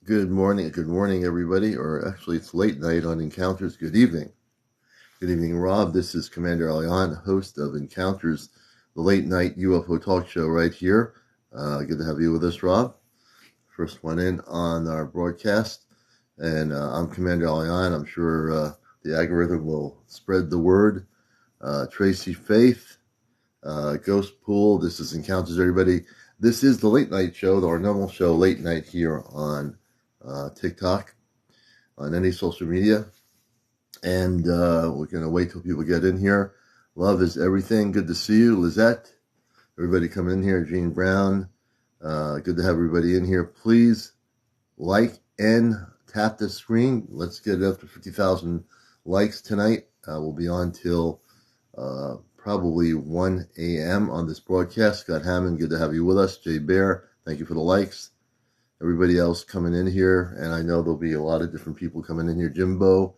Good morning, everybody. Or actually, it's late night on Encounters. Good evening. Good evening, Rob. This is CmdrAleon, host of Encounters, the late night UFO talk show right here. Good to have you with us, Rob. First one in on our broadcast. And I'm CmdrAleon. I'm sure the algorithm will spread the word. Tracy Faith, Ghost Pool. This is Encounters, everybody. This is the late night show, our normal show, late night here on TikTok, on any social media. And we're going to wait till people get in here. Love is everything. Good to see you, Lizette. Everybody coming in here. Jean Brown. Good to have everybody in here. Please like and tap the screen. Let's get it up to 50,000 likes tonight. We'll be on till probably 1 a.m. on this broadcast. Scott Hammond, good to have you with us. Jay Bear, thank you for the likes. Everybody else coming in here, and I know there'll be a lot of different people coming in here. Jimbo,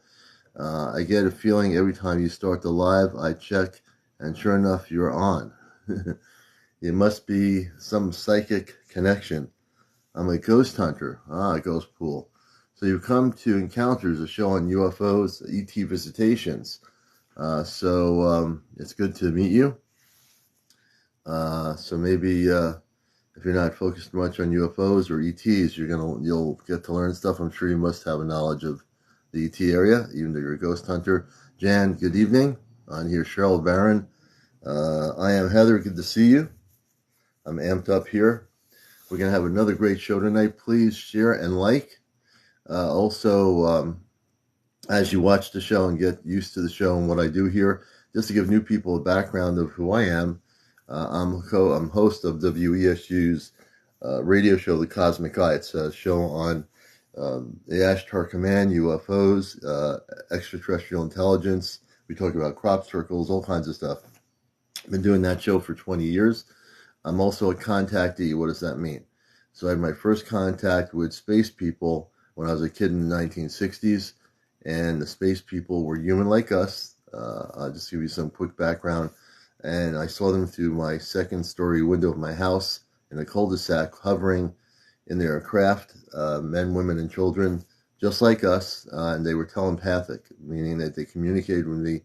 I get a feeling every time you start the live, I check, and sure enough, you're on. It must be some psychic connection. I'm a ghost hunter. Ghost pool. So you've come to Encounters, a show on UFOs, ET visitations. So it's good to meet you. So maybe if you're not focused much on UFOs or ETs, you'll get to learn stuff. I'm sure you must have a knowledge of the ET area, even though you're a ghost hunter. Jan, good evening. On here, Cheryl Barron. I am Heather. Good to see you. I'm amped up here. We're going to have another great show tonight. Please share and like. Also, as you watch the show and get used to the show and what I do here, just to give new people a background of who I am, I'm host of WESU's radio show, The Cosmic Eye. It's a show on the Ashtar Command, UFOs, extraterrestrial intelligence. We talk about crop circles, all kinds of stuff. I've been doing that show for 20 years. I'm also a contactee. What does that mean? So I had my first contact with space people when I was a kid in the 1960s, and the space people were human like us. I'll just give you some quick background. And I saw them through my second-story window of my house in a cul-de-sac, hovering in their craft, men, women, and children, just like us, and they were telepathic, meaning that they communicated with me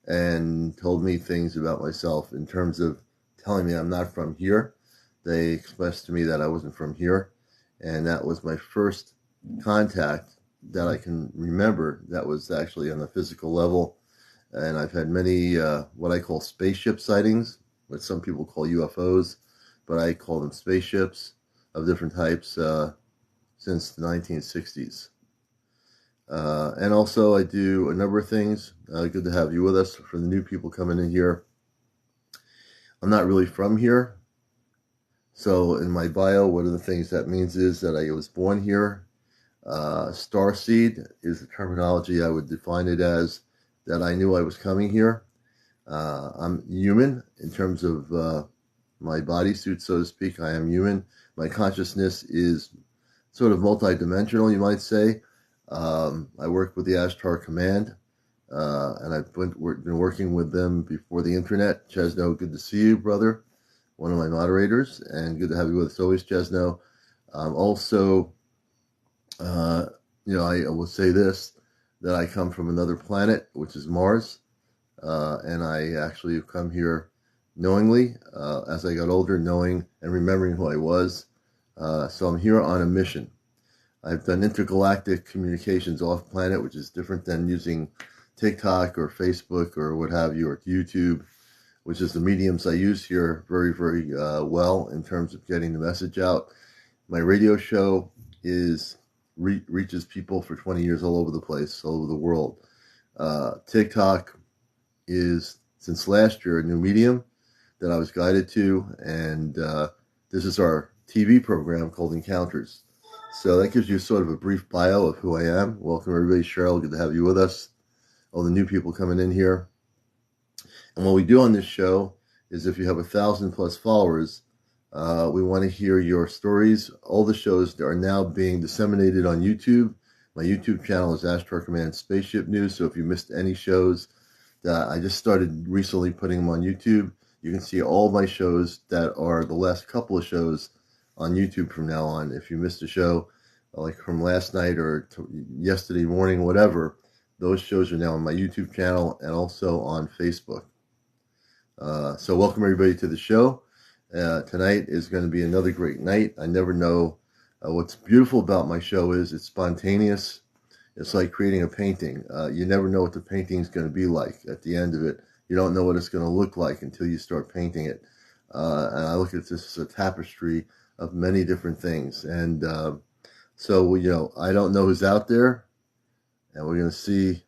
and told me things about myself in terms of telling me I'm not from here. They expressed to me that I wasn't from here, and that was my first contact that I can remember that was actually on the physical level. And I've had many what I call spaceship sightings, what some people call UFOs, but I call them spaceships of different types since the 1960s. And also I do a number of things. Good to have you with us. For the new people coming in here, I'm not really from here. So in my bio, one of the things that means is that I was born here. Starseed is the terminology I would define it as, that I knew I was coming here. I'm human in terms of my bodysuit, so to speak. I am human. My consciousness is sort of multidimensional, you might say. I work with the Ashtar Command, and I've been working with them before the internet. Chesno, good to see you, brother. One of my moderators, and good to have you with us always, Chesno. Also, I will say this, that I come from another planet, which is Mars, and I actually have come here knowingly, as I got older, knowing and remembering who I was. So I'm here on a mission. I've done intergalactic communications off planet, which is different than using TikTok or Facebook or what have you, or YouTube, which is the mediums I use here very, very well in terms of getting the message out. My radio show reaches people for 20 years all over the place, all over the world. TikTok is, since last year, a new medium that I was guided to, and this is our TV program called Encounters. So that gives you sort of a brief bio of who I am. Welcome, everybody. Cheryl, good to have you with us. All the new people coming in here. And what we do on this show is, if you have 1,000+ followers, we want to hear your stories. All the shows are now being disseminated on YouTube. My YouTube channel is Ashtar Command Spaceship News. So if you missed any shows, I just started recently putting them on YouTube. You can see all my shows that are the last couple of shows on YouTube from now on. If you missed a show, like from last night or yesterday morning, whatever. Those shows are now on my YouTube channel and also on Facebook. So welcome everybody to the show. Tonight is going to be another great night. I never know. What's beautiful about my show is it's spontaneous. It's like creating a painting. You never know what the painting is going to be like at the end of it. You don't know what it's going to look like until you start painting it. And I look at this as a tapestry of many different things. And so, I don't know who's out there, and we're going to see.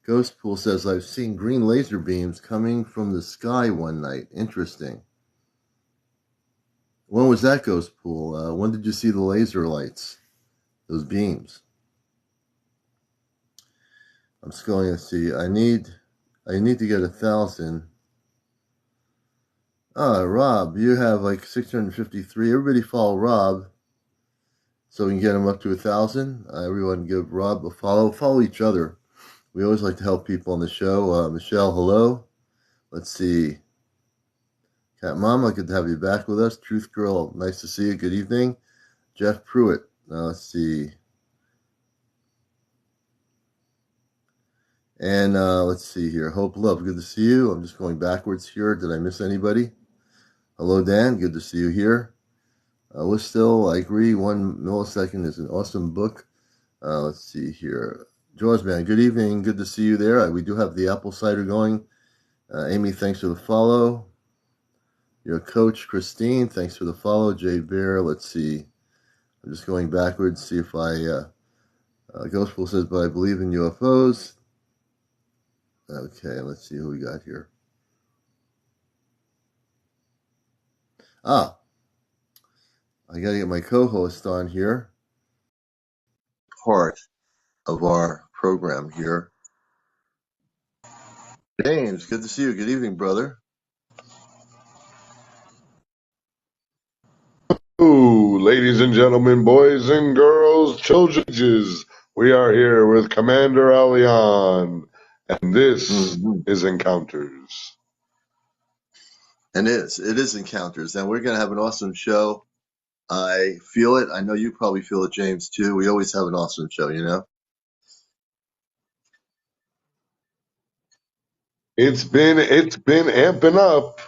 Ghost Pool says, I've seen green laser beams coming from the sky one night. Interesting. When was that, Ghost Pool? When did you see the laser lights? Those beams? I'm just going to see. I need to get 1,000. Rob, you have like 653. Everybody follow Rob so we can get him up to 1,000. Everyone give Rob a follow. Follow each other. We always like to help people on the show. Michelle, hello. Let's see. Cat Mama, good to have you back with us. Truth Girl, nice to see you. Good evening. Jeff Pruitt. Let's see. And let's see here. Hope Love, good to see you. I'm just going backwards here. Did I miss anybody? Hello, Dan. Good to see you here. We're still, I agree, 1 millisecond is an awesome book. Let's see here. Jaws Man, good evening. Good to see you there. We do have the apple cider going. Amy, thanks for the follow. Your coach, Christine, thanks for the follow. Jay Bear, let's see. I'm just going backwards, see if I... Ghostful says, but I believe in UFOs. Okay, let's see who we got here. I got to get my co-host on here. Part of our program here. James, good to see you. Good evening, brother. Ladies and gentlemen, boys and girls, children, we are here with CmdrAleon, and this is Encounters. And it is Encounters, and we're going to have an awesome show. I feel it. I know you probably feel it, James, too. We always have an awesome show, you know? It's been amping up.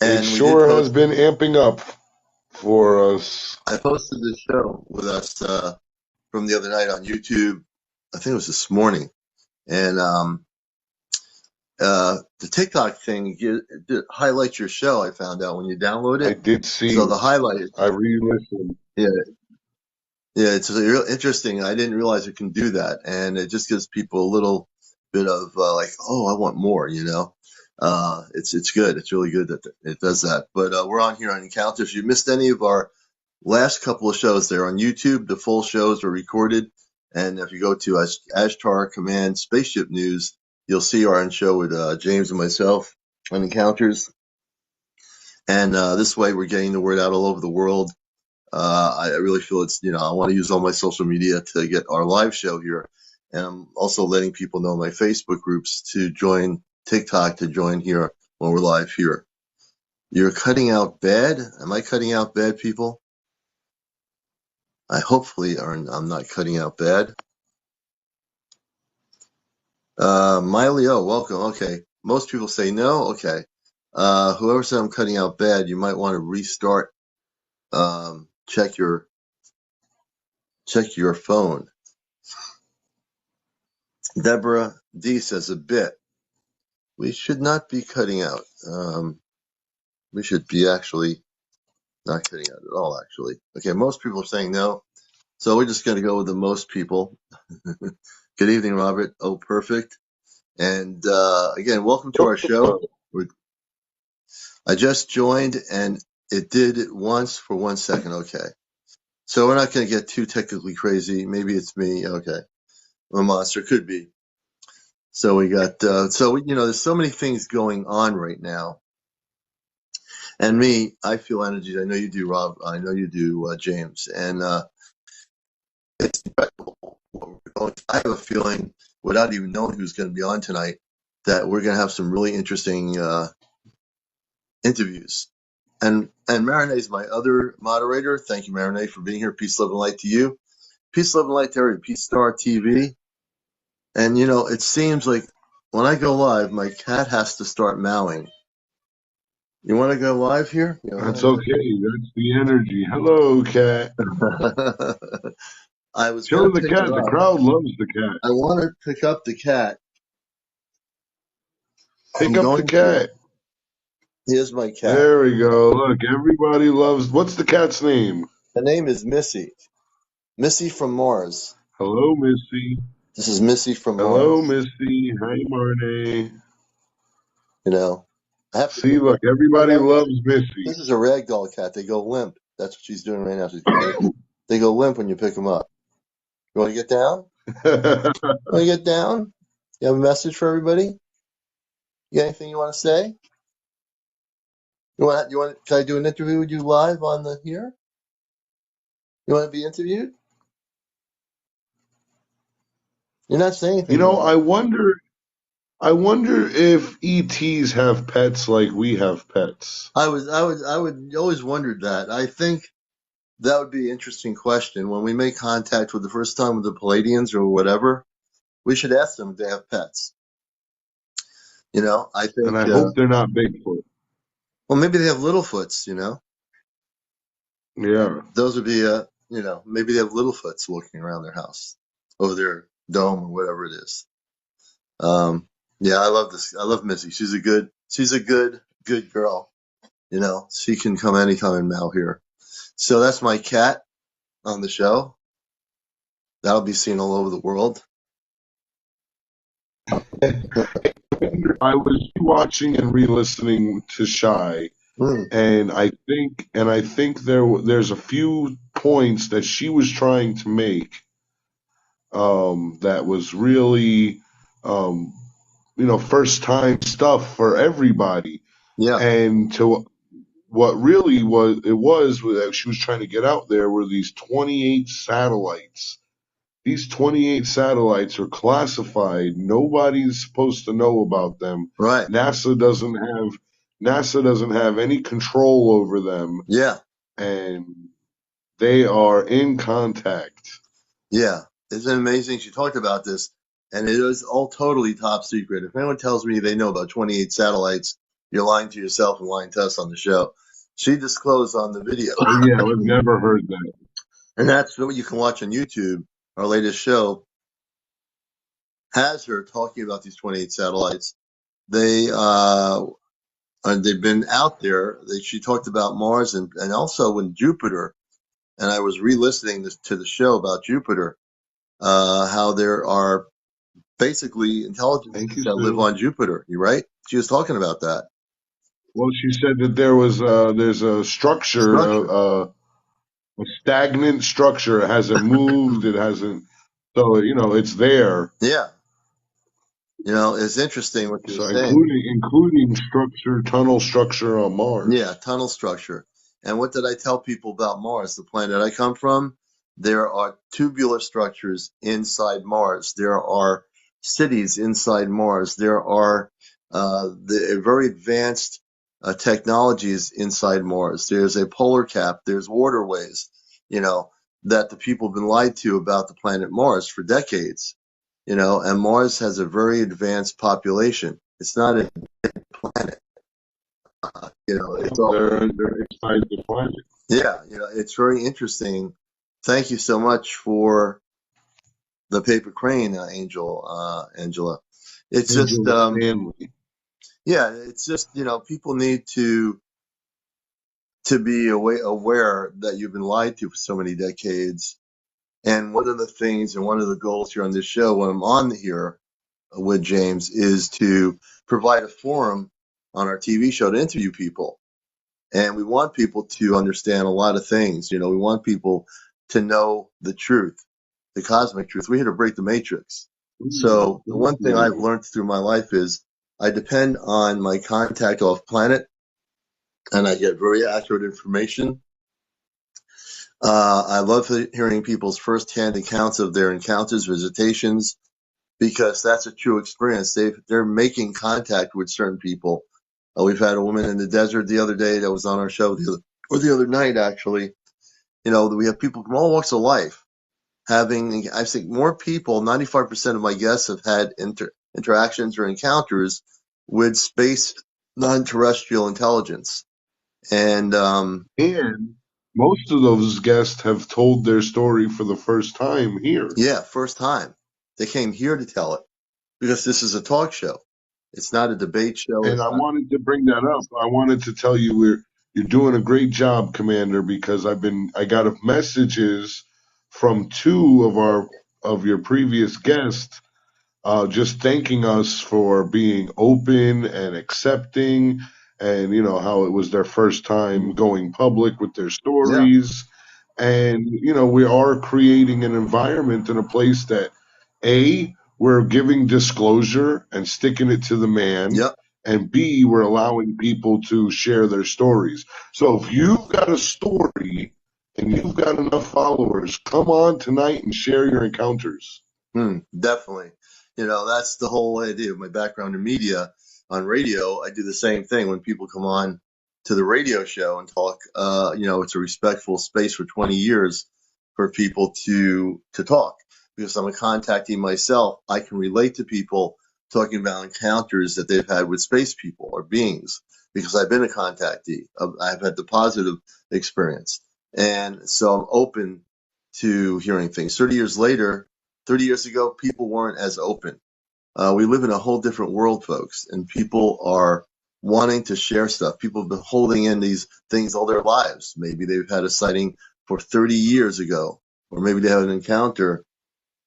And it sure has been amping up for us. I posted this show with us from the other night on YouTube. I think it was this morning. And the TikTok thing highlights your show, I found out when you download it. I did see. So the highlight. I re-listened. Yeah, it's real interesting. I didn't realize it can do that. And it just gives people a little bit of like, oh, I want more, you know? It's good. It's really good that it does that. But we're on here on Encounters. If you missed any of our last couple of shows, they're on YouTube. The full shows are recorded. And if you go to Ashtar Command Spaceship News, you'll see our own show with James and myself on Encounters. And this way we're getting the word out all over the world. I really feel it's, I want to use all my social media to get our live show here. And I'm also letting people know my Facebook groups to join TikTok, to join here when we're live here. You're cutting out bad? Am I cutting out bad, people? I'm not cutting out bad. Miley, welcome. Okay. Most people say no. Okay. Whoever said I'm cutting out bad, you might want to restart. Check your phone. Deborah D says a bit. We should not be cutting out. We should be actually not cutting out at all, actually. Okay, most people are saying no. So we're just going to go with the most people. Good evening, Robert. Oh, perfect. And again, welcome to our show. I just joined and it did it once for 1 second. Okay. So we're not going to get too technically crazy. Maybe it's me. Okay. A monster could be. So we got, there's so many things going on right now. And me, I feel energies. I know you do, Rob. I know you do, James. And it's incredible what we're going. I have a feeling, without even knowing who's going to be on tonight, that we're going to have some really interesting interviews. And Marinee is my other moderator. Thank you, Marinee, for being here. Peace, love, and light to you. Peace, love, and light to everybody. Peace Star TV. And, it seems like when I go live, my cat has to start meowing. You want to go live here? That's okay. That's the energy. Hello, cat. I was Show going to the pick cat. her The up. crowd loves the cat. I want to pick up the cat. Pick up the cat. Here's my cat. There we go. Look, everybody loves. What's the cat's name? The name is Missy. Missy from Mars. Hello, Missy. This is Missy from Hello, Mars. Missy. Hi, Marnie. I have to See, look, everybody loves Missy. This is a ragdoll cat. They go limp. That's what she's doing right now. They go limp when you pick them up. You want to get down? Want to get down? You have a message for everybody? You got anything you want to say? Can I do an interview with you live on the here? You want to be interviewed? You're not saying anything. I wonder if ETs have pets like we have pets. I would always wondered that. I think that would be an interesting question. When we make contact with the first time with the Palladians or whatever, we should ask them if they have pets. I think. And I hope they're not Bigfoot. Well, maybe they have Littlefoots, Yeah. Those would be, maybe they have Littlefoots walking around their house, over their dome or whatever it is. Yeah, I love this. I love Missy. She's a good girl. She can come anytime and meow here. So that's my cat on the show. That'll be seen all over the world. I was watching and re-listening to Shy, and I think there's a few points that she was trying to make that was really first time stuff for everybody. Yeah. And to what really was that she was trying to get out there were these 28 satellites. These 28 satellites are classified. Nobody's supposed to know about them. Right. NASA doesn't have any control over them. Yeah. And they are in contact. Yeah. Isn't it amazing? She talked about this, and it is all totally top secret. If anyone tells me they know about 28 satellites, you're lying to yourself and lying to us on the show. She disclosed on the video. Oh, yeah, I've never heard that. And that's what you can watch on YouTube. Our latest show has her talking about these 28 satellites. They've been out there. She talked about Mars and also in Jupiter. And I was re-listening to the show about Jupiter, how there are basically intelligences that live on Jupiter. You right? She was talking about that. Well, she said that there's a structure. A stagnant structure. It hasn't moved. It hasn't. So it's there. Yeah. It's interesting what you're saying. Including tunnel structure on Mars. Yeah, tunnel structure. And what did I tell people about Mars, the planet I come from? There are tubular structures inside Mars. There are cities inside Mars. There are the very advanced technologies inside Mars. There's a polar cap. There's waterways, that the people have been lied to about the planet Mars for decades. And Mars has a very advanced population. It's not a planet. It's all they're inside the planet. Yeah, it's very interesting. Thank you so much for the paper crane, Angela. It's just, yeah, it's just people need to be aware that you've been lied to for so many decades. And one of the things and one of the goals here on this show, when I'm on here with James, is to provide a forum on our TV show to interview people. And we want people to understand a lot of things. We want people to know the truth, the cosmic truth. We're here to break the matrix. So the one thing I've learned through my life is I depend on my contact off planet, and I get very accurate information. I love hearing people's firsthand accounts of their encounters, visitations, because that's a true experience. They're making contact with certain people We've had a woman in the desert the other day that was on our show, the other night, actually. We have people from all walks of life having, I think more people, 95% of my guests have had interactions or encounters with space non-terrestrial intelligence. And And most of those guests have told their story for the first time here. yeah, first time. They came here to tell it because this is a talk show. It's not a debate show. And It's I not. wanted to bring that up. I wanted to tell you you're doing a great job, Commander, because I got messages from two of your previous guests just thanking us for being open and accepting, and how it was their first time going public with their Yeah. stories. And we are creating an environment and a place that we're giving disclosure and sticking it to the man, Yep. and B, we're allowing people to share their stories. So if you've got a story and you've got enough followers, come on tonight and share your encounters. Definitely. That's the whole idea of my background in media. On radio, I do the same thing when people come on to the radio show and talk. It's a respectful space for 20 years for people to talk because I'm a contactee myself. I can relate to people talking about encounters that they've had with space people or beings because I've been a contactee. I've had the positive experience. And so I'm open to hearing things. 30 years ago, people weren't as open. We live in a whole different world, folks, and people are wanting to share stuff. People have been holding in these things all their lives. Maybe they've had a sighting for 30 years ago, or maybe they have an encounter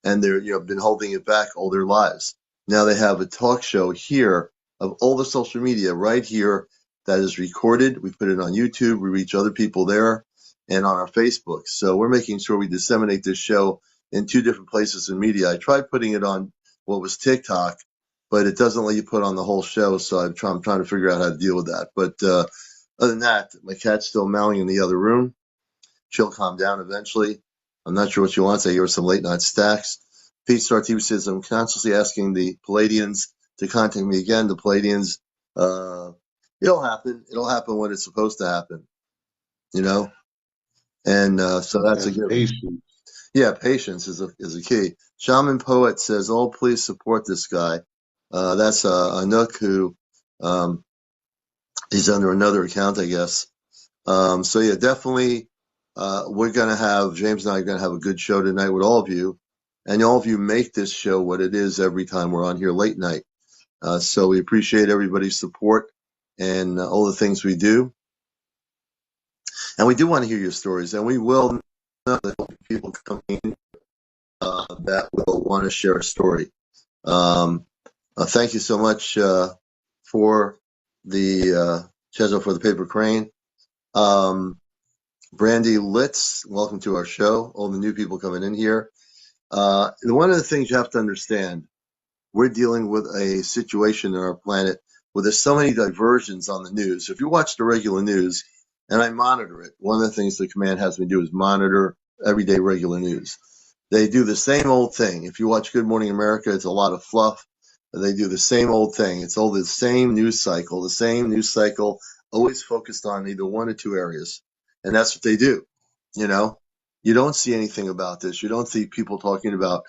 and they're been holding it back all their lives. Now they have a talk show here of all the social media right here that is recorded. We put it on YouTube. We reach other people there and on our Facebook. So we're making sure we disseminate this show in two different places in media. I tried putting it on what was TikTok, but it doesn't let you put on the whole show. So I'm trying to figure out how to deal with that. But other than that, my cat's still meowing in the other room. She'll calm down eventually. I'm not sure what she wants. I hear some late night stacks. Pete Star TV says, I'm constantly asking the Palladians to contact me again. The Palladians, it'll happen. It'll happen when it's supposed to happen, you know? And so that's a And given. patience. Yeah, patience is a key. Shaman Poet says, oh, please support this guy. That's a Nook who he's under another account, I guess. So yeah, definitely, we're going to have, James and I are going to have a good show tonight with all of you. And all of you make this show what it is every time we're on here late night. So we appreciate everybody's support and all the things we do. And we do want to hear your stories, and we will know that people coming in that will want to share a story. Thank you so much for the Chezo for the paper crane. Brandy Litz, welcome to our show. All the new people coming in here. One of the things you have to understand, we're dealing with a situation in our planet where there's so many diversions on the news. If you watch the regular news, and I monitor it, one of the things the command has me do is monitor everyday regular news. They do the same old thing. If you watch Good Morning America, it's a lot of fluff. They do the same old thing. It's all the same news cycle, always focused on either one or two areas. And that's what they do. You know, you don't see anything about this. You don't see people talking about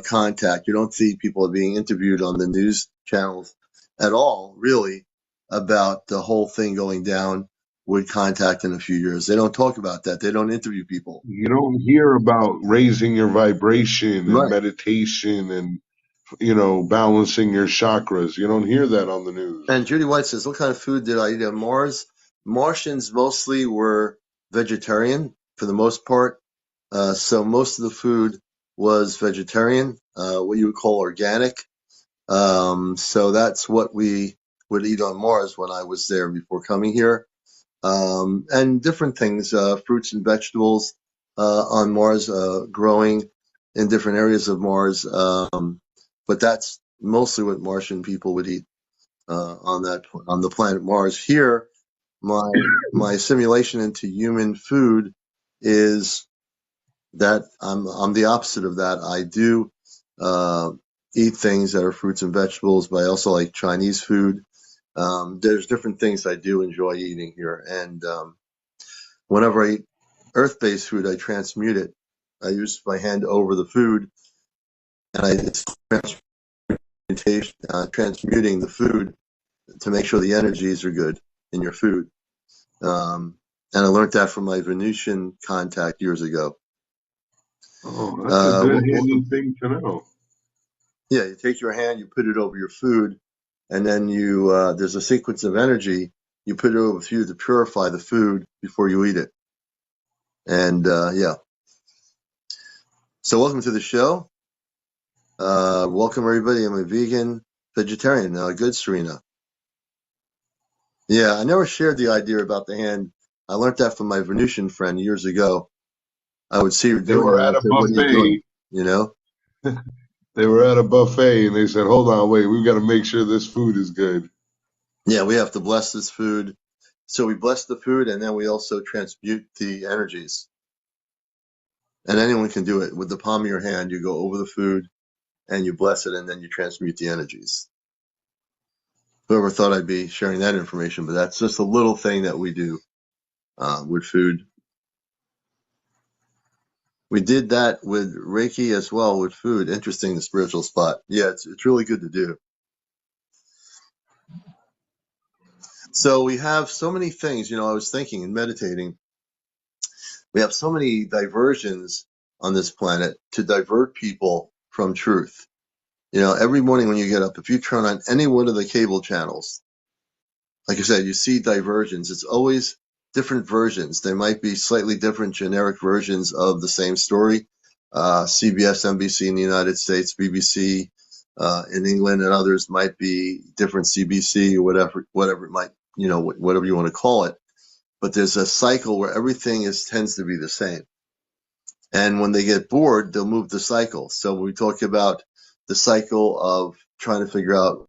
contact. You don't see people being interviewed on the news channels at all, really, about the whole thing going down with contact in a few years. They don't talk about that. They don't interview people. You don't hear about raising your vibration and Right. meditation and balancing your chakras. You don't hear that on the news. And Judy White says, what kind of food did I eat on Mars? Martians mostly were vegetarian for the most part. So most of the food was vegetarian, what you would call organic. So that's what we would eat on Mars when I was there before coming here. And different things, fruits and vegetables on Mars, growing in different areas of Mars. But that's mostly what Martian people would eat on the planet Mars. Here, my simulation into human food is that I'm the opposite of that. I do eat things that are fruits and vegetables, but I also like Chinese food. There's different things I do enjoy eating here, and whenever I eat earth-based food, I transmute it. I use my hand over the food, and it's transmuting the food to make sure the energies are good in your food. And I learned that from my Venusian contact years ago. Oh, that's a good handy Welcome. thing to know. Yeah, you take your hand, you put it over your food, and then there's a sequence of energy. You put it over the food to purify the food before you eat it. And yeah. So welcome to the show. Welcome everybody. I'm a vegan vegetarian. Good, Serena. Yeah, I never shared the idea about the hand. I learned that from my Venusian friend years ago. I would see her They doing it, were and at I'd a say, "What are you doing?" buffet. You know? They were at a buffet, and they said, "Hold on, wait, we've got to make sure this food is good." Yeah, we have to bless this food. So we bless the food, and then we also transmute the energies. And anyone can do it with the palm of your hand. You go over the food, and you bless it, and then you transmute the energies. Whoever thought I'd be sharing that information, but that's just a little thing that we do with food. We did that with Reiki as well with food. Interesting, the spiritual spot. Yeah, it's really good to do. So we have so many things, I was thinking and meditating. We have so many diversions on this planet to divert people from truth. Every morning when you get up, if you turn on any one of the cable channels, like I said, you see diversions. It's always different versions. There might be slightly different generic versions of the same story. CBS, NBC in the United States, BBC in England, and others might be different CBC or whatever it might, whatever you want to call it. But there's a cycle where everything tends to be the same. And when they get bored, they'll move the cycle. So when we talk about the cycle of trying to figure out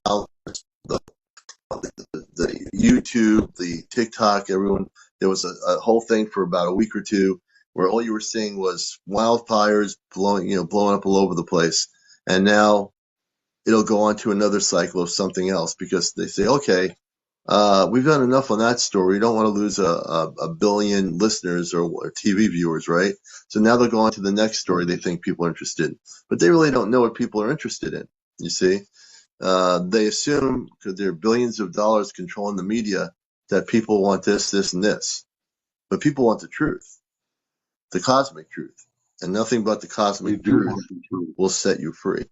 how the YouTube, the TikTok, there was a whole thing for about a week or two where all you were seeing was wildfires blowing up all over the place. And now it'll go on to another cycle of something else because they say, okay, we've done enough on that story. We don't want to lose a billion listeners or TV viewers, right? So now they'll go on to the next story they think people are interested in. But they really don't know what people are interested in, you see? They assume, because there are billions of dollars controlling the media, that people want this, this, and this. But people want the truth, the cosmic truth. And nothing but the They cosmic do truth want the truth. will set you free.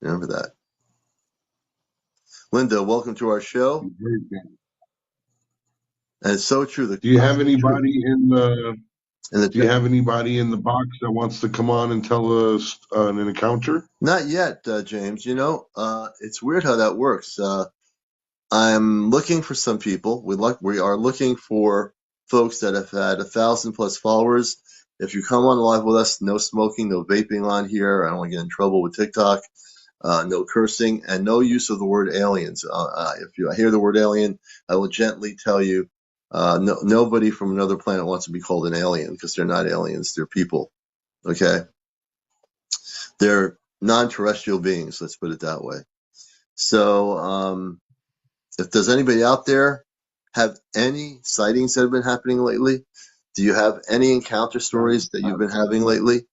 Remember that. Linda, welcome to our show. And it's so true, the Do you have cosmic truth. anybody in the And Do you have anybody in the box that wants to come on and tell us an encounter? Not yet, James. It's weird how that works. I'm looking for some people. We are looking for folks that have had 1,000+ followers. If you come on live with us, no smoking, no vaping on here. I don't want to get in trouble with TikTok. No cursing and no use of the word aliens. If you hear the word alien, I will gently tell you, nobody from another planet wants to be called an alien because they're not aliens. They're people. Okay. They're non-terrestrial beings. Let's put it that way. So, if there's anybody out there have any sightings that have been happening lately, do you have any encounter stories that you've been having lately,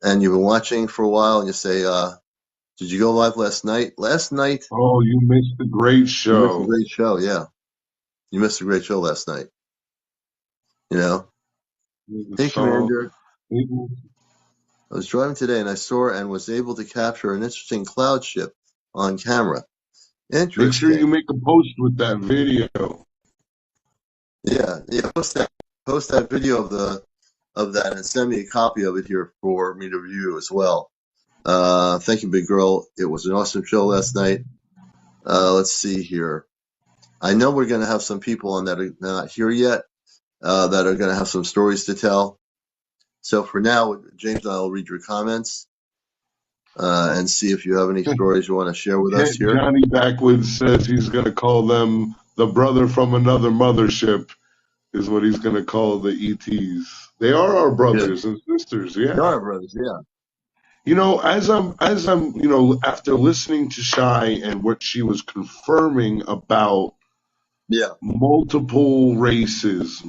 and you've been watching for a while, and you say, "Did you go live last night?" Last night, Oh, you missed a great you missed a show. great show. Yeah, you missed a great show last night. You know, hey, So Commander. I was driving today, and I saw and was able to capture an interesting cloud ship on camera. make sure you Interesting. make a post with that video. Yeah. Post that video of that and send me a copy of it here for me to review as well. Thank you, big girl. It was an awesome show last night. Let's see here. I know we're going to have some people on that are not here yet that are going to have some stories to tell. So for now, James and I will read your comments and see if you have any stories you want to share with us here. Johnny Backwoods says he's going to call them the brother from another mothership, is what he's going to call the ETs. They are our Good. brothers and sisters, They yeah. are brothers, yeah. After listening to Shy and what she was confirming about Yeah, multiple races,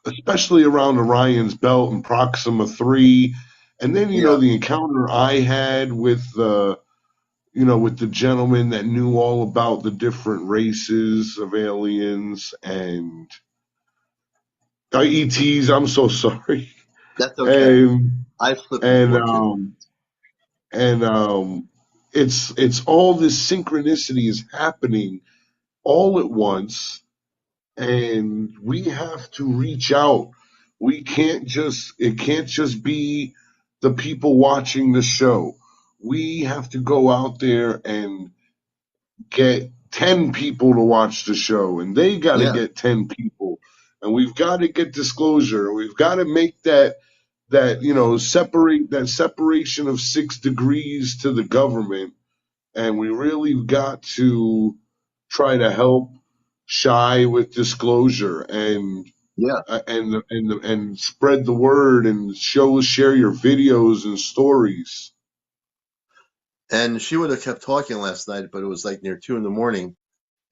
especially around Orion's belt and Proxima 3. And then, yeah, the encounter I had with the gentleman that knew all about the different races of aliens and ETs. I'm so sorry. that's okay. And, I slipped and, before too. um, and, it's all this synchronicity is happening all at once, and we have to reach out. It can't just be the people watching the show. We have to go out there and get 10 people to watch the show, and they got to Yeah, get 10 people. And we've got to get disclosure. We've got to make that separation of 6 degrees to the government. And we really got to try to help Shy with disclosure yeah. and spread the word and share your videos and stories. And she would have kept talking last night, but it was like near 2 in the morning.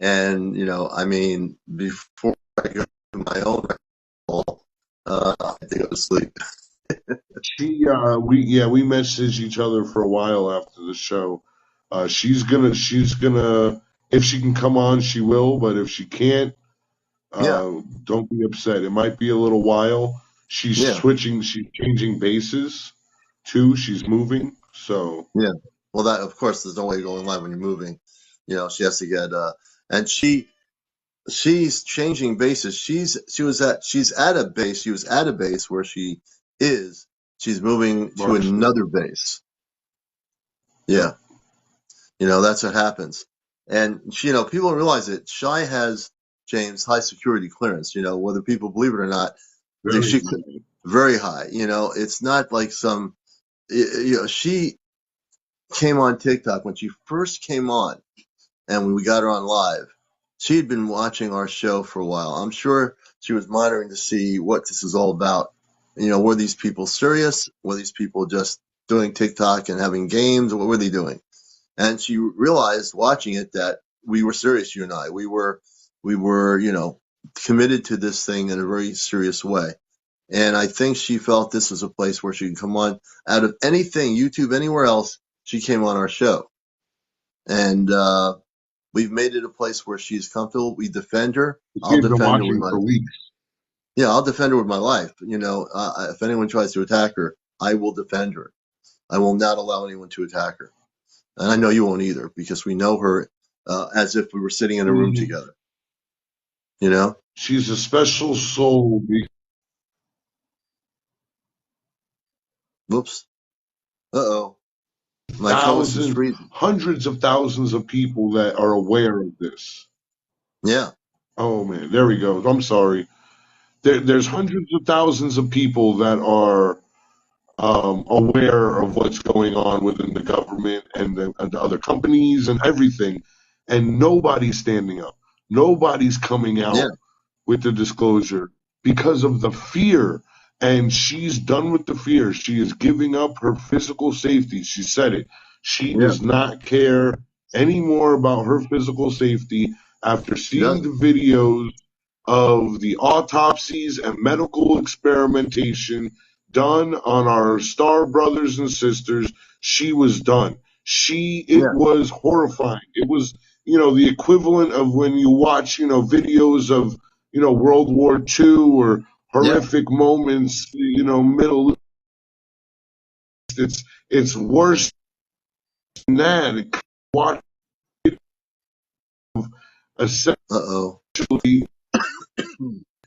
And, I mean, before I go to my own call, I think I was asleep. We messaged each other for a while after the show. She's gonna if she can come on, she will. But if she can't, Yeah, don't be upset. It might be a little while. yeah, She's changing bases too. She's moving. So yeah. Well, that, of course, there's no way to go in line when you're moving. She has to get, and she's changing bases. She's at a base. She was at a base where she is. She's moving to Barcelona. another base. Yep. Yeah. That's what happens. And people don't realize it. Shy has, James, high security clearance, whether people believe it or not. Very She high. very high. It's not like some, she came on TikTok when she first came on, and when we got her on live, she had been watching our show for a while. I'm sure she was monitoring to see what this is all about. Were these people serious? Were these people just doing TikTok and having games? What were they doing? And she realized watching it that we were serious, you and I. We were, committed to this thing in a very serious way. And I think she felt this was a place where she could come on. Out of anything, YouTube, anywhere else, she came on our show. And we've made it a place where she's comfortable. We defend her. I'll She's been defend her with watching my for weeks. Yeah, I'll defend her with my life. If anyone tries to attack her, I will defend her. I will not allow anyone to attack her. And I know you won't either, because we know her as if we were sitting in a room Mhm. together. You know? She's a special soul. Whoops. Uh-oh. My co-host is Thousands, freezing. hundreds of thousands of people that are aware of this. Yeah. Oh man, there we go. I'm sorry. There's hundreds of thousands of people that are aware of what's going on within the government and the other companies and everything, and nobody's standing up. Nobody's coming Yeah. out with the disclosure because of the fear. And she's done with the fear. She is giving up her physical safety. She said it. She Yeah. does not care anymore about her physical safety after She seeing the doesn't. videos of the autopsies and medical experimentation done on our star brothers and sisters. She was done. It Yeah. was horrifying. It was, the equivalent of when you watch, videos of, World War II or Yeah. horrific moments, Middle East. It's worse than that. Watch essentially Uh-oh.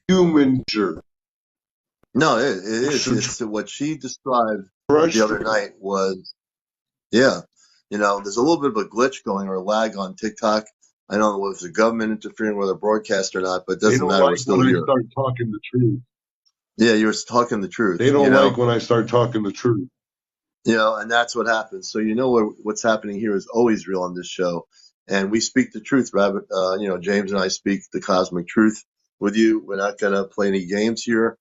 human No, it is. It's extraterrestrial. what she described the other night was, yeah. There's a little bit of a glitch going or a lag on TikTok. I don't know if it's the government interfering with a broadcast or not, but it They doesn't don't matter. We're like still when I here. start talking the truth. Yeah, you're talking the They truth, don't like when I start talking the truth. and that's what happens. So what's happening here is always real on this show, and we speak the truth. Rabbit, James and I speak the cosmic truth with you. We're not gonna play any games here.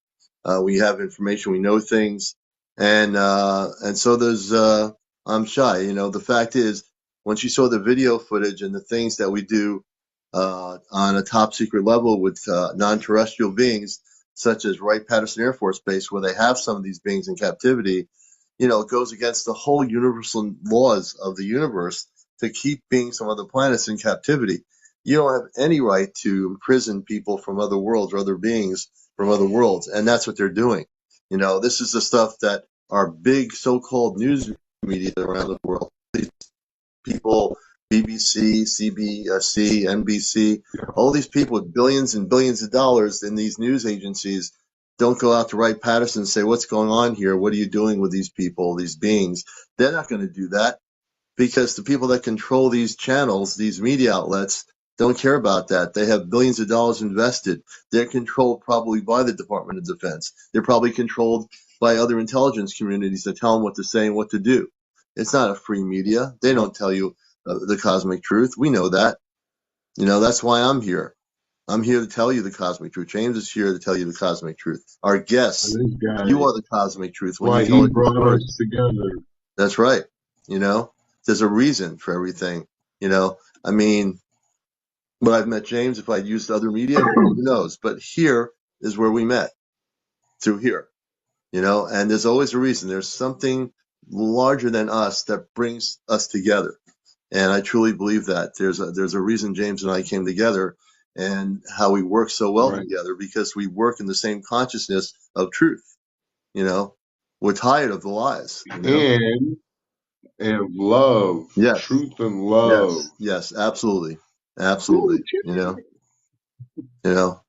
We have information. We know things, And so there's I'm shy. The fact is, when she saw the video footage and the things that we do on a top secret level with non-terrestrial beings, such as Wright-Patterson Air Force Base, where they have some of these beings in captivity, it goes against the whole universal laws of the universe to keep beings from other planets in captivity. You don't have any right to imprison people from other worlds or other beings from other worlds, and that's what they're doing. This is the stuff that our big so-called news media around the world, these people, BBC, CBC, NBC, all these people with billions and billions of dollars in these news agencies don't go out to Wright-Patterson and say, what's going on here? What are you doing with these people, these beings? They're not going to do that, because the people that control these channels, these media outlets, don't care about that. They have billions of dollars invested. They're controlled probably by the Department of Defense. They're probably controlled by other intelligence communities that tell them what to say and what to do. It's not a free media. They don't tell you the cosmic truth. We know that. That's why I'm here. I'm here to tell you the cosmic truth. James is here to tell you the cosmic truth. Our guests, This guy, you are the cosmic truth when you why tell he us your brought us stories. together. That's right. There's a reason for everything. I mean, would I've met James if I'd used other media? Who knows? But here is where we met, through here, and there's always a reason. There's something larger than us that brings us together. And I truly believe that there's a reason James and I came together, and how we work so well Right. together, because we work in the same consciousness of truth. We're tired of the lies. And love, Yes, truth and love. yes, absolutely, Ooh, absolutely. You know,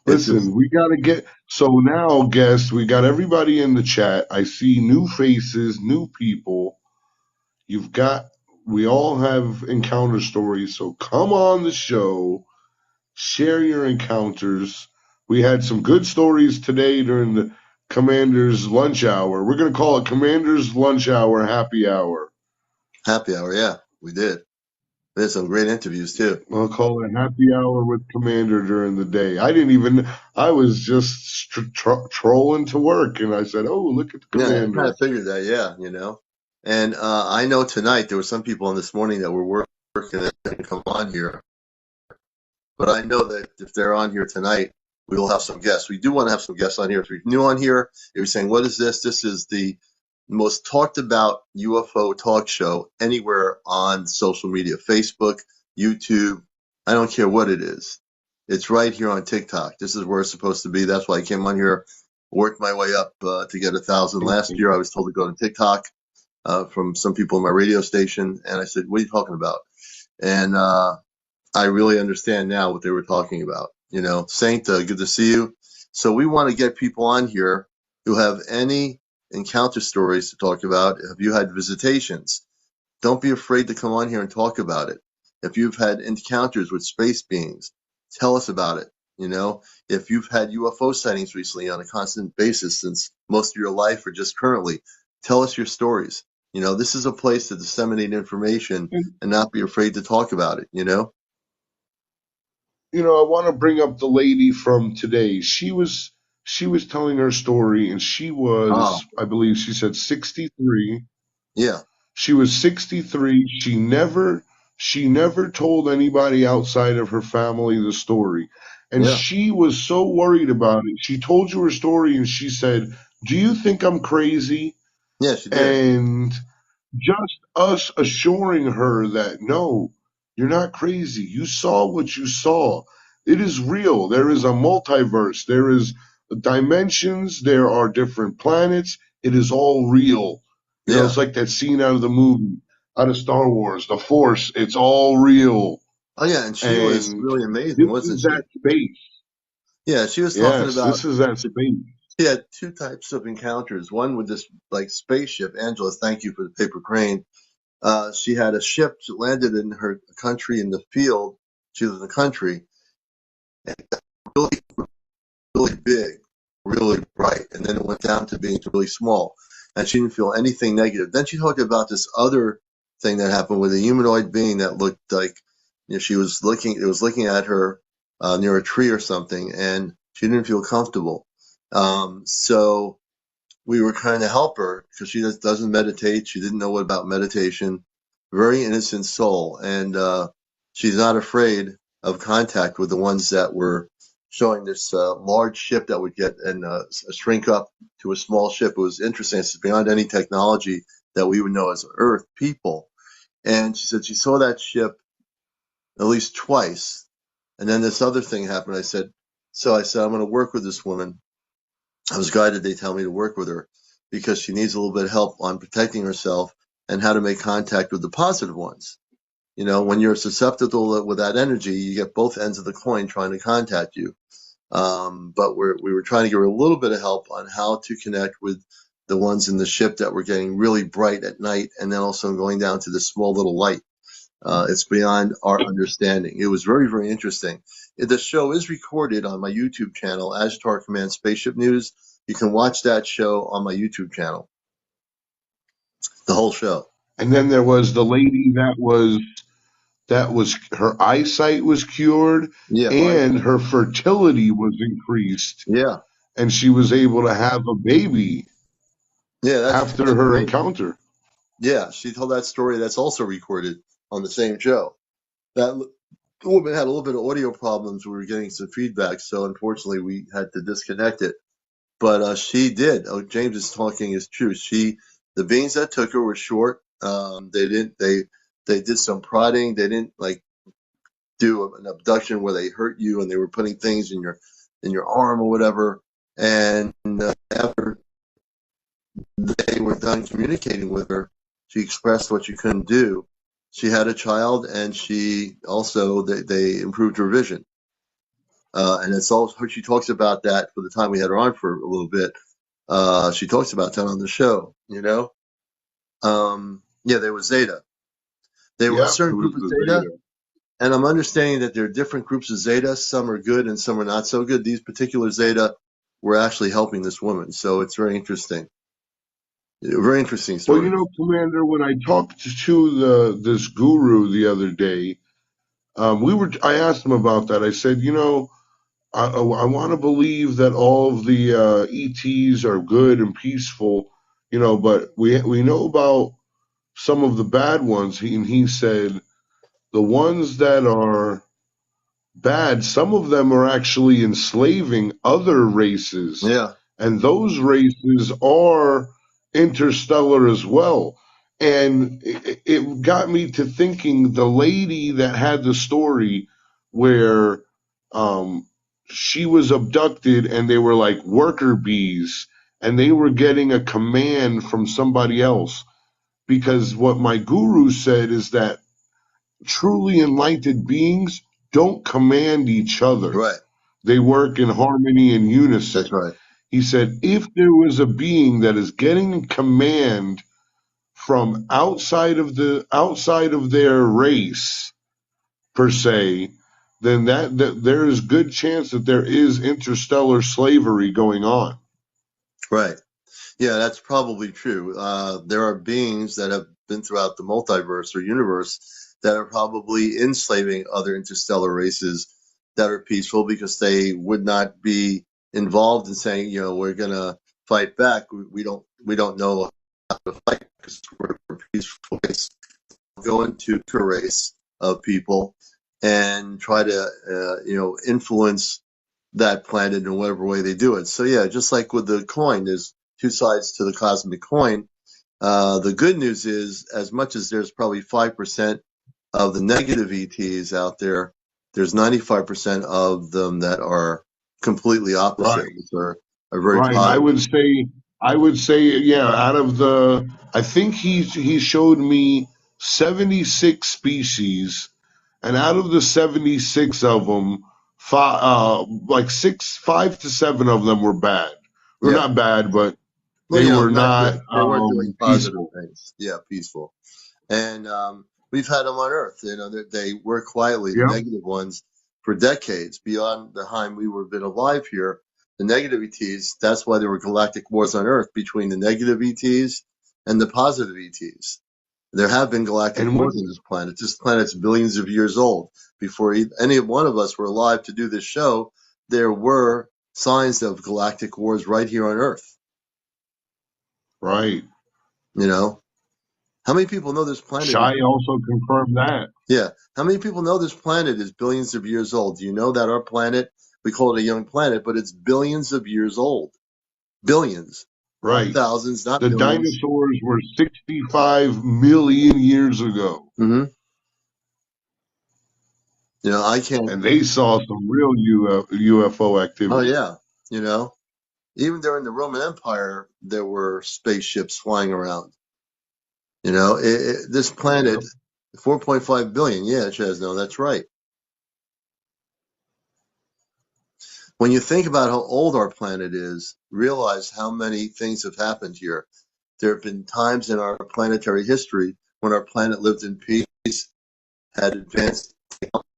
it's just listen, we got to get. So now, guests, we got everybody in the chat. I see new faces, new people. You've got, we all have encounter stories. So come on the show, share your encounters. We had some good stories today during the Commander's lunch hour. We're going to call it Commander's lunch hour, happy hour. happy hour. Yeah, we did. There's some great interviews too. We'll call it happy hour with Commander during the day. I was just trolling to work, and I said, oh, look at the Yeah, I kind Commander. of figured that. Yeah, and I know tonight there were some people on this morning that were working that didn't come on here, but I know that if they're on here tonight, we will have some guests. We do want to have some guests on here. If you're new on here, if you're saying, what is this? This is the most talked about UFO talk show anywhere on social media, Facebook, YouTube. I don't care what it is. It's right here on TikTok. This is where it's supposed to be. That's why I came on here, worked my way up to get 1,000. Last year, I was told to go to TikTok from some people in my radio station. And I said, what are you talking about? And I really understand now what they were talking about. Saint, good to see you. So we want to get people on here who have any encounter stories to talk about. Have you had visitations? Don't be afraid to come on here and talk about it. If you've had encounters with space beings, tell us about it. If you've had UFO sightings recently on a constant basis since most of your life or just currently, tell us your stories. This is a place to disseminate information And, and not be afraid to talk about it. I want to bring up the lady from today. She was telling her story, and she Oh, was, I believe, she said 63. yeah, She was 63. She never told anybody outside of her family the story. And yeah, she was so worried about it. She told you her story and she said, "Do you think I'm crazy?" yeah, she did. And just us assuring her that no, you're not crazy. You saw what you saw. It is real. There is a multiverse. There is dimensions. There are different planets. It is all real. Yeah. It's like that scene out of the movie, out of Star Wars, the Force. It's all real. Oh, yeah, and she was And really amazing, this wasn't is she? that space. Yeah, she was talking Yes, about this is that space. she had two types of encounters. One with this like spaceship. Angela, thank you for the paper crane. She had a ship that landed in her country in the field. She was in the country, and it got really, really big, really bright, and then it went down to being really small, and she didn't feel anything negative. Then she talked about this other thing that happened with a humanoid being that looked like she was looking. It was looking at her near a tree or something, and she didn't feel comfortable. So we were trying to help her because she doesn't meditate. She didn't know about meditation. Very innocent soul, and she's not afraid of contact with the ones that were showing this large ship that would get and shrink up to a small ship. It was interesting. It's beyond any technology that we would know as Earth people. And she said she saw that ship at least twice. And then this other thing happened. I said, I'm going to work with this woman. I was guided. They tell me to work with her because she needs a little bit of help on protecting herself and how to make contact with the positive ones. You know, when you're susceptible with that energy, you get both ends of the coin trying to contact you. But we were trying to give her a little bit of help on how to connect with the ones in the ship that were getting really bright at night, and then also going down to the small little light. It's beyond our understanding. It was very, very interesting. The show is recorded on my YouTube channel, Ashtar Command Spaceship News. You can watch that show on my YouTube channel, the whole show. And then there was the lady that was her eyesight was cured Yeah, and her fertility was increased, yeah, and she was able to have a baby yeah. That's after her great. encounter. Yeah, she told that story. That's also recorded on the same show. That woman had a little bit of audio problems. We were getting some feedback, so unfortunately we had to disconnect it. But she did. Oh, James is talking is true. The beings that took her were short. They didn't. They did some prodding. They didn't like do an abduction where they hurt you and they were putting things in your arm or whatever. And after they were done communicating with her, she expressed what she couldn't do. She had a child, and she also they improved her vision. And it's also she talks about that for the time we had her on for a little bit. She talks about that on the show. You know, yeah, there was Zeta. There were a Yeah, it certain was group of the Zeta, Zeta. and I'm understanding that there are different groups of Zeta. Some are good, and some are not so good. These particular Zeta were actually helping this woman, so it's very interesting. Very interesting Well, story. Commander, when I talked to this guru the other day, I asked him about that. I said, I want to believe that all of the ETs are good and peaceful, but we know about some of the bad ones. And he said the ones that are bad, some of them are actually enslaving other races, Yeah, and those races are interstellar as well. And it got me to thinking the lady that had the story where she was abducted and they were like worker bees and they were getting a command from somebody else. Because what my guru said is that truly enlightened beings don't command each other. right. They work in harmony and That's unison. right. He said, if there was a being that is getting command from outside of their race per se, then that there is good chance that there is interstellar slavery going on. Right. Yeah, that's probably true. There are beings that have been throughout the multiverse or universe that are probably enslaving other interstellar races that are peaceful because they would not be involved in saying, we're gonna fight back. We don't know how to fight because we're a peaceful race. Go into a race of people and try to, influence that planet in whatever way they do it. So yeah, just like with the coin, there's two sides to the cosmic coin. The good news is, as much as there's probably 5% of the negative ETs out there, there's 95% of them that are completely opposite, Right. which are very Right. I positive. would say yeah, out of I think he showed me 76 species, and out of the 76 of them, like 5 to 7 of them were bad. Or Yeah. not bad, but Well, they were not not good. They weren't doing positive peaceful. things. Yeah, peaceful. And we've had them on Earth. They work quietly, the Yep. negative ones, for decades beyond the time we were been alive here. The negative ETs. That's why there were galactic wars on Earth between the negative ETs and the positive ETs. There have been galactic And what wars on this planet. This planet's billions of years old. Before any one of us were alive to do this show, there were signs of galactic wars right here on Earth. Right. You know, how many people know this planet? Shai also confirmed that. Yeah. How many people know this planet is billions of years old? Do you know that our planet, we call it a young planet, but it's billions of years old? Billions, not Right. thousands, not The millions. dinosaurs were 65 million years ago, Mm-hmm. You know, I can't. and they saw some real UFO Oh, activity. yeah. You know, even during the Roman Empire, there were spaceships flying around. You know, this planet, Yep. 4.5 billion. Yeah, Chesno, that's right. When you think about how old our planet is, realize how many things have happened here. There have been times in our planetary history when our planet lived in peace, had advanced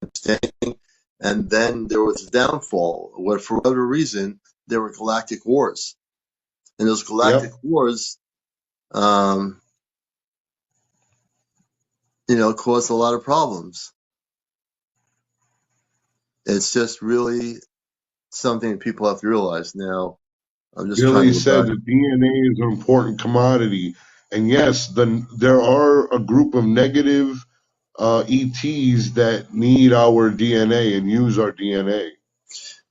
understanding, and then there was a downfall. Where, for whatever reason, there were galactic wars. And those galactic Yep. wars, um, you know, caused a lot of problems. It's just really something that people have to realize. Now, I'm just trying Billy to go said back. that DNA is an important commodity, and yes, there are a group of negative ETs that need our DNA and use our DNA.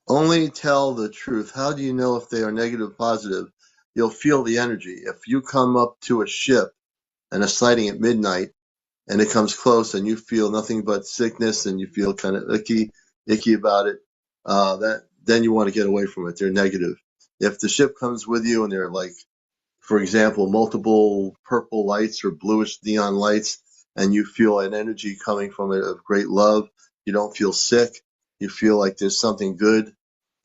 Only tell the truth. How do you know if they are negative or positive? You'll feel the energy. If you come up to a ship and a sighting at midnight and it comes close and you feel nothing but sickness and you feel kind of icky about it, that then you want to get away from it. They're negative. If the ship comes with you and they're like, for example, multiple purple lights or bluish neon lights, and you feel an energy coming from it of great love, you don't feel sick, you feel like there's something good,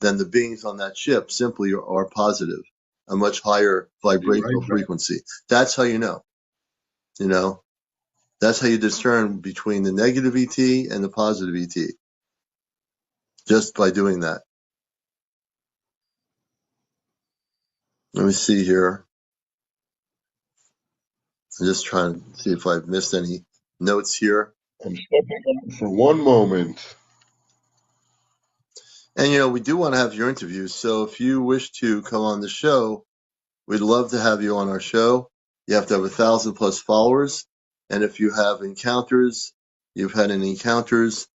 then the beings on that ship simply are positive, a much higher I'll be vibrational right back. frequency. That's how you know, that's how you discern between the negative ET and the positive ET, just by doing that. Let me see here. I'm just trying to see if I've missed any notes here. I'm stepping out for one moment. And, you know, we do want to have your interviews. So if you wish to come on the show, we'd love to have you on our show. You have to have 1,000+ followers. And if you have encounters, you've had any encounters,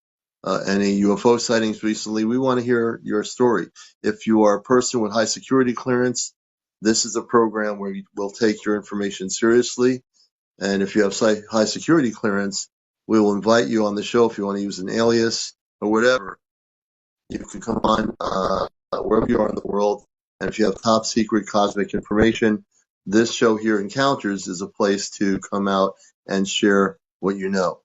any UFO sightings recently, we want to hear your story. If you are a person with high security clearance, this is a program where we'll take your information seriously. And if you have high security clearance, we will invite you on the show if you want to use an alias or whatever. You can come on wherever you are in the world. And if you have top secret cosmic information, this show here, Encounters, is a place to come out and share what you know.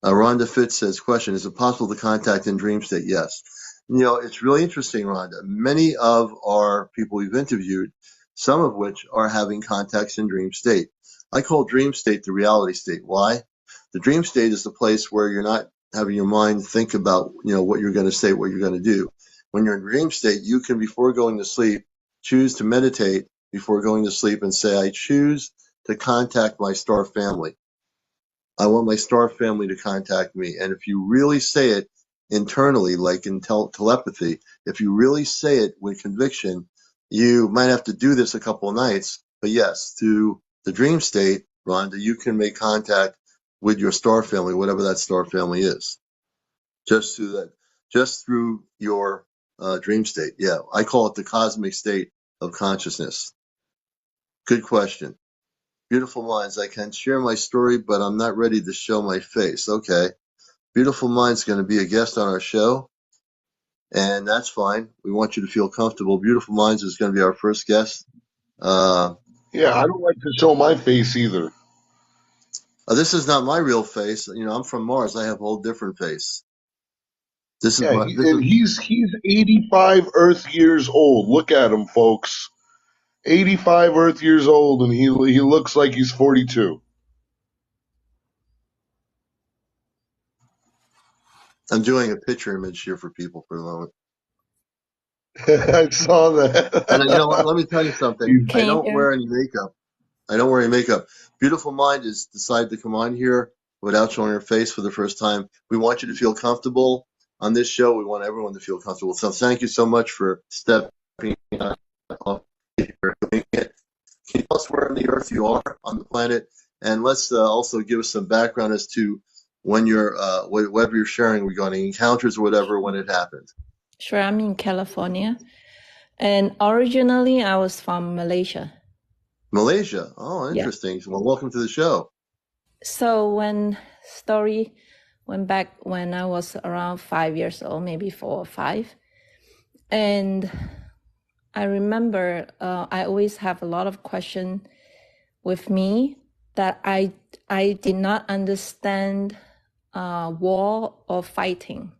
Rhonda Fitz says, question, is it possible to contact in dream state? Yes. You know, it's really interesting, Rhonda. Many of our people we've interviewed, some of which are having contacts in dream state. I call dream state the reality state. Why? The dream state is the place where you're not having your mind think about, you know, what you're going to say, what you're going to do. When you're in dream state, you can, before going to sleep, choose to meditate before going to sleep and say, I choose to contact my star family. I want my star family to contact me. And if you really say it internally, like in telepathy, if you really say it with conviction, you might have to do this a couple of nights. But yes, through the dream state, Rhonda, you can make contact with your star family, whatever that star family is, just through that, just through your dream state. Yeah, I call it the cosmic state of consciousness. Good question. Beautiful Minds, I can share my story, but I'm not ready to show my face. Okay. Beautiful Minds going to be a guest on our show, and that's fine. We want you to feel comfortable. Beautiful Minds is going to be our first guest. Uh, Yeah, I don't like to show my face either. this is not my real face. You know, I'm from Mars. I have a whole different face. This is Yeah, my, this is, he's 85 Earth years old. Look at him, folks. 85 Earth years old, and he looks like he's 42. I'm doing a picture image here for people for the moment. I saw And you know what? that. Let me tell you something. He's- I Can you don't hear? wear any makeup. I don't wear any makeup. Beautiful Mind has decided to come on here without showing her face for the first time. We want you to feel comfortable on this show. We want everyone to feel comfortable. So thank you so much for stepping on here. Doing it. Can you tell us where in the Earth you are on the planet, and let's also give us some background as to when you're whatever you're sharing regarding encounters or whatever when it happened. Sure, I'm in California, and originally I was from Malaysia. Malaysia. Oh, Yeah. interesting. Well, welcome to the show. So when story went back when I was around 5 years old, maybe 4 or 5, and I remember I always have a lot of questions with me that I did not understand war or fighting,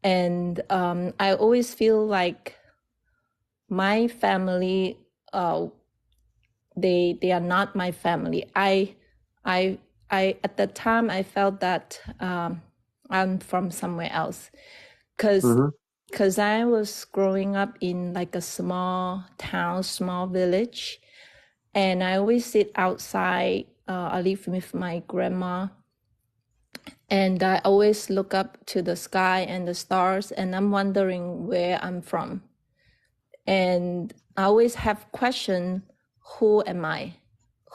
and I always feel like my family they are not my family. I at the time I felt that I'm from somewhere else because I was growing up in like a small town, small village, and I always sit outside. I live with my grandma, and I always look up to the sky and the stars, and I'm wondering where I'm from. And I always have question, who am I?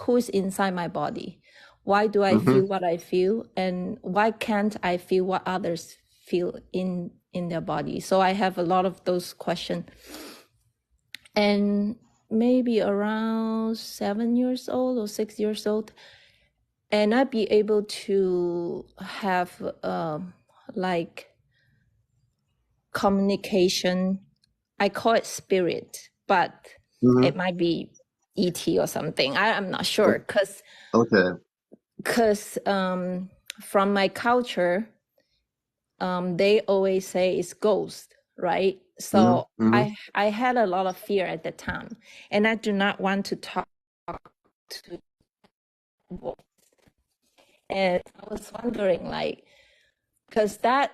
Who's inside my body? Why do I feel what I feel? And why can't I feel what others feel in their body? So I have a lot of those questions. And maybe around 7 years old or 6 years old, and I'd be able to have like communication. I call it spirit, but it might be ET or something. I'm not sure because from my culture, they always say it's ghost, right? So I had a lot of fear at the time, and I do not want to talk to voice. And I was wondering, like, because that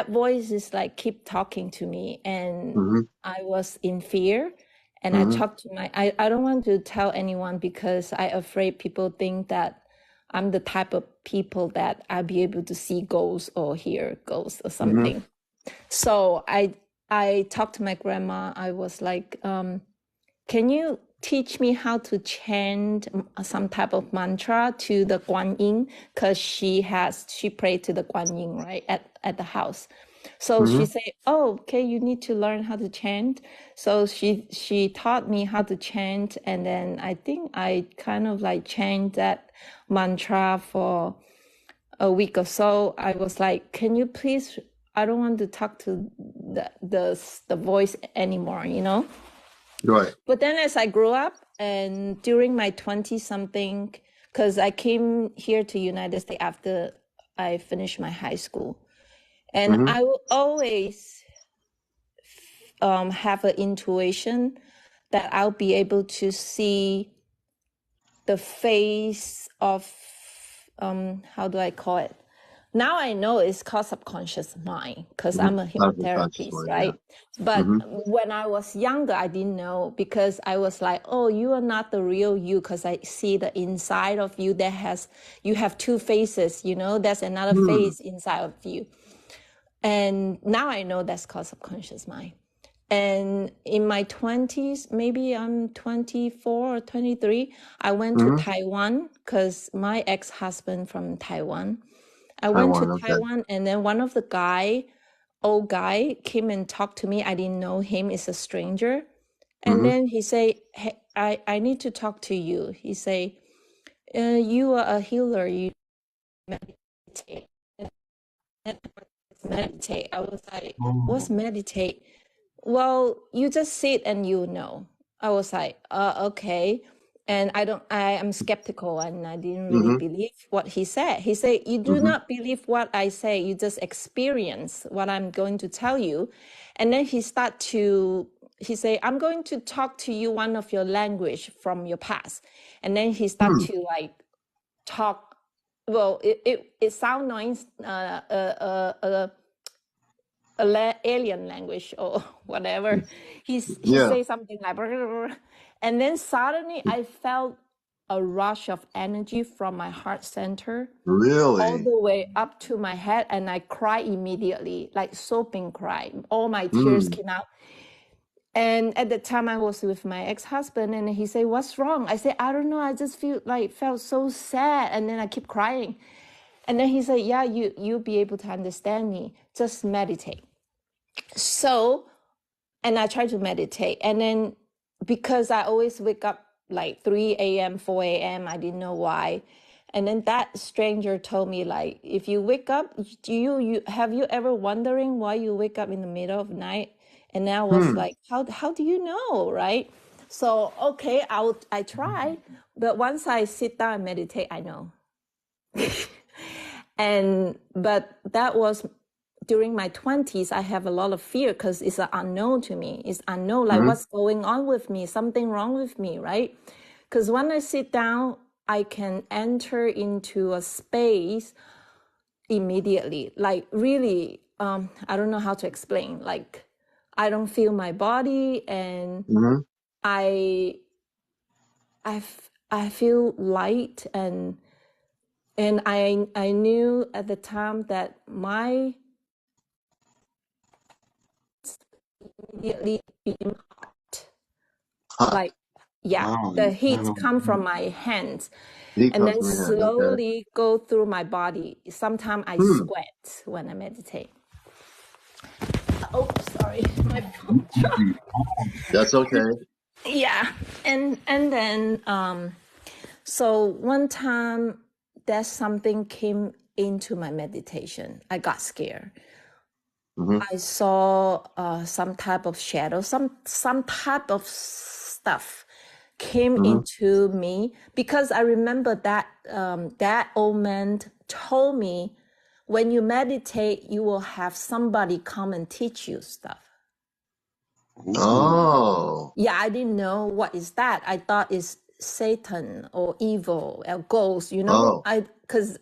voice is like keep talking to me, and I was in fear. And I talked to I don't want to tell anyone because I afraid people think that I'm the type of people that I'll be able to see ghosts or hear ghosts or something. So I talked to my grandma. I was like, can you teach me how to chant some type of mantra to the Guan Yin? Because she prayed to the Guan Yin, right, at the house. So she said, oh, okay, you need to learn how to chant. So she taught me how to chant. And then I think I kind of like chant that mantra for a week or so. I was like, can you please, I don't want to talk to the voice anymore, you know? Right. But then as I grew up and during my 20 something, because I came here to United States after I finished my high school, and I will always have an intuition that I'll be able to see the face of, how do I call it? Now I know it's called subconscious mind because I'm a hypnotherapist, right? But when I was younger, I didn't know because I was like, oh, you are not the real you because I see the inside of you that you have two faces, you know, there's another face inside of you. And now I know that's called subconscious mind. And in my 20s, maybe I'm 24 or 23, I went to Taiwan because my ex-husband from Taiwan. I went to Taiwan, and then one of the old guy came and talked to me. I didn't know him, it's a stranger. And then he say, hey, I need to talk to you. He say, you are a healer, you meditate. Meditate. I was like, what's meditate? Well, you just sit and you know. I was like, okay. And I am skeptical and I didn't really believe what he said. He said, you do not believe what I say, you just experience what I'm going to tell you. And then he say, I'm going to talk to you one of your language from your past. And then he start to like talk. Well, it sounds nice, alien language or whatever. He say something like, and then suddenly I felt a rush of energy from my heart center all the way up to my head, and I cried immediately, like sobbing cry. All my tears came out. And at the time I was with my ex-husband, and he said, "What's wrong?" I said, "I don't know. I just felt so sad." And then I keep crying. And then he said, "Yeah, you'll be able to understand me. Just meditate." So, and I try to meditate. And then because I always wake up like 3 a.m., 4 a.m., I didn't know why. And then that stranger told me, like, if you wake up, have you ever wondering why you wake up in the middle of the night? And I was like, how do you know, right? So, okay, I try. But once I sit down and meditate, I know. But that was during my 20s. I have a lot of fear because it's an unknown to me. It's unknown, like what's going on with me, something wrong with me, right? Because when I sit down, I can enter into a space immediately, like really, I don't know how to explain. Like, I don't feel my body, and I feel light, and I knew at the time that my immediately being hot. Like, yeah, the heat come from my hands and then slowly go through my body. Sometimes I sweat when I meditate. Oh, sorry, my phone dropped. That's okay. Yeah, and then so one time that something came into my meditation. I got scared. I saw some type of shadow, some type of stuff came into me, because I remember that that old man told me, when you meditate, you will have somebody come and teach you stuff. Oh. Yeah, I didn't know what is that. I thought it's Satan or evil or ghost, you know. Because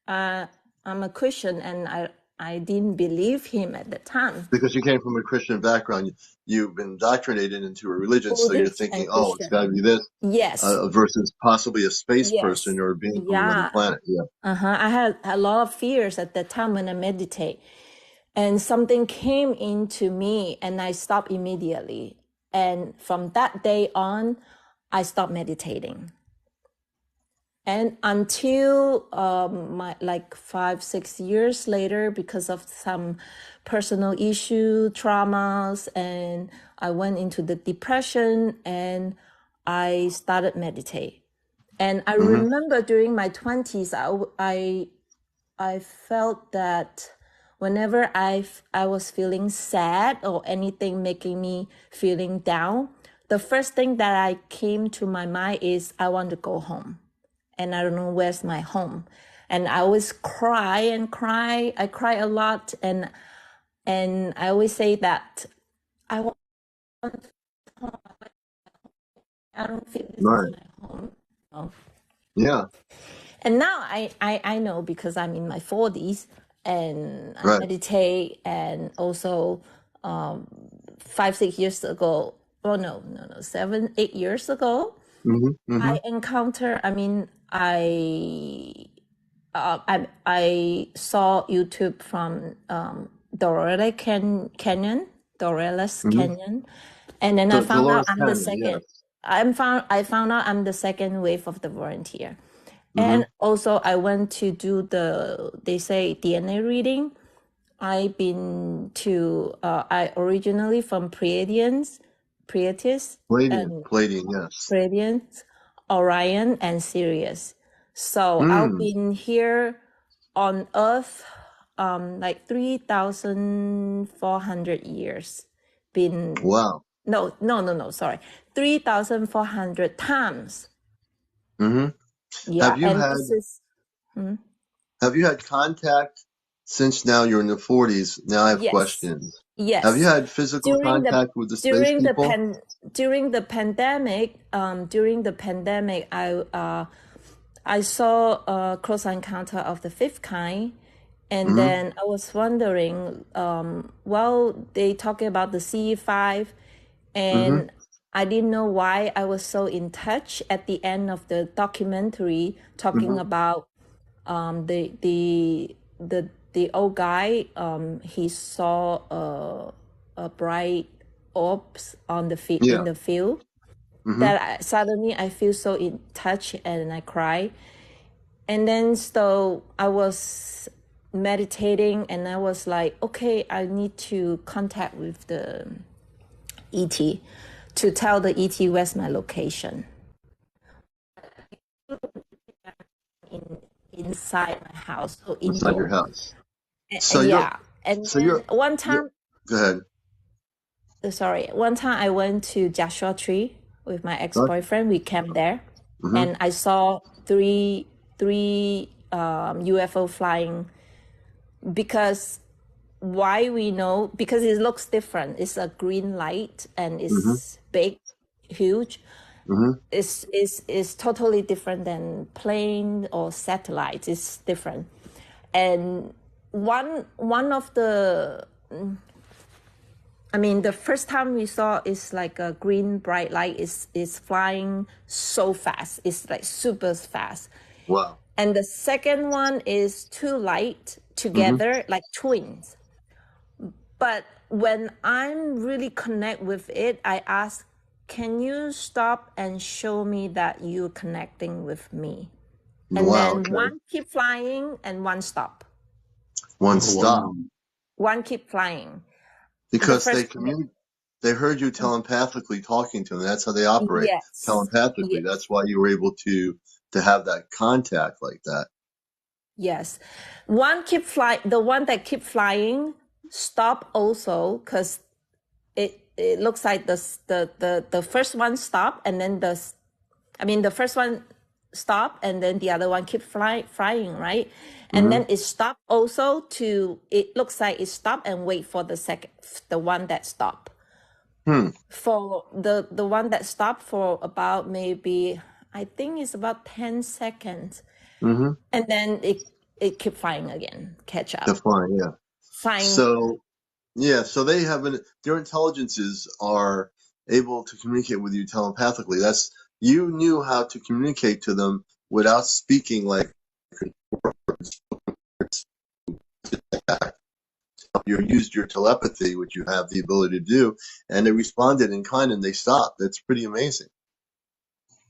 I'm a Christian, and I didn't believe him at the time. Because you came from a Christian background, you've been indoctrinated into a religion, so you're thinking, oh, it's got to be this. Yes. Versus possibly a space person or a being from another planet. Yeah. I had a lot of fears at the time when I meditate, and something came into me, and I stopped immediately. And from that day on, I stopped meditating. And until my 5-6 years later, because of some personal issue, traumas, and I went into the depression, and I started meditate. And I remember during my 20s, I felt that whenever I was feeling sad or anything making me feeling down, the first thing that I came to my mind is, I want to go home. And I don't know where's my home. And I always cry and cry. I cry a lot. And I always say that I want home. I don't feel this is my home. Oh. Yeah. And now I know, because I'm in my 40s and I meditate. And also 5-6 years ago, 7-8 years ago, I encounter, I saw YouTube from Dorale Canyon, and then I found out I'm the second. I found out I'm the second wave of the volunteer, and also I went to do they say DNA reading. I've been to I originally from Pleiadians, Orion, and Sirius. So I've been here on Earth 3,400 years. Wow. No, sorry. 3,400 times. Yeah. Have you had contact since now you're in the 40s? Now I have questions. Yes. Have you had physical contact with the space people? During the pandemic, I saw a close encounter of the fifth kind. And then I was wondering, they talking about the CE5, and I didn't know why I was so in touch at the end of the documentary, talking about the old guy. He saw a bright orbs on the Yeah. in the field, that suddenly I feel so in touch and I cry. And then so I was meditating and I was like, okay, I need to contact with the ET to tell the ET where's my location. Inside my house, so Inside your indoor. house. So Yeah. And then one time, go ahead. one time I went to Joshua Tree with my ex-boyfriend. We camped there, and I saw three UFO flying. Because why we know? Because it looks different. It's a green light and it's big, huge. It's totally different than plane or satellite. It's different. And one of the, I mean, the first time we saw is like a green bright light is flying so fast. It's like super fast. Wow. And the second one is two light together, like twins. But when I'm really connect with it, I ask, can you stop and show me that you're connecting with me? And then one keep flying and one stop. One stop. Wow. One keep flying. Because they heard you telepathically talking to them. That's how they operate. Yes. Telepathically. Yes. That's why you were able to have that contact like that. Yes. One keep flying. The one that keep flying stop also, because it looks like the first one stop, and then the first one stop, and then the other one keep flying, right? And then it stopped also it looks like it stopped and wait for the one that stopped. For the one that stopped for about maybe, I think it's about 10 seconds. And then it kept flying again, catch up. Flying, yeah. Flying. So they their intelligences are able to communicate with you telepathically. You knew how to communicate to them without speaking like words. You used your telepathy, which you have the ability to do, and they responded in kind and they stopped. That's pretty amazing.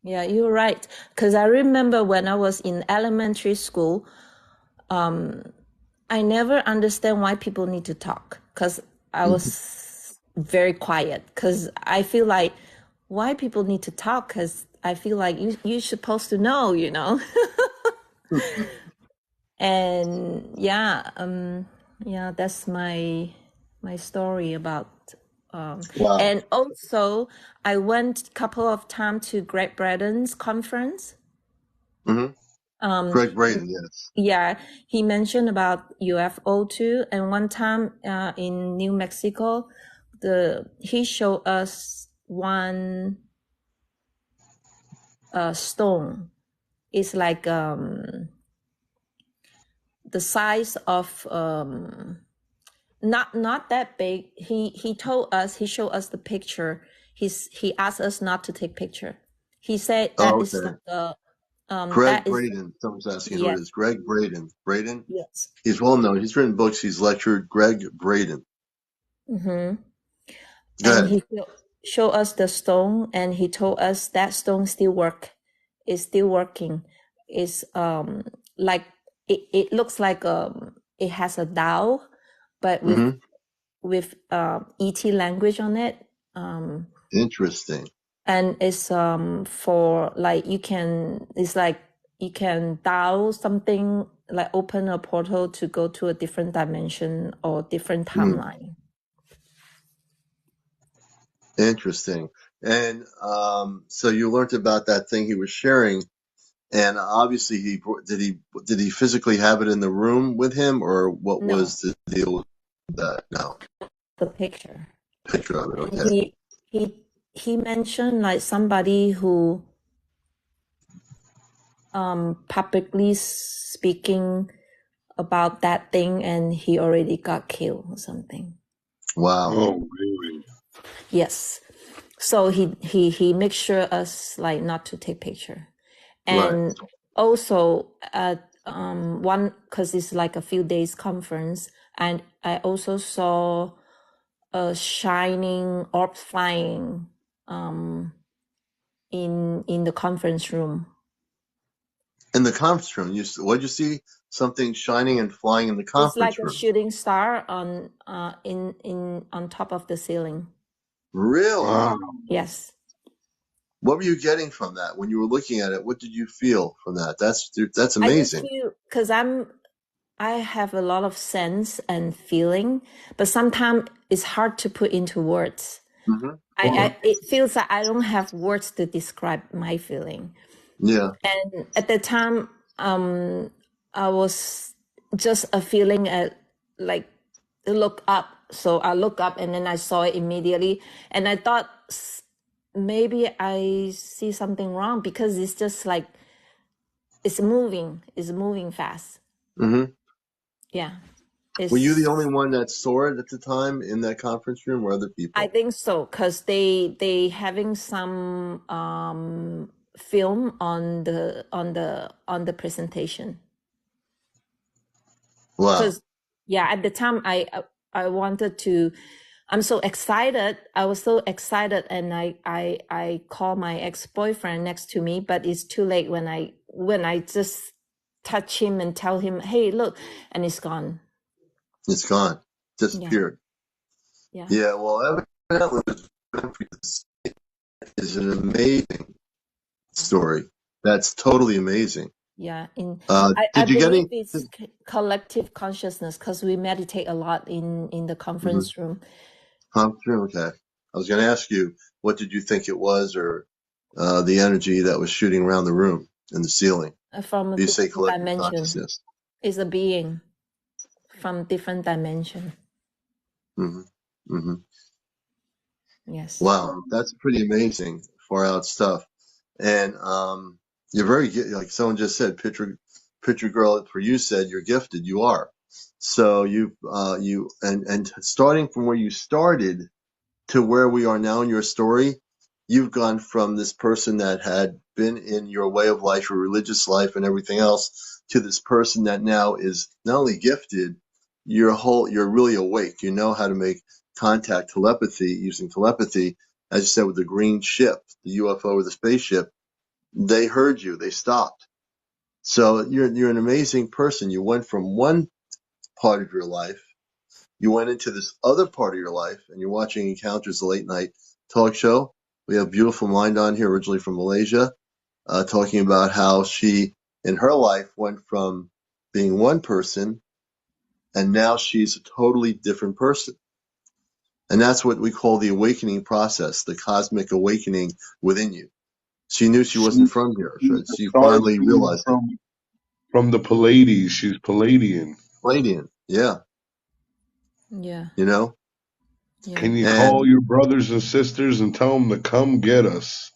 Yeah, you're right. Because I remember when I was in elementary school, I never understand why people need to talk. Because I was very quiet. Because I feel like, why people need to talk? Because I feel like you're supposed to know, you know. And yeah, that's my story about. Wow. And also, I went a couple of times to Greg Braden's conference. Greg Braden, yes. Yeah, he mentioned about UFO too. And one time in New Mexico, he showed us one stone. It's like the size of not that big. He told us, he showed us the picture. He asked us not to take picture. He said that is the Greg Braden. Someone's asking who it is. Greg Braden. Braden? Yes. He's well known. He's written books. He's lectured. Greg Braden. And ahead. he showed us the stone, and he told us that stone still is still working. It's like it looks like it has a Tao, but with ET language on it. Interesting. And it's for like it's like you can dial something, like open a portal to go to a different dimension or different timeline. Interesting. And so you learned about that thing he was sharing, and obviously did he physically have it in the room with him, or what was the deal with that? No. The picture of it. Okay. He mentioned like somebody who publicly speaking about that thing, and he already got killed or something. Wow. Oh, really? Yes. So he makes sure us like not to take picture. And also one, because it's like a few days conference, and I also saw shining orbs flying in the conference room. In the conference room, what'd you see? Something shining and flying in the conference room. It's like a shooting star on on top of the ceiling. Really? Wow. Yes. What were you getting from that when you were looking at it? What did you feel from that? That's amazing. I just feel, because I have a lot of sense and feeling, but sometimes it's hard to put into words. Mm-hmm. It feels like I don't have words to describe my feeling. Yeah. And at the time, I was just a feeling like look up. So I look up and then I saw it immediately, and I thought maybe I see something wrong, because it's just like it's moving fast. Mm-hmm. Yeah. Were you the only one that saw it at the time in that conference room, or other people? I think so, because they having some film on the presentation. Wow. Because at the time I wanted to. I'm so excited. I was so excited, and I call my ex-boyfriend next to me, but it's too late when I just touch him and tell him, "Hey, look," and it's gone. It's gone. Disappeared. Yeah. Yeah. Well, evidently, is an amazing story. That's totally amazing. Yeah. Did you get any? It's collective consciousness, because we meditate a lot in the conference room. Okay. I was going to ask you, what did you think it was, or the energy that was shooting around the room and the ceiling? From a You say different collective dimension. consciousness. It's a being from different dimension. Mm-hmm. Mm-hmm. Yes. Wow, that's pretty amazing, far out stuff. And you're very, like someone just said, picture girl for you said, you're gifted. You are. So you and starting from where you started to where we are now in your story, you've gone from this person that had been in your way of life, your religious life and everything else, to this person that now is not only gifted, you're really awake. You know how to make contact, using telepathy, as you said, with the green ship, the UFO or the spaceship. They heard you, they stopped. So you're an amazing person. You went from one part of your life, you went into this other part of your life, and you're watching Encounters, the late night talk show. We have Beautiful Mind on here, originally from Malaysia, talking about how she, in her life, went from being one person, and now she's a totally different person. And that's what we call the awakening process, the cosmic awakening within you. She knew she wasn't from here, so she finally realized it. From the Pleiades, she's Palladian. Palladian, yeah. Yeah. You know? Yeah. Can you call your brothers and sisters and tell them to come get us?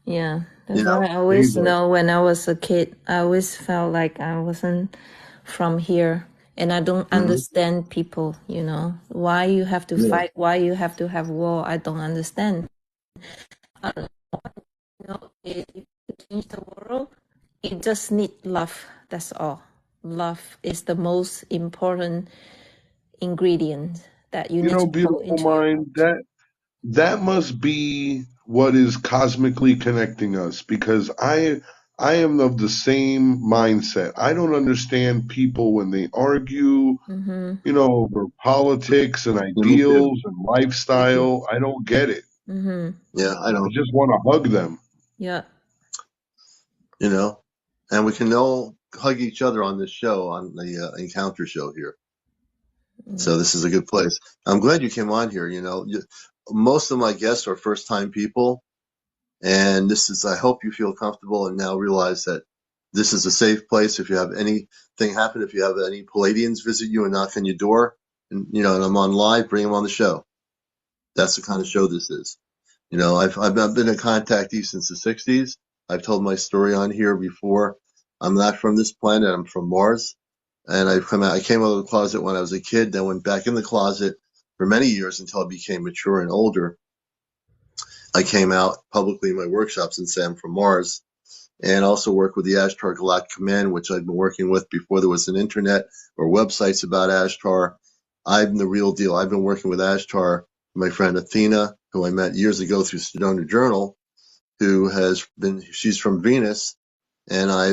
Yeah, that's what I always know. When I was a kid, I always felt like I wasn't from here, and I don't understand people. Why you have to fight? Why you have to have war? I don't understand. If you change the world, you just need love. That's all. Love is the most important ingredient that you need to put into Beautiful Mind, that must be what is cosmically connecting us, because I am of the same mindset. I don't understand people when they argue, over politics and ideals and lifestyle. I don't get it. Yeah, I don't. I just want to hug them. Yeah. And we can all hug each other on this show, on the Encounter show here. So this is a good place. I'm glad you came on here. Most of my guests are first-time people, and I hope you feel comfortable and now realize that this is a safe place. If you have anything happen, if you have any Palladians visit you and knock on your door, and I'm on live, bring them on the show. That's the kind of show this is. I've been in contactee since the 60s. I've told my story on here before. I'm not from this planet. I'm from Mars. And I came out of the closet when I was a kid, then went back in the closet for many years until I became mature and older. I came out publicly in my workshops and said I'm from Mars, and also work with the Ashtar Galactic Command, which I've been working with before there was an internet or websites about Ashtar. I'm the real deal. I've been working with Ashtar, my friend Athena, who I met years ago through CmdrAleon, she's from Venus, and I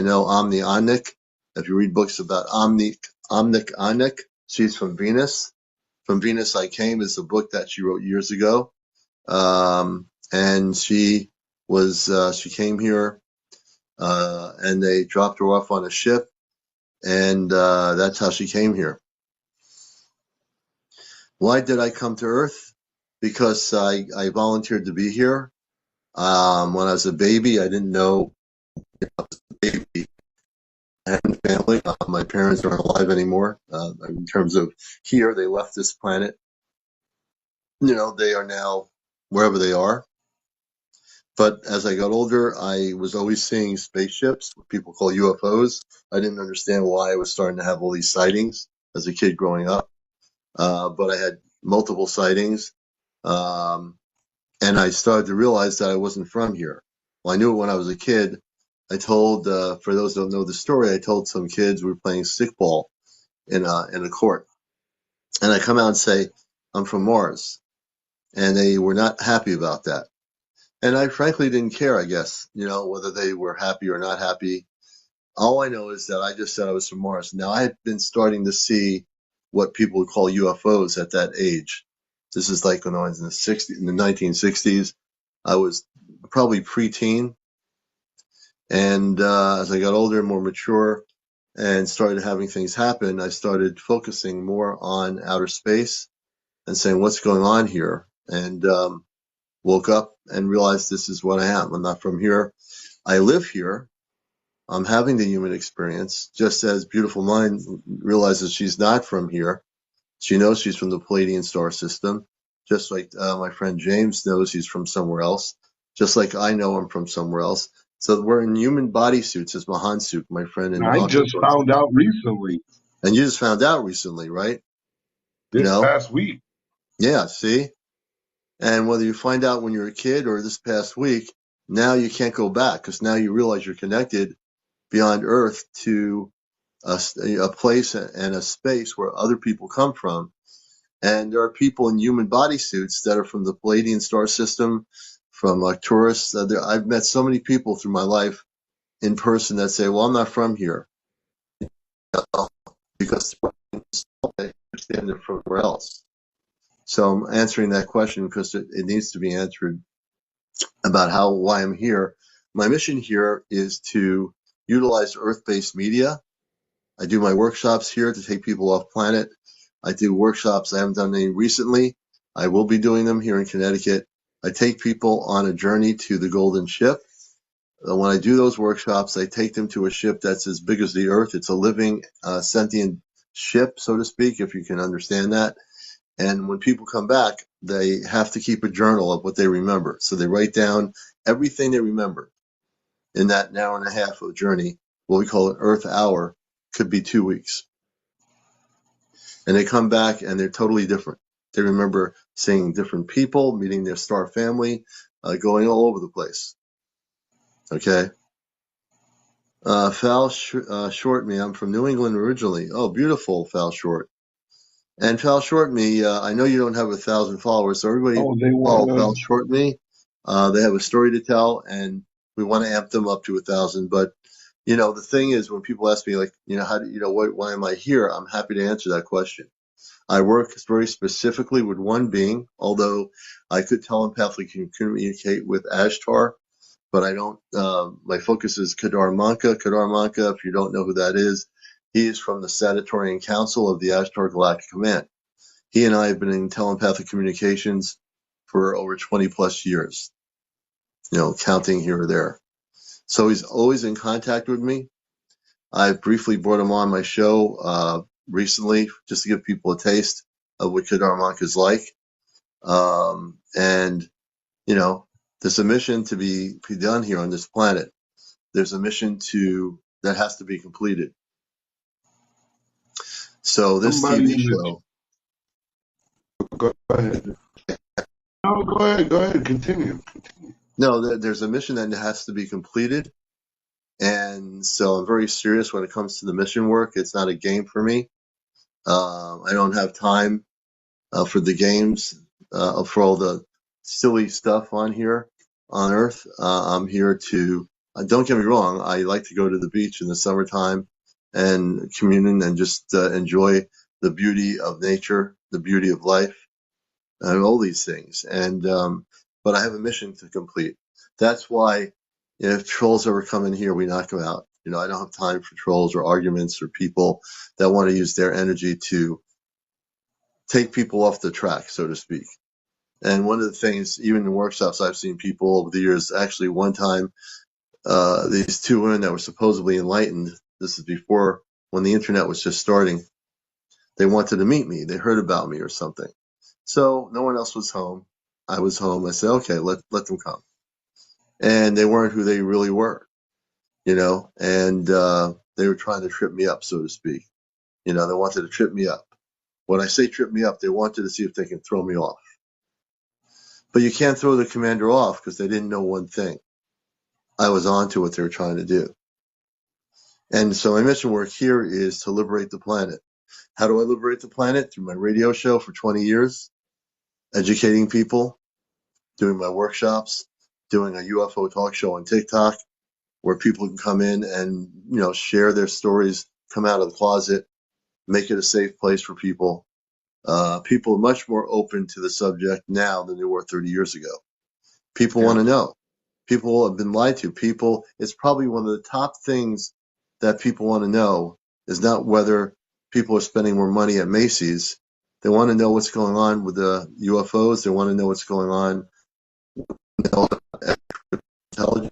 know Omni Omnik. If you read books about Omnik Omnik, she's from Venus. From Venus I Came is the book that she wrote years ago. And she came here, and they dropped her off on a ship, and that's how she came here. Why did I come to Earth? Because I volunteered to be here. When I was a baby, I didn't know I was a baby and family. My parents aren't alive anymore. In terms of here, they left this planet. They are now wherever they are. But as I got older, I was always seeing spaceships, what people call UFOs. I didn't understand why I was starting to have all these sightings as a kid growing up. But I had multiple sightings. And I started to realize that I wasn't from here. Well, I knew it when I was a kid. I told, for those who don't know the story, I told some kids we were playing stickball in a court. And I come out and say, I'm from Mars. And they were not happy about that. And I frankly didn't care, I guess, whether they were happy or not happy. All I know is that I just said I was from Mars. Now, I had been starting to see what people would call UFOs at that age. This is like when I was in the 1960s. I was probably preteen. And as I got older and more mature and started having things happen, I started focusing more on outer space and saying, what's going on here? And woke up and realized this is what I am. I'm not from here. I live here. I'm having the human experience, just as Beautiful Mind realizes she's not from here. She knows she's from the Palladian star system, just like my friend James knows he's from somewhere else, just like I know I'm from somewhere else. So we're in human bodysuits, as Mahansuk, my friend in I just Aquasource. found out recently. And you just found out recently, right? This past week. Yeah, see? And whether you find out when you're a kid or this past week, now you can't go back because now you realize you're connected beyond Earth to a place and a space where other people come from. And there are people in human bodysuits that are from the Palladian star system, from Arcturus. I've met so many people through my life in person that say, well, I'm not from here. Because I understand they're from somewhere else. So I'm answering that question because it needs to be answered about why I'm here. My mission here is to utilize Earth-based media. I do my workshops here to take people off planet. I do workshops. I haven't done any recently. I will be doing them here in Connecticut. I take people on a journey to the Golden Ship. When I do those workshops, I take them to a ship that's as big as the Earth. It's a living, sentient ship, so to speak, if you can understand that. And when people come back, they have to keep a journal of what they remember. So they write down everything they remember in that hour and a half of journey, what we call an Earth hour, could be 2 weeks. And they come back and they're totally different. They remember seeing different people, meeting their star family, going all over the place. Okay. Fal Short Me, I'm from New England originally. Oh, beautiful, Fal Short. And Fal Short Me, I know you don't have 1,000 followers, so everybody follow Fal Short Me. They have a story to tell, and we want to amp them up to 1,000. But the thing is, when people ask me, like, why am I here? I'm happy to answer that question. I work very specifically with one being, although I could telepathically communicate with Ashtar, but I don't. My focus is Kadar Manka. Kadar Manka, if you don't know who that is, he is from the Sagittarian Council of the Ashtar Galactic Command. He and I have been in telepathic communications for over 20 plus years, counting here or there. So he's always in contact with me. I briefly brought him on my show recently just to give people a taste of what Kadar Manka is like. And there's a mission to be done here on this planet. There's a mission that has to be completed. So this TV show. Go ahead. No, go ahead. Continue. No, there's a mission that has to be completed. And so I'm very serious when it comes to the mission work. It's not a game for me. I don't have time for the games, for all the silly stuff on here on Earth. I'm here to, don't get me wrong, I like to go to the beach in the summertime and commune and just enjoy the beauty of nature, the beauty of life, and all these things. And but I have a mission to complete. That's why if trolls ever come in here, we knock them out. You know, I don't have time for trolls or arguments or people that want to use their energy to take people off the track, so to speak. And one of the things, even in workshops, I've seen people over the years. Actually, one time, these two women that were supposedly enlightened. This is before when the internet was just starting. They wanted to meet me. They heard about me or something. So no one else was home. I was home. I said, okay, let them come. And they weren't who they really were, you know. And they were trying to trip me up, so to speak. You know, they wanted to trip me up. When I say trip me up, they wanted to see if they can throw me off. But you can't throw the commander off because they didn't know one thing. I was on to what they were trying to do. And so my mission work here is to liberate the planet. How do I liberate the planet? Through my radio show for 20 years, educating people, doing my workshops, doing a UFO talk show on TikTok where people can come in and, you know, share their stories, come out of the closet, make it a safe place for people. People are much more open to the subject now than they were 30 years ago. People want to know. People have been lied to. People, it's probably one of the top things that people want to know is not whether people are spending more money at Macy's. They want to know what's going on with the UFOs. They want to know what's going on with intelligence.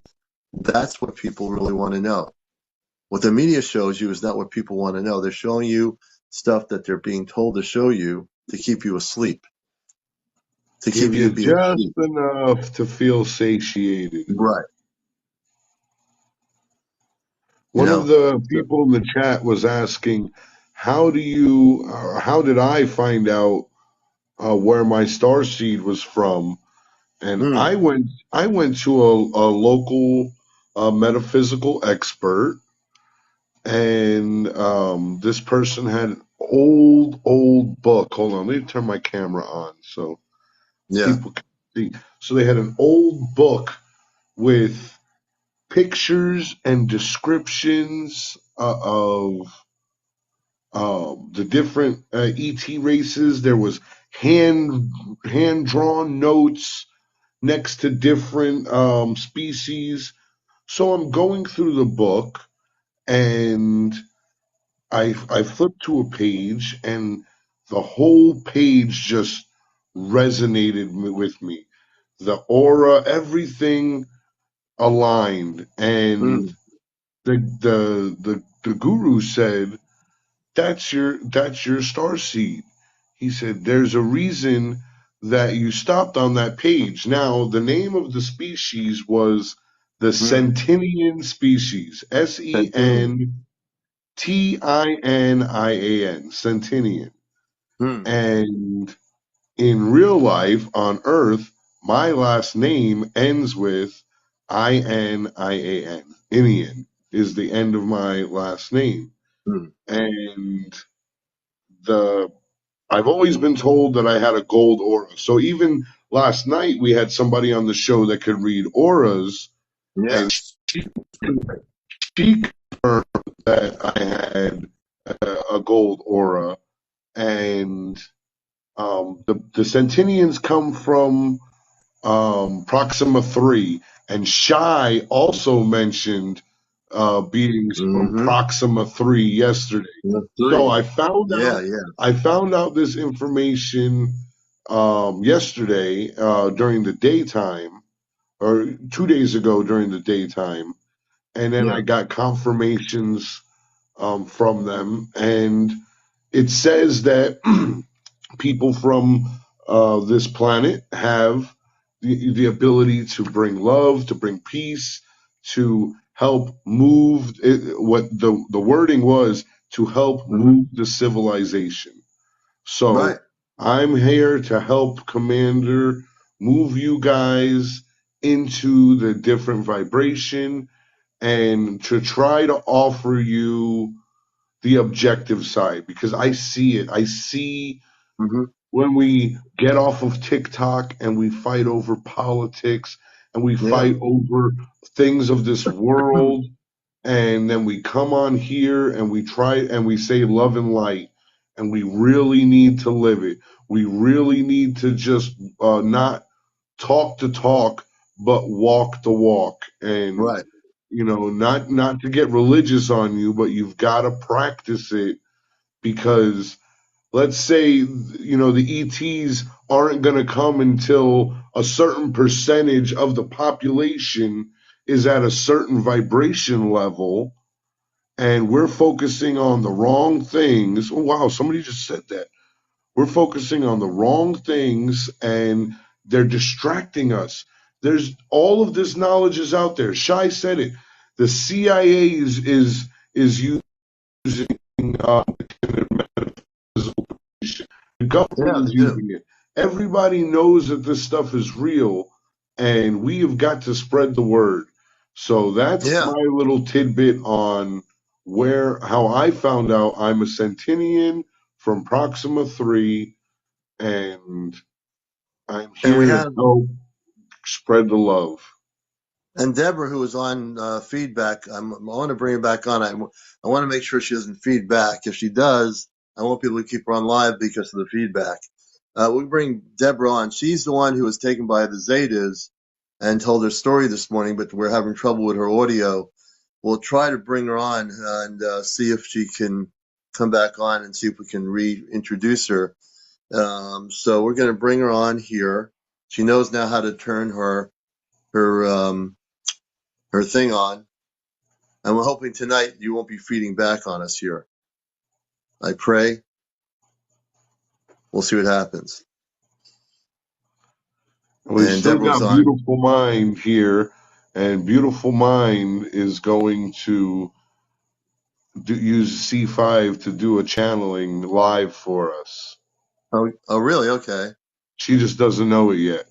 That's what people really want to know. What the media shows you is not what people want to know. They're showing you stuff that they're being told to show you to keep you asleep. To keep Give you you being just asleep. enough to feel satiated. Right. One of the people in the chat was asking, how did I find out where my star seed was from? And I went to a local metaphysical expert, and this person had an old book. Hold on, let me turn my camera on so people can see. So they had an old book with pictures and descriptions of the different ET races. There was hand drawn notes next to different species. So I'm going through the book, and I flipped to a page, and the whole page just resonated with me. The aura, everything aligned, and the guru said, that's your star seed. He said, there's a reason that you stopped on that page. Now, the name of the species was the Centinian species. Sentinian. Centinian. And in real life on Earth, my last name ends with Inian. Inian is the end of my last name. And I've always been told that I had a gold aura. So even last night we had somebody on the show that could read auras, and she confirmed that I had a gold aura. And the Centinians come from Proxima 3, and Shai also mentioned beings from Proxima 3 yesterday. So I found out this information yesterday during the daytime, or 2 days ago during the daytime, and then I got confirmations from them, and it says that people from this planet have the ability to bring love, to bring peace, to help move what the wording was, to help move the civilization. So I'm here to help Commander move you guys into the different vibration and to try to offer you the objective side, because I see it. I see when we get off of TikTok and we fight over politics and we fight over things of this world, and then we come on here and we try and we say love and light, and we really need to live it. We really need to just not talk the talk, but walk the walk. And not to get religious on you, but you've got to practice it, because let's say, the ETs aren't going to come until a certain percentage of the population is at a certain vibration level, and we're focusing on the wrong things. Oh, wow, somebody just said that. We're focusing on the wrong things, and they're distracting us. There's all of this knowledge is out there. Shai said it. The CIA is using metaphysical. The government is using it. Everybody knows that this stuff is real, and we have got to spread the word. So that's my little tidbit on how I found out I'm a Centinian from Proxima 3, and I'm here to help spread the love. And Deborah, who was on feedback, I want to bring her back on. I want to make sure she doesn't feed back. If she does, I won't be able to keep her on live because of the feedback. We bring Deborah on. She's the one who was taken by the Zetas and told her story this morning, but we're having trouble with her audio. We'll try to bring her on and see if she can come back on and see if we can reintroduce her. So we're going to bring her on here. She knows now how to turn her thing on, and we're hoping tonight you won't be feeding back on us here. I pray. We'll see what happens. We still got Beautiful Mind here, and Beautiful Mind is going to use C5 to do a channeling live for us. Oh, really? Okay. She just doesn't know it yet.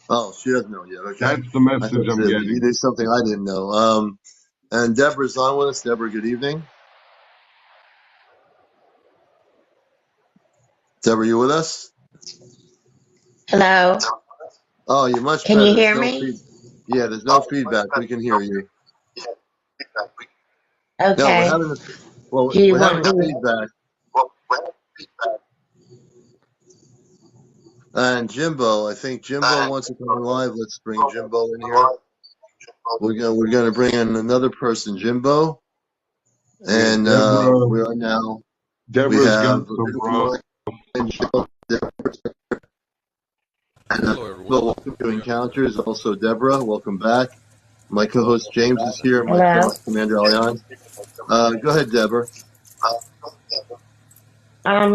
Oh, she doesn't know it yet. Okay. That's the message I'm getting. You did something I didn't know. And Deborah's on with us. Deborah, good evening. Deborah, you with us? Hello. Oh, you're much better. Can you hear me? Yeah, there's no feedback. We can hear you. Okay. No, we're having feedback. And Jimbo, I think Jimbo wants to come on live. Let's bring Jimbo in here. We're gonna bring in another person, Jimbo. And we are now. Deborah's got some rock. Welcome to Encounters. Also, Deborah, welcome back. My co-host James is here. My co-host CmdrAleon. Go ahead, Deborah.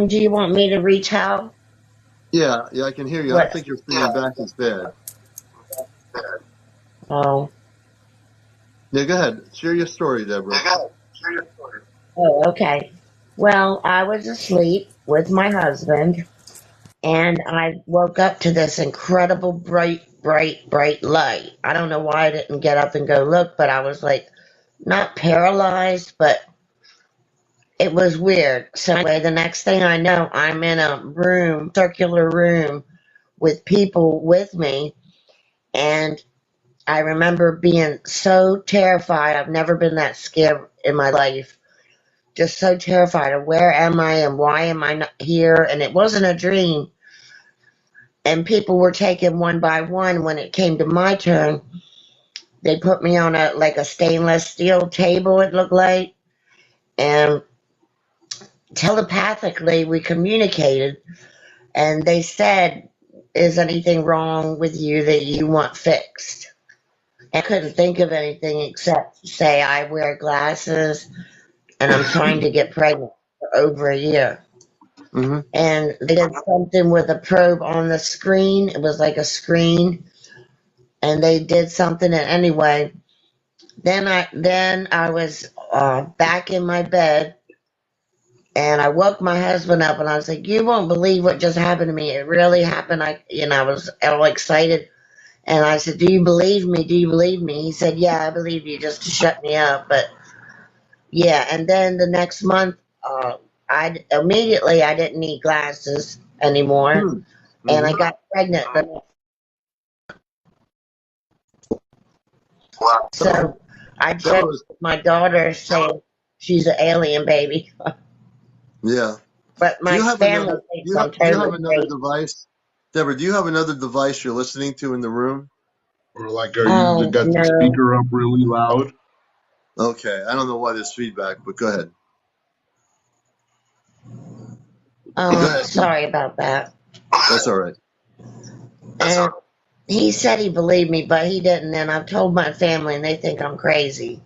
Do you want me to reach out? Yeah, I can hear you. I don't think you're feeding back as bad. Oh. Yeah, go ahead. Share your story, Deborah. Oh, okay. Well, I was asleep with my husband, and I woke up to this incredible bright light. I don't know why I didn't get up and go look, but I was like, not paralyzed, but it was weird. So anyway, the next thing I know, I'm in a room, circular room, with people with me, and I remember being so terrified. I've never been that scared in my life. Just so terrified of where am I and why am I not here? And it wasn't a dream. And people were taken one by one. When it came to my turn, they put me on a stainless steel table, it looked like. And telepathically, we communicated. And they said, is anything wrong with you that you want fixed? I couldn't think of anything except say I wear glasses and I'm trying to get pregnant for over a year. Mm-hmm. And they did something with a probe on the screen. It was like a screen, and they did something. And anyway, then I was back in my bed, and I woke my husband up, and I was like, "You won't believe what just happened to me. It really happened." I was all excited. And I said, do you believe me? Do you believe me? He said, yeah, I believe you, just to shut me up. But Yeah, and then the next month, I didn't need glasses anymore, and I got pregnant. So I checked with my daughter saying she's an alien baby, Yeah. but Do you my have family another? thinks I'm Do you have totally another crazy. device, Deborah? Do you have another device you're listening to in the room? Or like, are you Oh got the no. speaker up really loud? Okay, I don't know why there's feedback, but go ahead. Go Oh, ahead. sorry about that. That's all right. And he said he believed me, but he didn't. And I've told my family, and they think I'm crazy.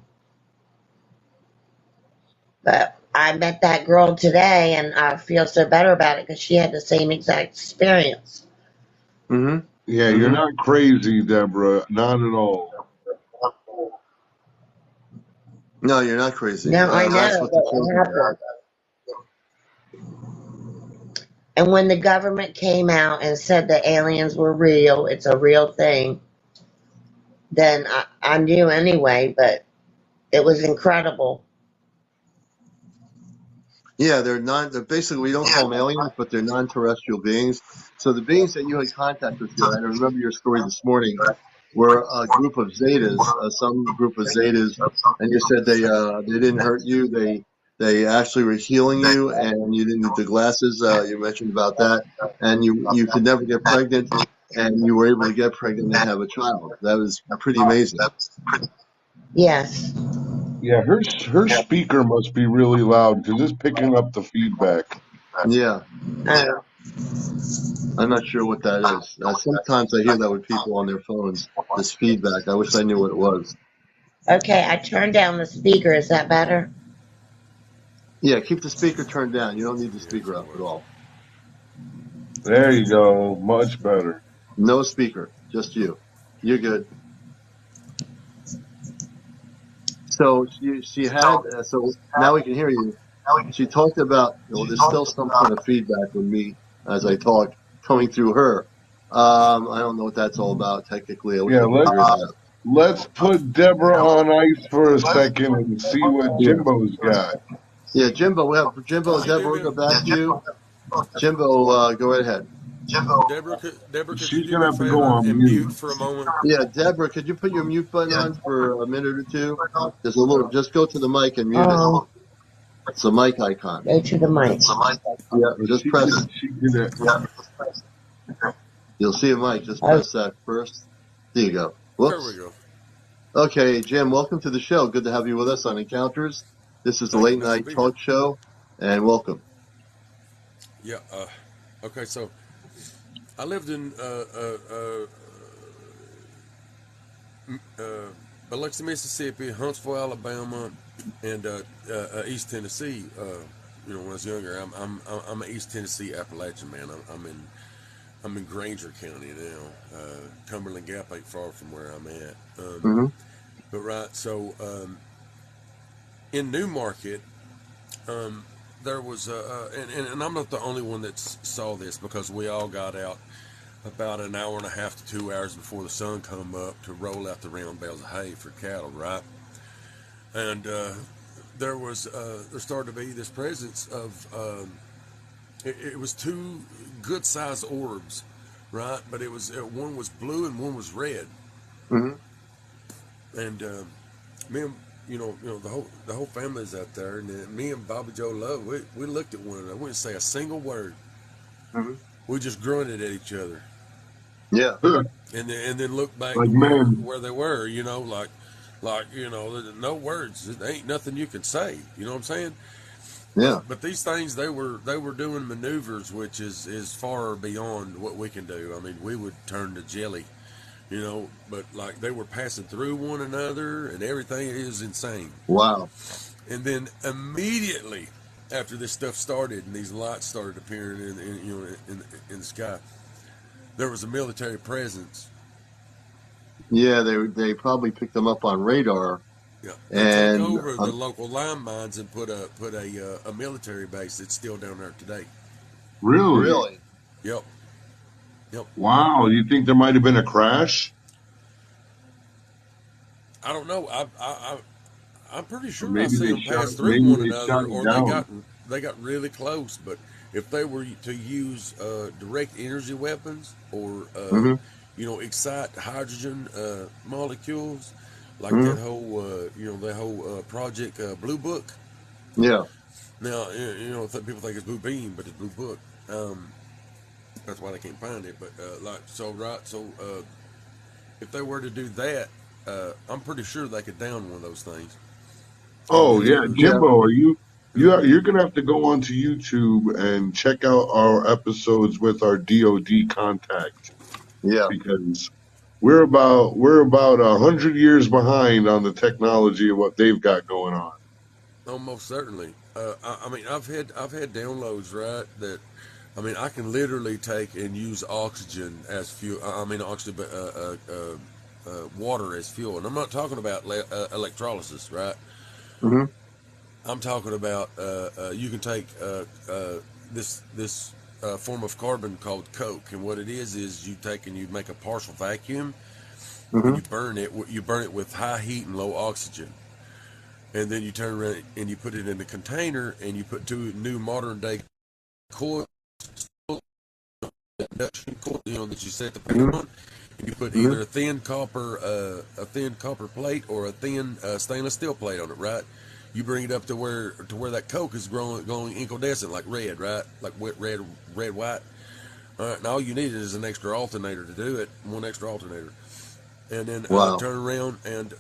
But I met that girl today, and I feel so better about it because she had the same exact experience. Mm-hmm. Yeah, you're not crazy, Deborah. Not at all. No, you're not crazy. Now I That's know what the what children. happened. And when the government came out and said the aliens were real, it's a real thing, then I knew anyway, but it was incredible. Yeah, they're basically, we don't call them aliens, but they're non-terrestrial beings. So the beings that you had contact with, I remember your story this morning, were a group of Zetas, some group of Zetas, and you said they didn't hurt you. They actually were healing you, and you didn't need the glasses. You mentioned about that, and you could never get pregnant, and you were able to get pregnant and have a child. That was pretty amazing. Yes. Yeah, her speaker must be really loud because it's picking up the feedback. Yeah. Uh, I'm not sure what that is. Sometimes I hear that with people on their phones, this feedback. I wish I knew what it was. okay, I turned down the speaker. Is that better? Yeah, keep the speaker turned down. You don't need the Yeah, speaker so up at all. There you go. Much better. No speaker, just you. You're good. So she had, so now we can hear you. She talked about, well, there's still some kind of feedback with me as I talk coming through her. I don't know what that's all about technically. I wish Yeah, I could figure it out. let's put Deborah on ice for a second and see what Yeah. Jimbo's got. Yeah, Jimbo, we have Jimbo and hey, Deborah, we'll go back to you. Jimbo, go right ahead. Deborah, could you She's do gonna me a have to go favor on and mute. mute for a moment? Yeah, Deborah, could you put your mute button on for a minute or two? Just a little. Just go to the mic and mute it. Oh, It's a mic icon. go to the mic. Yeah, But just press it. she could. You'll see a mic. Just Oh, press that first. There you go. There we Whoops. go. Okay, Jim, welcome to the show. Good to have you with us on Encounters. This is a Thank you. late Nice to night be here. talk show, and welcome. Yeah. Okay. So I lived in Biloxi, Mississippi, Huntsville, Alabama, and East Tennessee. When I was younger, I'm an East Tennessee Appalachian man. I'm in Granger County now. Cumberland Gap ain't far from where I'm at. Mm-hmm. But right, so in Newmarket, there was and I'm not the only one that saw this because we all got out about an hour and a half to 2 hours before the sun come up to roll out the round bales of hay for cattle, right? And there started to be this presence of it was two good sized orbs, right? But it was one was blue and one was red, Mm-hmm. and me and the whole family's out there, and me and Bobby Joe Love, we looked at one another. We didn't say a single word. Mm-hmm. We just grunted at each other, Yeah. and then looked back Like to men. where they were. No words. There ain't nothing you can say. You know what I'm saying? Yeah. But these things they were doing maneuvers, which is far beyond what we can do. I mean, we would turn to jelly. But like they were passing through one another and everything. It is insane. Wow. And then immediately after this stuff started and these lights started appearing in the sky, there was a military presence. Yeah, they probably picked them up on radar, Yeah, they took and over the local landmines and put a military base that's still down there today. Really? really, Yep, yep. Wow. You think there might have been a crash? I don't know. I'm pretty Or sure I maybe see they them shot, pass through maybe one they shot another, it or down. they got really close. But if they were to use direct energy weapons, or Hmm. excite hydrogen molecules, like Hmm. that whole that whole project Blue Book. Yeah. Now people think it's Blue Beam, but it's Blue Book. Um, that's why they can't find it. But if they were to do that, I'm pretty sure they could down one of those things. And Oh then yeah, Yeah. Jimbo, are you? uh, You're gonna have to go onto YouTube and check out our episodes with our DoD contact Yeah. because we're about 100 years behind on the technology of what they've got going on. almost certainly. I mean, I've had downloads, right? That I mean, I can literally take and use oxygen as fuel. I mean, oxygen, but water as fuel. And I'm not talking about electrolysis, right? Hmm. I'm talking about you can take this form of carbon called coke, and what it is you take and you make a partial vacuum, and Hmm. you burn it. You burn it with high heat and low oxygen, and then you turn around and you put it in a container, and you put two new modern day coils, induction coil, that you set the pan Hmm. on, and you put Hmm. either a thin copper plate or a thin stainless steel plate on it, right? You bring it up to where that coke is glowing incandescent, like red, right? Like wet red, white. All right, and all you need is an extra alternator to do it, one extra alternator, and then Wow. turn around and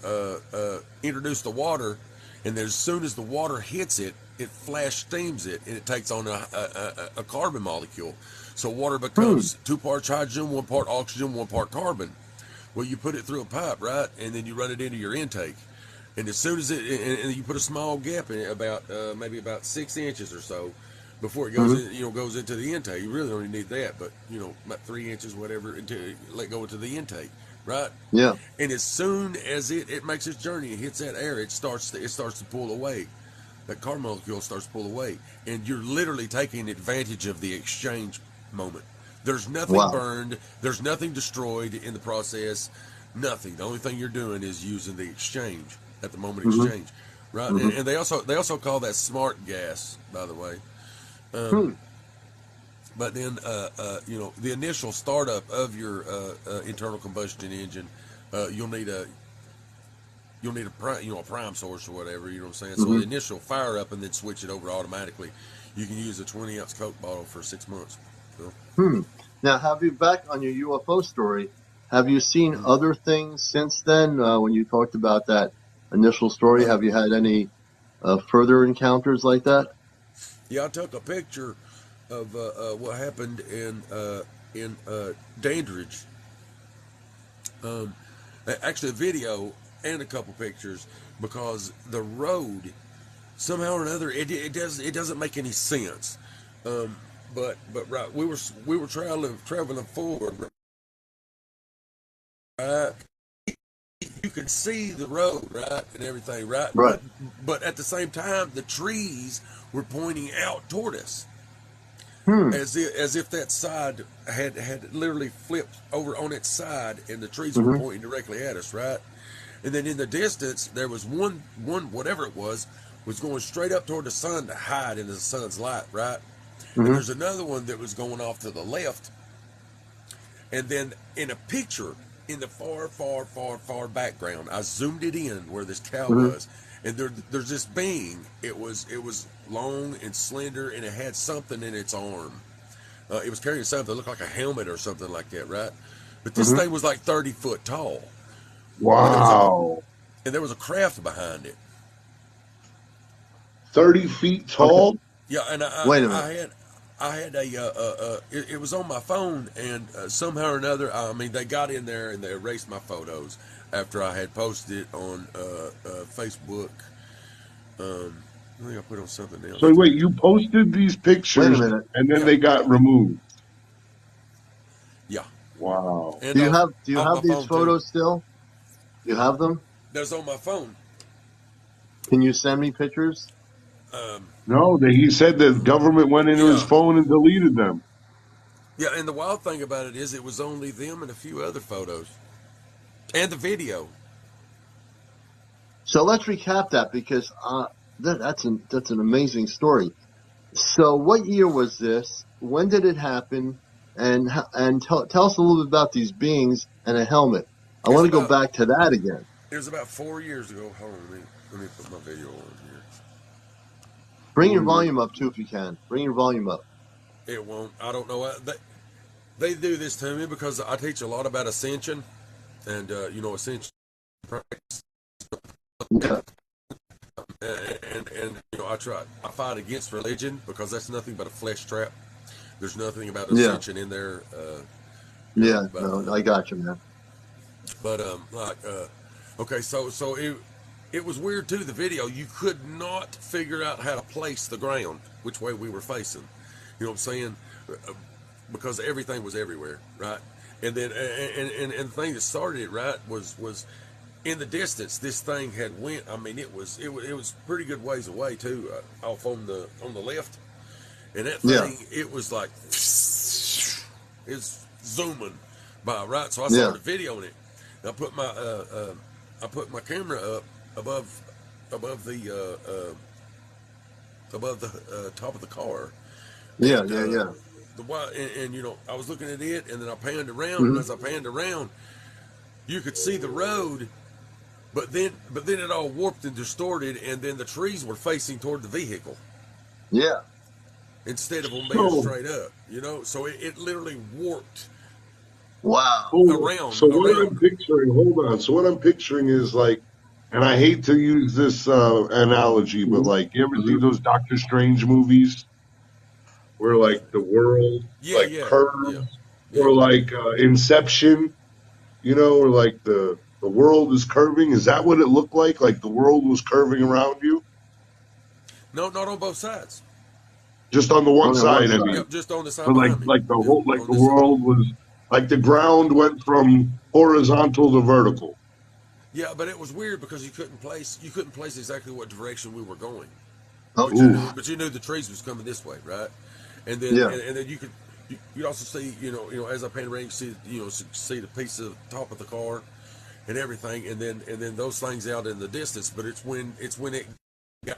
introduce the water, and then as soon as the water hits it, it flash steams it, and it takes on a carbon molecule. So water Hmm. becomes 2 parts hydrogen, 1 part oxygen, 1 part carbon. Well, you put it through a pipe, right, and then you run it into your intake. And as soon as and you put a small gap in it, about maybe about 6 inches or so, before it goes Hmm. in, goes into the intake. You really don't need that, but about 3 inches, whatever, until it let go into the intake, right? Yeah. And as soon as it makes its journey and hits that air, it starts to pull away. That carbon molecule starts to pull away, and you're literally taking advantage of the exchange moment. There's nothing Wow. burned. There's nothing destroyed in the process. Nothing. The only thing you're doing is using the exchange at the moment Hmm. exchange, right? Hmm. And they also call that smart gas, by the way. Hmm. But then, the initial startup of your internal combustion engine, uh, you'll need a you'll need a prime source or whatever. You know what I'm saying? So Hmm. the initial fire up and then switch it over automatically. You can use a 20-ounce Coke bottle for 6 months. You know? Hmm. Now, have you back on your UFO story? Have you seen Mm. other things since then? When you talked about that initial story, Uh, have you had any further encounters like that? yeah, I took a picture of what happened in Dandridge. Um, Actually, a video and a couple pictures, because the road somehow or another it doesn't make any sense. Um, but right, we were traveling forward. Right, you could see the road, right, and everything, right, Right. but at the same time, the trees were pointing out toward us, Hmm. as if that side had literally flipped over on its side, and the trees were Hmm. pointing directly at us, right. And then in the distance, there was one whatever it was going straight up toward the sun to hide in the sun's light, right. And Hmm. there's another one that was going off to the left, and then in a picture in the far, far, far, far background, I zoomed it in where this cow Hmm. was, and there's this being. It was long and slender, and it had something in its arm. It was carrying something that looked like a helmet or something like that, right? But this Hmm. thing was like 30 foot tall, and Wow. there was a craft behind it. 30 feet Okay. tall? Yeah, and Wait a minute. I had it was on my phone, and somehow or another, I mean, they got in there and they erased my photos after I had posted it on Facebook. I think I put it on something else So wait, too. you posted these Wait a pictures minute. and then Yeah, they got removed. yeah, Wow. and Do you off have do you off my have these phone too. photos still? You have them? That's on my phone. Can you send me pictures? Um, No, he said the government went into his yeah, phone and deleted them. yeah, and the wild thing about it is, it was only them and a few other photos, and the video. So let's recap that, because that's an amazing story. So what year was this? When did it happen? And tell us a little bit about these beings and a helmet. I want to go back to that again. It was about 4 years ago. Hold on, let me put my video on here. Bring your volume up too, if you can. Bring your volume up. It won't. I don't know. They do this to me because I teach a lot about ascension, and ascension practice. Yeah. And I fight against religion because that's nothing but a flesh trap. There's nothing about ascension in there. I got you, man. But okay, so it was weird too. The video, you could not figure out how to place the ground, which way we were facing. You know what I'm saying? Because everything was everywhere, right? And then and the thing that started it, right, was in the distance. This thing had went. I mean, it was pretty good ways away too, off on the left. And that thing, it was like it's zooming by, right? So I started videoing it. And I put my camera up above the top of the car. I was looking at it, and then I panned around, and as I panned around, you could see the road, but then it all warped and distorted, and then the trees were facing toward the vehicle. Yeah. Instead of them being straight up, so it literally warped. Wow. Around. So what I'm picturing, hold on. So what I'm picturing is like, and I hate to use this analogy, but like, you ever see those Doctor Strange movies where like the world curves, or like Inception, or like the world is curving? Is that what it looked like? Like the world was curving around you? No, not on both sides. Just on the one side, I mean. Yep, just on the side. But like the whole, like the world was, like the ground went from horizontal to vertical. Yeah, but it was weird because you couldn't place exactly what direction we were going. Oh, but you knew the trees was coming this way, right? And then and then you'd also see, as I pan around, you see the piece of top of the car and everything, and then those things out in the distance. But it's when it got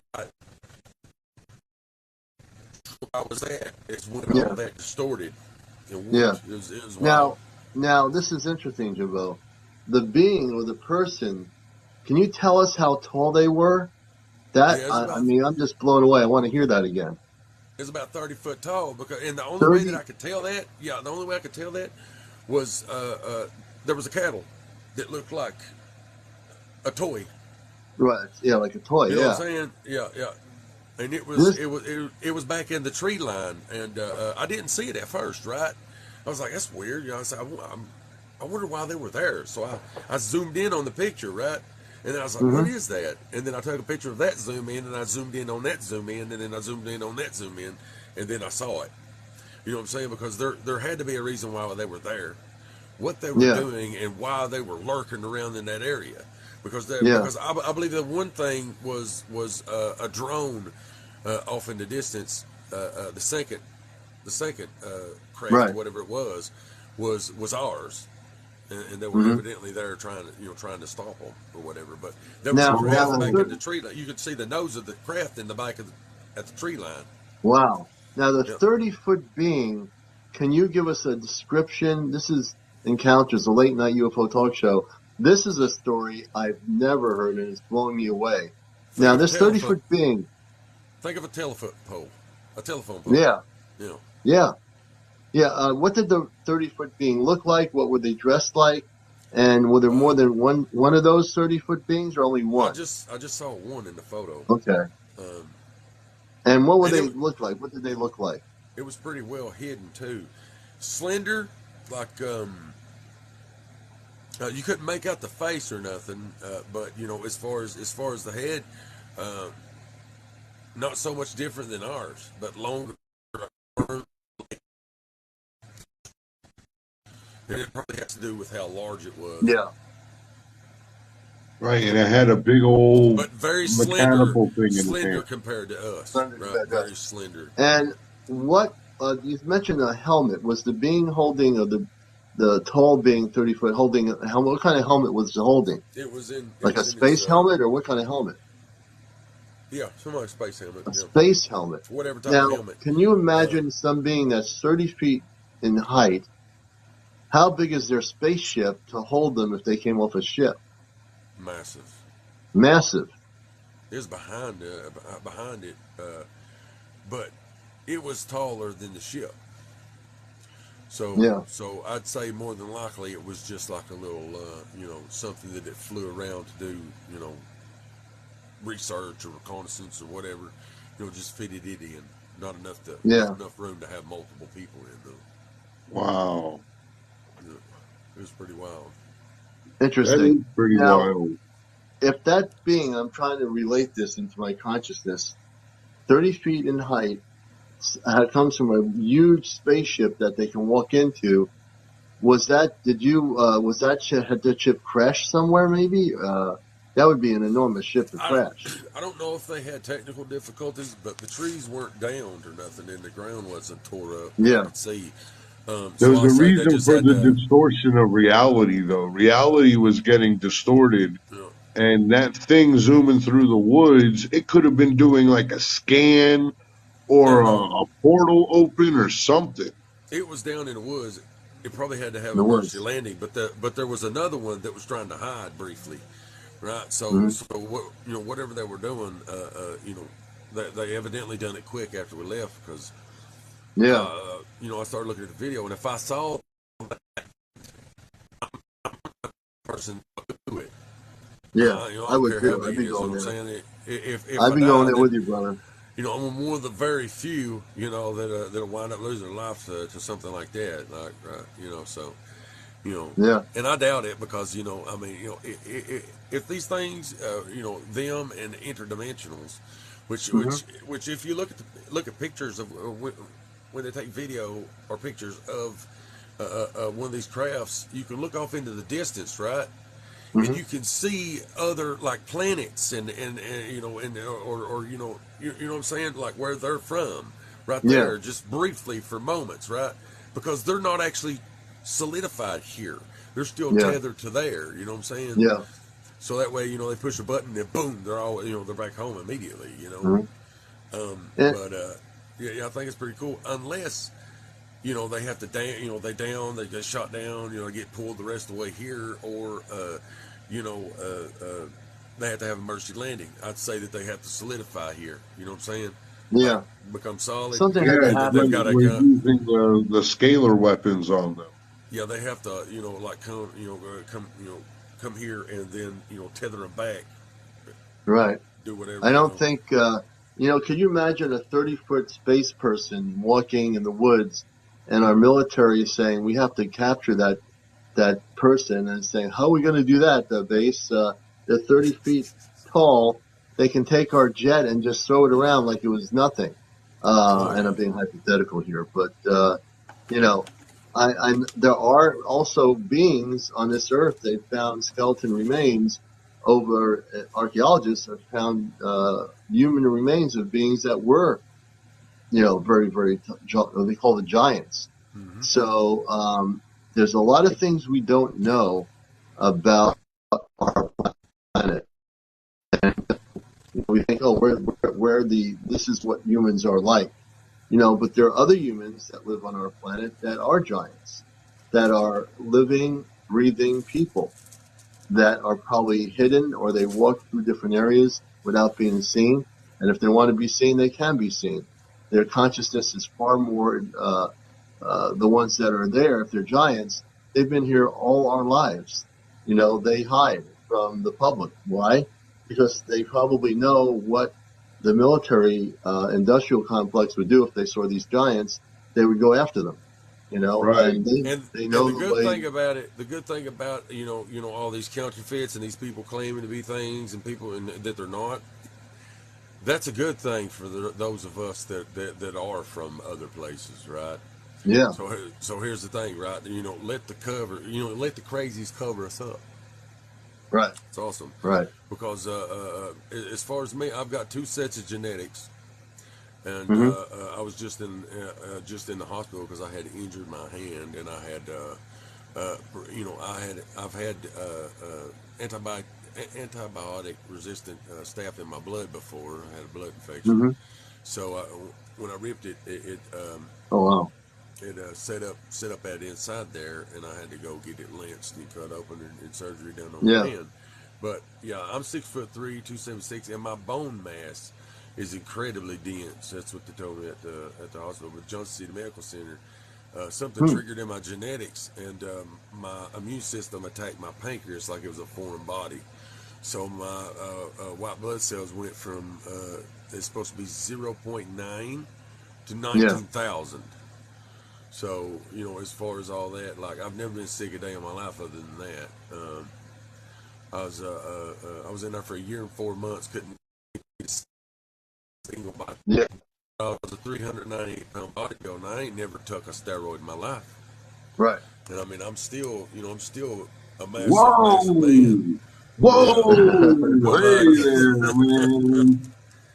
I was at. It's when all that distorted. It was wild. Now this is interesting, Jabo. The being or the person, can you tell us how tall they were? I mean, I'm just blown away. I want to hear that again. It's about 30 foot tall, and the only way that I could tell that, was there was a cattle that looked like a toy. Right. Yeah, like a toy. You know what I'm saying? Yeah. And it was back in the tree line, and I didn't see it at first, right? I was like, that's weird. I said, I wonder why they were there. So I zoomed in on the picture, right? And then I was like, what is that? And then I took a picture of that zoom in, and I zoomed in on that zoom in, and then I zoomed in on that zoom in, and then I saw it. You know what I'm saying? Because there had to be a reason why they were there, what they were doing, and why they were lurking around in that area. Because I believe that one thing was a drone off in the distance, the second craft, or whatever it was ours, and they were evidently there trying to stop them or whatever. But there was a craft back in the tree line. You could see the nose of the craft in the back at the tree line. Wow! Now the 30-foot being, can you give us a description? This is Encounters, a late night UFO talk show. This is a story I've never heard, and it's blowing me away. Now, this 30-foot being... Think of a telephone pole. Yeah. What did the 30-foot being look like? What were they dressed like? And were there more than one of those 30-foot beings, or only one? I just saw one in the photo. Okay. And what would they look like? What did they look like? It was pretty well hidden, too. Slender, like... you couldn't make out the face or nothing, but as far as the head, not so much different than ours, but longer. And it probably has to do with how large it was. Yeah. Right, and it had a big old but very mechanical slender compared to us. Very slender. And what you mentioned a helmet. Was the being holding, or the the tall being 30 foot, holding a helmet. What kind of helmet was it holding? It was in Like a space helmet, or what kind of helmet? Yeah, some kind of space helmet. A space helmet. Whatever type Now, of helmet. can you imagine some being that's 30 feet in height? How big is their spaceship to hold them if they came off a ship? Massive. Massive. It was behind it, but it was taller than the ship. So, so I'd say more than likely it was just like a little, something that it flew around to do, research or reconnaissance or whatever. Just fitted it in. Not enough room to have multiple people in though. Wow. It was pretty wild. Interesting. That is pretty wild. If that being, I'm trying to relate this into my consciousness, 30 feet in height, comes from a huge spaceship that they can walk into. Had the ship crashed somewhere maybe? That would be an enormous ship to crash. I don't know if they had technical difficulties, but the trees weren't downed or nothing, and the ground wasn't tore up. Yeah. I could see. There's a reason for the distortion of reality, though. Reality was getting distorted, and that thing zooming through the woods, it could have been doing like a scan or a portal open or something. It was down in the woods. It probably had to have emergency landing, but there was another one that was trying to hide briefly, right? So so whatever they were doing, they evidently done it quick after we left because I started looking at the video, and if I saw that person do it, I would too. I'd be going there. I'd be going there with you, brother. I'm one of the very few, that'll wind up losing their life to something like that. Like, so, and I doubt it because, if these things, them and interdimensionals, which if you look at pictures of when they take video or pictures of one of these crafts, you can look off into the distance, right? And you can see other like planets and or what I'm saying, like where they're from, right there, just briefly for moments, right? Because they're not actually solidified here; they're still tethered to there. You know what I'm saying? Yeah. So that way, they push a button and boom, they're all they're back home immediately. But I think it's pretty cool, unless. They have to down. They get shot down. Get pulled the rest of the way here, or they have to have emergency landing. I'd say that they have to solidify here. You know what I'm saying? Yeah. Like, become solid. Something had to happen. We're using the scalar weapons on them. Yeah, they have to. Come here and then tether them back. Right. Do whatever. I don't think. Can you imagine a 30-foot space person walking in the woods? And our military is saying we have to capture that person, and saying, how are we going to do that? The base, they're 30 feet tall. They can take our jet and just throw it around like it was nothing. And I'm being hypothetical here, but there are also beings on this earth. They've found skeleton remains. Archaeologists have found human remains of beings that were. Very, very, they call it giants. So there's a lot of things we don't know about our planet. And we think, this is what humans are like. But there are other humans that live on our planet that are giants, that are living, breathing people, that are probably hidden, or they walk through different areas without being seen. And if they want to be seen, they can be seen. Their consciousness is far more, the ones that are there, if they're giants, they've been here all our lives. They hide from the public. Why? Because they probably know what the military industrial complex would do if they saw these giants. They would go after them. Right. And the good thing about all these counterfeits and these people claiming to be things and people that they're not. That's a good thing for those of us that are from other places, right? Yeah. So here's the thing, right? Let the crazies cover us up. Right. It's awesome. Right. Because as far as me, I've got 2 sets of genetics, and I was just in the hospital because I had injured my hand, and I had I've had antibiotic resistant staph in my blood before. I had a blood infection, Mm-hmm. so when I ripped it, Oh wow. it set up that inside there, and I had to go get it lynched and cut open and surgery done on my hand. But yeah, I'm 6'3", 276, and my bone mass is incredibly dense. That's what they told me at the hospital, with Johnson City Medical Center. Something triggered in my genetics, and my immune system attacked my pancreas like it was a foreign body. So my white blood cells went from it's supposed to be 0.9 to 19,000. So as far as all that, like I've never been sick a day in my life other than that. I was in there for a year and 4 months, couldn't get a single body. I was a 398-pound bodybuilder, and I ain't never took a steroid in my life. Right. And I mean, I'm still a massive man. Whoa! But Hey there, man.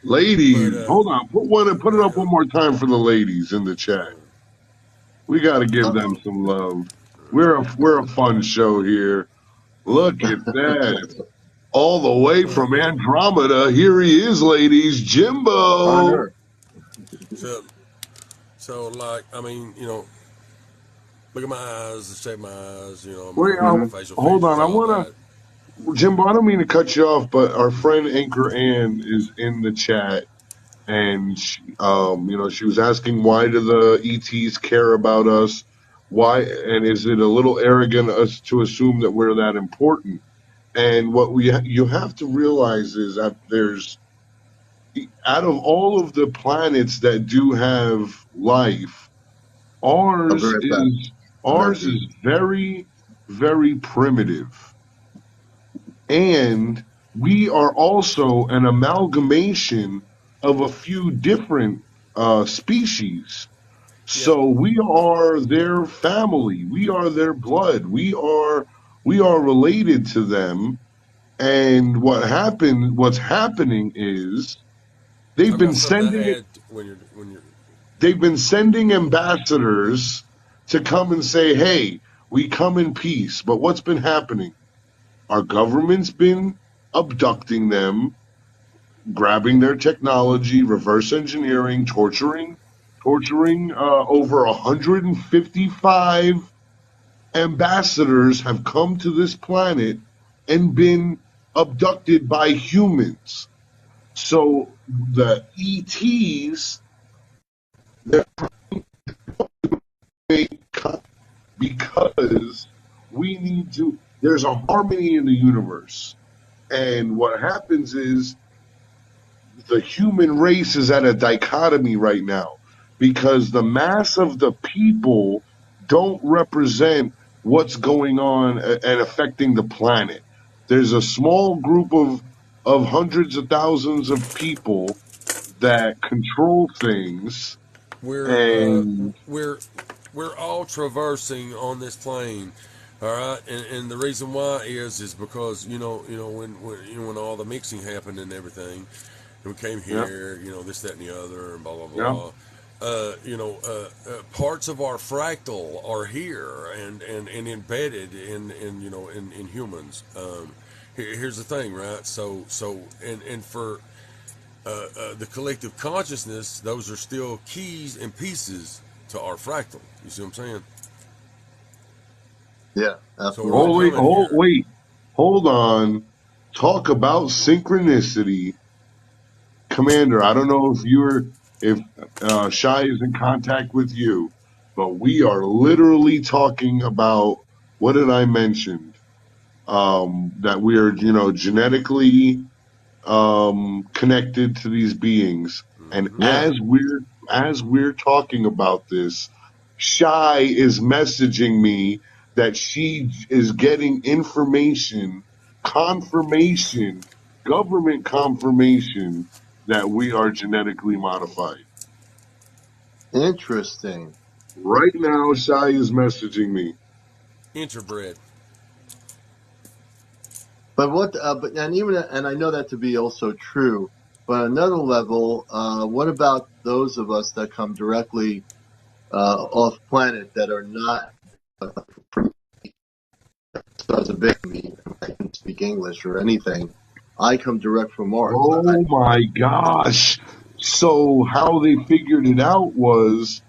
Ladies, hold on. Put it up one more time for the ladies in the chat. We got to give them some love. We're a fun show here. Look at that. All the way from Andromeda. Here he is, ladies. Jimbo. so like, I mean, look at my eyes, check my eyes, Wait, my facial hold features, on. I all want that. to, Jimbo, I don't mean to cut you off, but our friend Anchor Ann is in the chat. And she was asking, why do the ETs care about us? Why, and is it a little arrogant us to assume that we're that important? And what you have to realize is that there's, out of all of the planets that do have life, ours is very, very primitive, and we are also an amalgamation of a few different species. So we are their family. We are their blood. We are related to them. And what's happening is they've I've got been something to sending add when you're. they've been sending ambassadors to come and say, "Hey, we come in peace." But what's been happening? Our government's been abducting them, grabbing their technology, reverse engineering, torturing over 155 ambassadors have come to this planet and been abducted by humans. So the ETs, they're because we need to, there's a harmony in the universe. And what happens is the human race is at a dichotomy right now because the mass of the people don't represent what's going on and affecting the planet. There's a small group of hundreds of thousands of people that control things, and We're all traversing on this plane, all right. And the reason why is because when all the mixing happened and everything, and we came yeah, here, this, that, and the other, and blah blah yeah, blah. Parts of our fractal are here and embedded in humans. Here's the thing, right? And for the collective consciousness, those are still keys and pieces to our fractal. You see what I'm saying? Yeah, So we're all absolutely. coming here. hold on. Talk about synchronicity. Commander, I don't know if Shai is in contact with you, but we are literally talking about, what did I mention? That we are, genetically connected to these beings. And Yeah. as we're talking about this, Shai is messaging me that she is getting confirmation, government confirmation that we are genetically modified. Interesting. Right now, Shai is messaging me. Interbred. But and I know that to be also true. But on another level, what about those of us that come directly off planet that are not doesn't big me. I can speak English or anything. I come direct from Mars. Oh my gosh. So how they figured it out was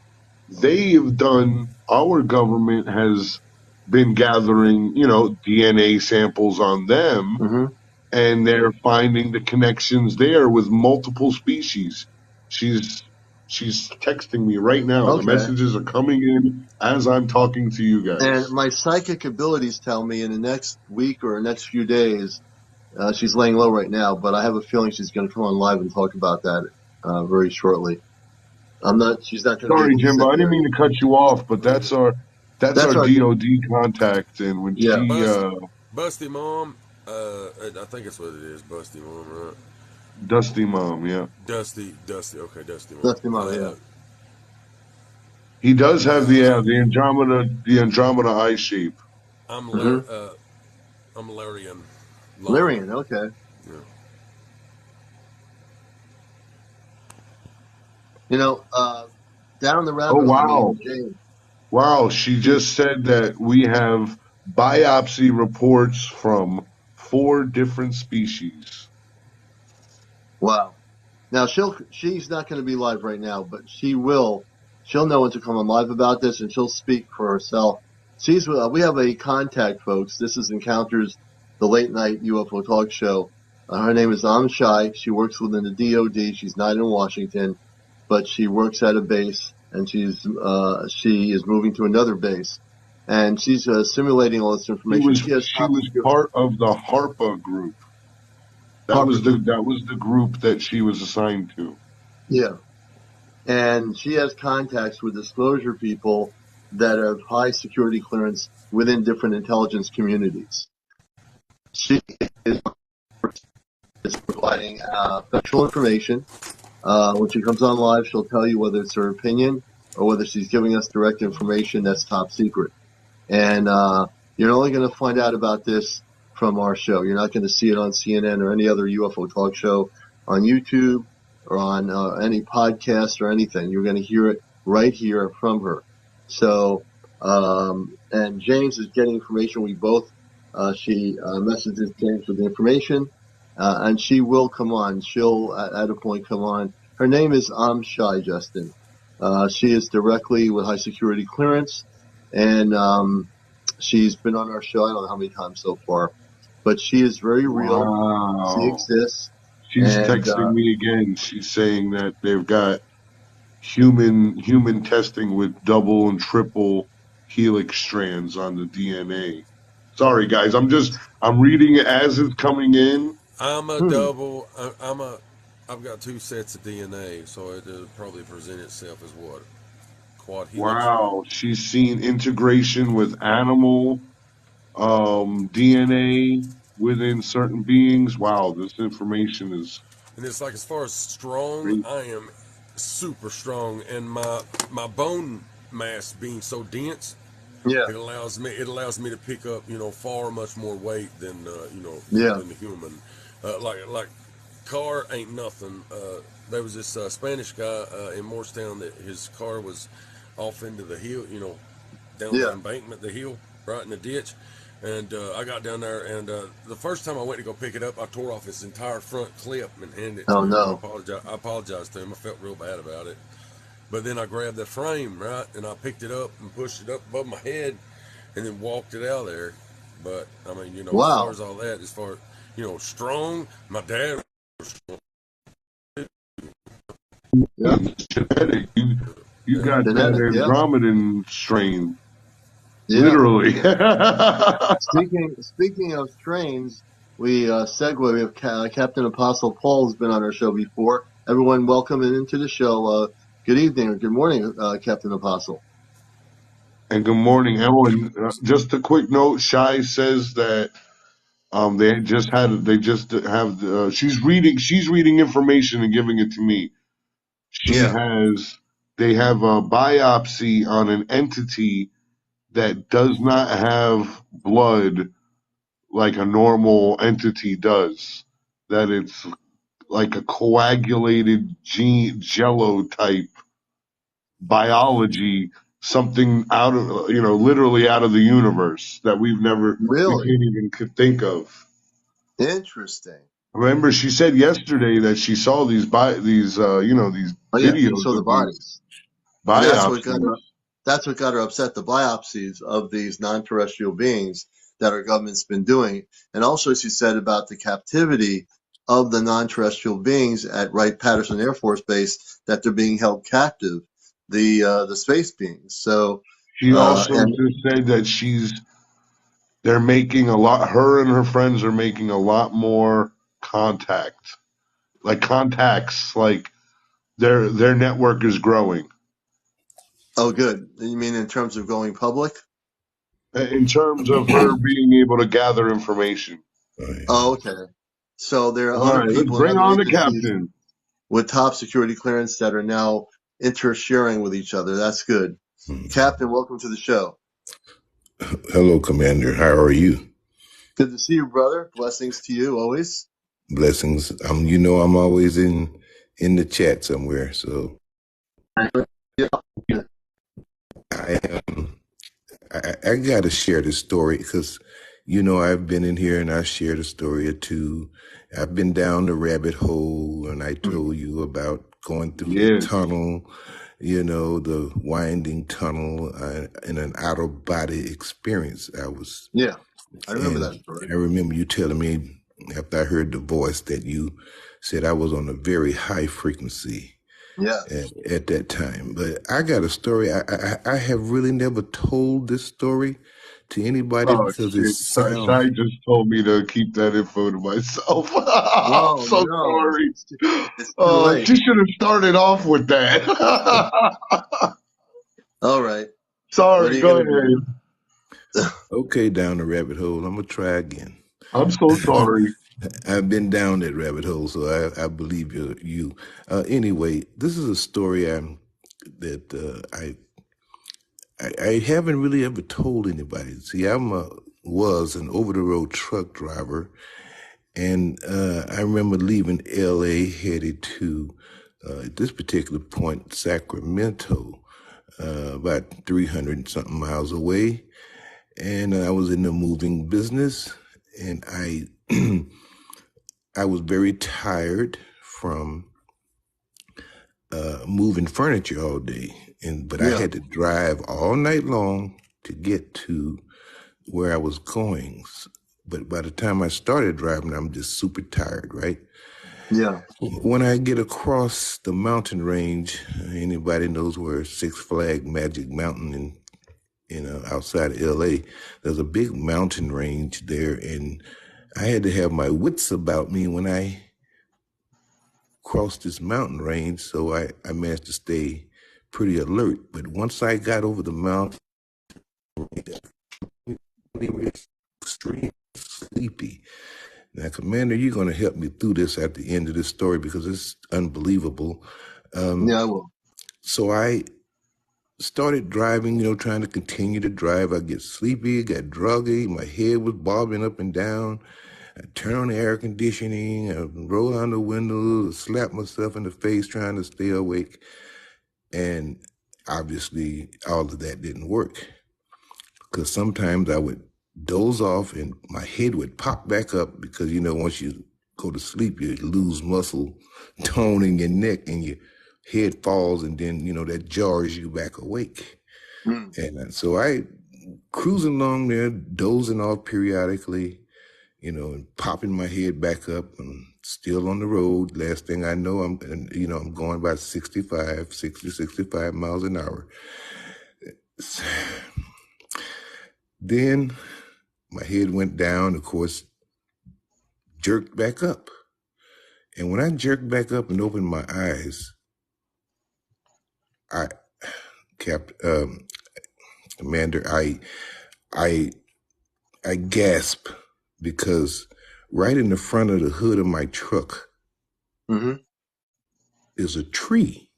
our government has been gathering, DNA samples on them, Mm-hmm. and they're finding the connections there with multiple species. She's texting me right now. The Okay. messages are coming in as I'm talking to you And guys. my psychic abilities tell me in the next week or next few days, she's laying low right now, but I have a feeling she's going to come on live and talk about that very shortly. She's not going to be Sorry, able to sit Jimbo, I didn't here. mean to cut you off, but that's our That's our, DOD contact, and when yeah, she Busty Mom, I think that's what it is, Busty Mom, right? Dusty Mom, yeah. Dusty, okay, Dusty Mom. that's the mom, yeah. He does have the Andromeda eye shape. I'm Mm-hmm. I'm Larian Long. Lyrian, okay. Yeah. Down the Oh rabbit hole, me wow. and Jane. Wow, she just said that we have biopsy reports from 4 different species. Wow. Now she's not going to be live right now, but she will. She'll know when to come on live about this, and she'll speak for herself. We have a contact, folks. This is Encounters, the late night UFO talk show. Her name is Amshai. She works within the DoD. She's not in Washington, but she works at a base, and she is moving to another base, and she's simulating all this She information. was She has she top was secret part of the HARPA group. Harper group. That was the group that she was assigned to. Yeah. And she has contacts with disclosure people that have high security clearance within different intelligence communities. She is providing factual information. When she comes on live, she'll tell you whether it's her opinion or whether she's giving us direct information that's top secret. And you're only going to find out about this from our show. You're not going to see it on CNN or any other UFO talk show on YouTube or on any podcast or anything. You're going to hear it right here from her. So, and James is getting information. We both, she messages James with the information, and she will come on. She'll, at a point, come on. Her name is Shy, Justin. She is directly with high security clearance. And she's been on our show, I don't know how many times so far, but she is very real. Wow. She exists. She's And texting me again. She's saying that they've got human testing with double and triple helix strands on the DNA. Sorry, guys. I'm reading it as it's coming in. I'm a double. I've got 2 sets of DNA, so it'll probably present itself as what? Quad helix? Wow. She's seen integration with animal DNA within certain beings. Wow, this information is And it's like, as far as strong, great. I am super strong, and my bone mass being so dense, yeah, it allows me to pick up far much more weight than yeah, than the human. Like car ain't nothing. There was this Spanish guy in Morristown that his car was off into the hill, down the yeah. embankment, the hill, right in the ditch. And I got down there, and the first time I went to go pick it up, I tore off his entire front clip and handed it to Oh him. no. I apologized to him. I felt real bad about it. But then I grabbed the frame, right, and I picked it up and pushed it up above my head, and then walked it out of there. But I mean, as far Wow. as all that, as far as strong, my dad was strong. Yeah. It's genetic. You got Genetic, that yeah. Andromedan strain. Yeah. Literally. Speaking of strains, we segue. We have Captain Apostle Paul has been on our show before. Everyone, welcome into the show. Good evening or good morning, Captain Apostle. And good morning, Ellen. Just a quick note. Shai says that she's reading information and giving it to me. They have a biopsy on an entity that does not have blood like a normal entity does. That it's like a coagulated jello type biology. something out of, literally out of the universe that we Really can't even could think of. interesting. Remember, she said yesterday that she saw these these Oh yeah, she videos saw the of these bodies, and biopsies. that's what got her upset. The biopsies of these non-terrestrial beings that our government's been doing, and also she said about the captivity of the non-terrestrial beings at Wright-Patterson Air Force Base, that they're being held captive, the space beings. So She also and just said that they're making a lot. Her and her friends are making a lot more contacts. Like their network is growing. oh, good. You mean in terms of going public? In terms of her being able to gather information. Oh, okay. So there are All other right, let's people in bring other on the agencies captain. with top security clearance that are now inter-sharing with each other. That's good. Captain, welcome to the show. Hello, Commander. How are you? Good to see you, brother. Blessings to you always. Blessings. I'm always in the chat somewhere. So Yeah. I I got to share this story because, I've been in here and I shared a story or two. I've been down the rabbit hole and I told you about going through the Yes. tunnel, the winding tunnel in an out of body experience. Yeah. I remember that story. I remember you telling me after I heard the voice that you said I was on a very high frequency Yeah. at that time. But I got a story. I have really never told this story to anybody Oh because it shit! sounds. Shai just told me to keep that info to myself. I'm Oh so no. sorry. It's too late. She should have started off with that. All right. What are Sorry. you Go gonna do? ahead. Okay, down the rabbit hole. I'm gonna try again. I'm so sorry. I've been down that rabbit hole, so I believe you. Anyway, this is a story I haven't really ever told anybody. See, was an over-the-road truck driver, and I remember leaving L.A. headed to at this particular point, Sacramento, about 300 and something miles away, and I was in the moving business, and I I was very tired from moving furniture all day, but I Yeah. had to drive all night long to get to where I was going. But by the time I started driving, I'm just super tired, right? Yeah. When I get across the mountain range, anybody knows where Six Flag Magic Mountain outside of LA, there's a big mountain range there, and I had to have my wits about me when I crossed this mountain range, so I managed to stay pretty alert. But once I got over the mountain, they were extremely sleepy. Now, Commander, you're going to help me through this at the end of this story because it's unbelievable. Yeah, I will. So I started driving, trying to continue to drive. I get sleepy, got druggy, my head was bobbing up and down. I turn on the air conditioning, I roll down the windows, slap myself in the face trying to stay awake. And obviously all of that didn't work because sometimes I would doze off and my head would pop back up because, once you go to sleep, you lose muscle tone in your neck and your head falls and then, that jars you back awake. And so I cruising along there, dozing off periodically, and popping my head back up and still on the road. Last thing I know, I'm going about 65 miles an hour. Then my head went down, of course, jerked back up. And when I jerked back up and opened my eyes, Commander, I gasped because right in the front of the hood of my truck is a tree.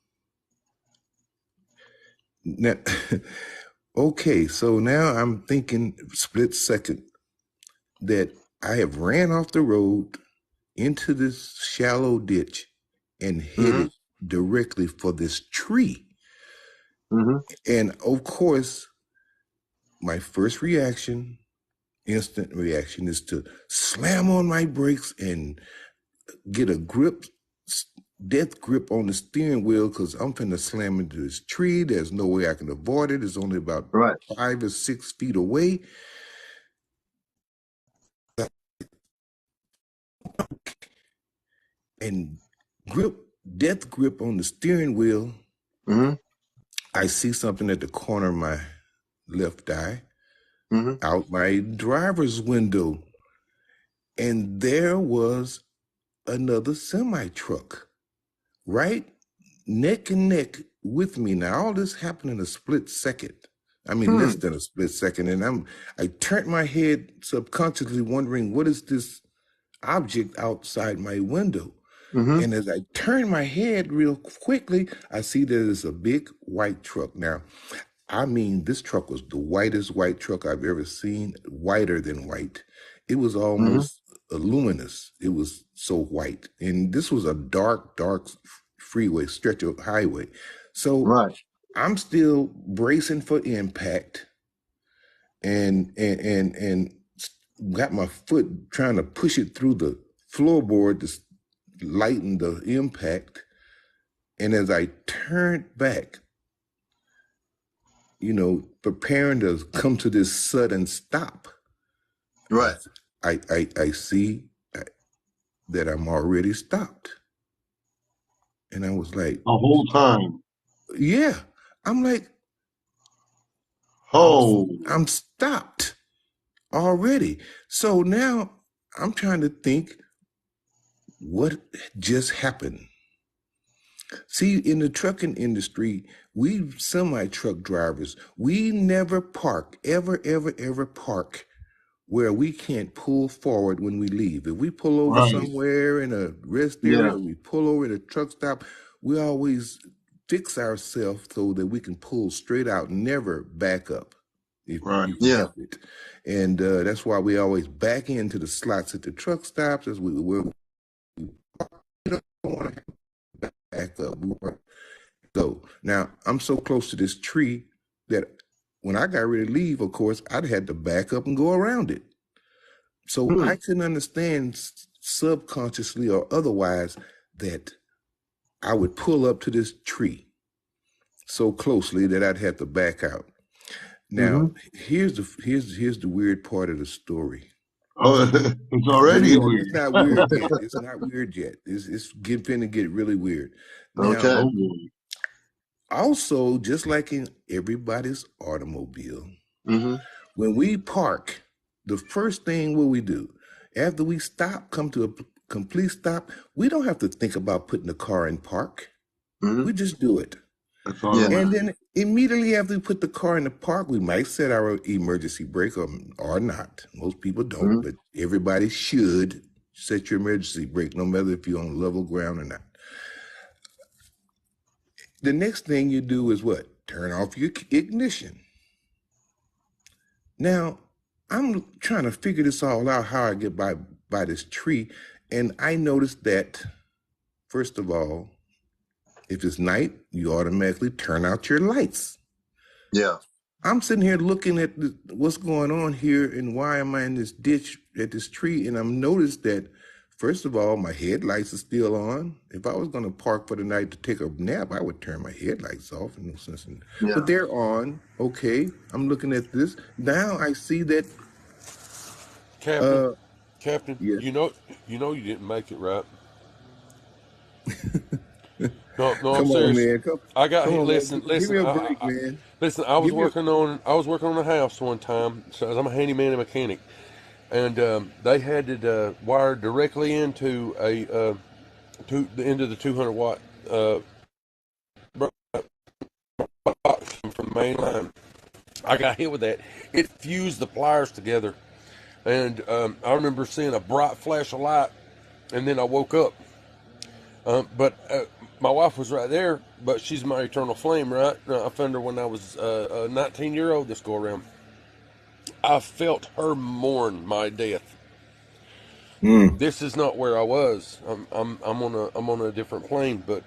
Now, okay, so now I'm thinking split second that I have ran off the road into this shallow ditch and headed directly for this tree. Mm-hmm. And of course, my first reaction, instant reaction, is to slam on my brakes and get a death grip on the steering wheel, because I'm finna slam into this tree. There's no way I can avoid it. It's only about 5 or 6 feet away. And death grip on the steering wheel. Mm-hmm. I see something at the corner of my left eye, Mm-hmm. out my driver's window. And there was another semi-truck right neck and neck with me. Now, all this happened in a split second. I mean, less than a split second. And I turned my head subconsciously wondering, what is this object outside my window? Mm-hmm. And as I turn my head real quickly, I see there's a big white truck. Now, I mean, this truck was the whitest white truck I've ever seen, whiter than white. It was almost luminous. It was so white. And this was a dark freeway, stretch of highway. So I'm still bracing for impact and got my foot trying to push it through the floorboard to lighten the impact. And as I turned back, preparing to come to this sudden stop, I see that I'm already stopped. And I was like, the whole time. Yeah. I'm like, oh, I'm stopped already. So now I'm trying to think, what just happened? See, in the trucking industry, we semi-truck drivers, we never park, ever park where we can't pull forward when we leave. If we pull over somewhere in a rest area, or we pull over at a truck stop, we always fix ourselves so that we can pull straight out, never back up. If you can help it. And that's why we always back into the slots at the truck stops as we don't want to back up. So now I'm so close to this tree that when I got ready to leave, of course, I'd had to back up and go around it. So I couldn't understand subconsciously or otherwise that I would pull up to this tree so closely that I'd have to back out. Now, here's the weird part of the story. Oh, it's already weird. It's not weird yet. It's not weird yet. It's going to get really weird. Now, also, just like in everybody's automobile, when we park, the first thing what we do, after we stop, come to a complete stop, we don't have to think about putting the car in park. We just do it. And then immediately after we put the car in the park, we might set our emergency brake or not. Most people don't, but everybody should set your emergency brake, no matter if you're on level ground or not. The next thing you do is what? Turn off your ignition. Now, I'm trying to figure this all out, how I get by this tree, and I noticed that, first of all, if it's night, you automatically turn out your lights. Yeah. I'm sitting here looking at what's going on here and why am I in this ditch at this tree, and I've noticed that, first of all, my headlights are still on. If I was going to park for the night to take a nap, I would turn my headlights off. In no sense. But they're on. Okay, I'm looking at this. Now I see that. Captain, yes. you know you didn't make it, right? No, Come I'm serious. on, man. I got come on, listen. Give me a break, man. Listen, I was working on a house one time. So I'm a handyman and mechanic, and they had it wired directly into into the 200 watt box from the main line. I got hit with that. It fused the pliers together, and I remember seeing a bright flash of light, and then I woke up. But my wife was right there, but she's my eternal flame, right? I found her when I was a 19-year-old this go around. I felt her mourn my death. This is not where I was. I'm on a different plane. But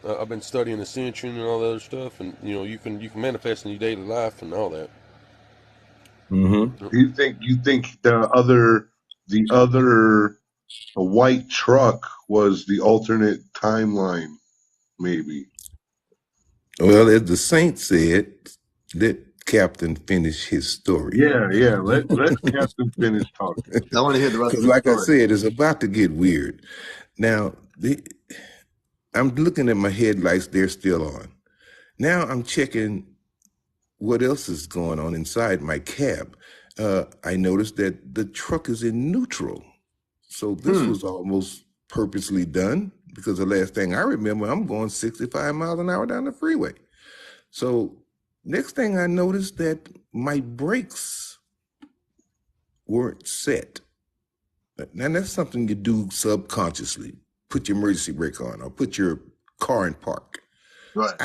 I've been studying ascension and all that other stuff, and you can manifest in your daily life and all that. You think the other white truck was the alternate timeline, maybe? Well, as the saint said, let Captain finish his story. Yeah. Let Captain finish talking. I want to hear the rest of Because the like I story. said, it's about to get weird. Now, I'm looking at my headlights, they're still on. Now I'm checking what else is going on inside my cab. I noticed that the truck is in neutral. So this was almost purposely done, because the last thing I remember, I'm going 65 miles an hour down the freeway. So next thing I noticed that my brakes weren't set. Now that's something you do subconsciously. Put your emergency brake on or put your car in park. Right.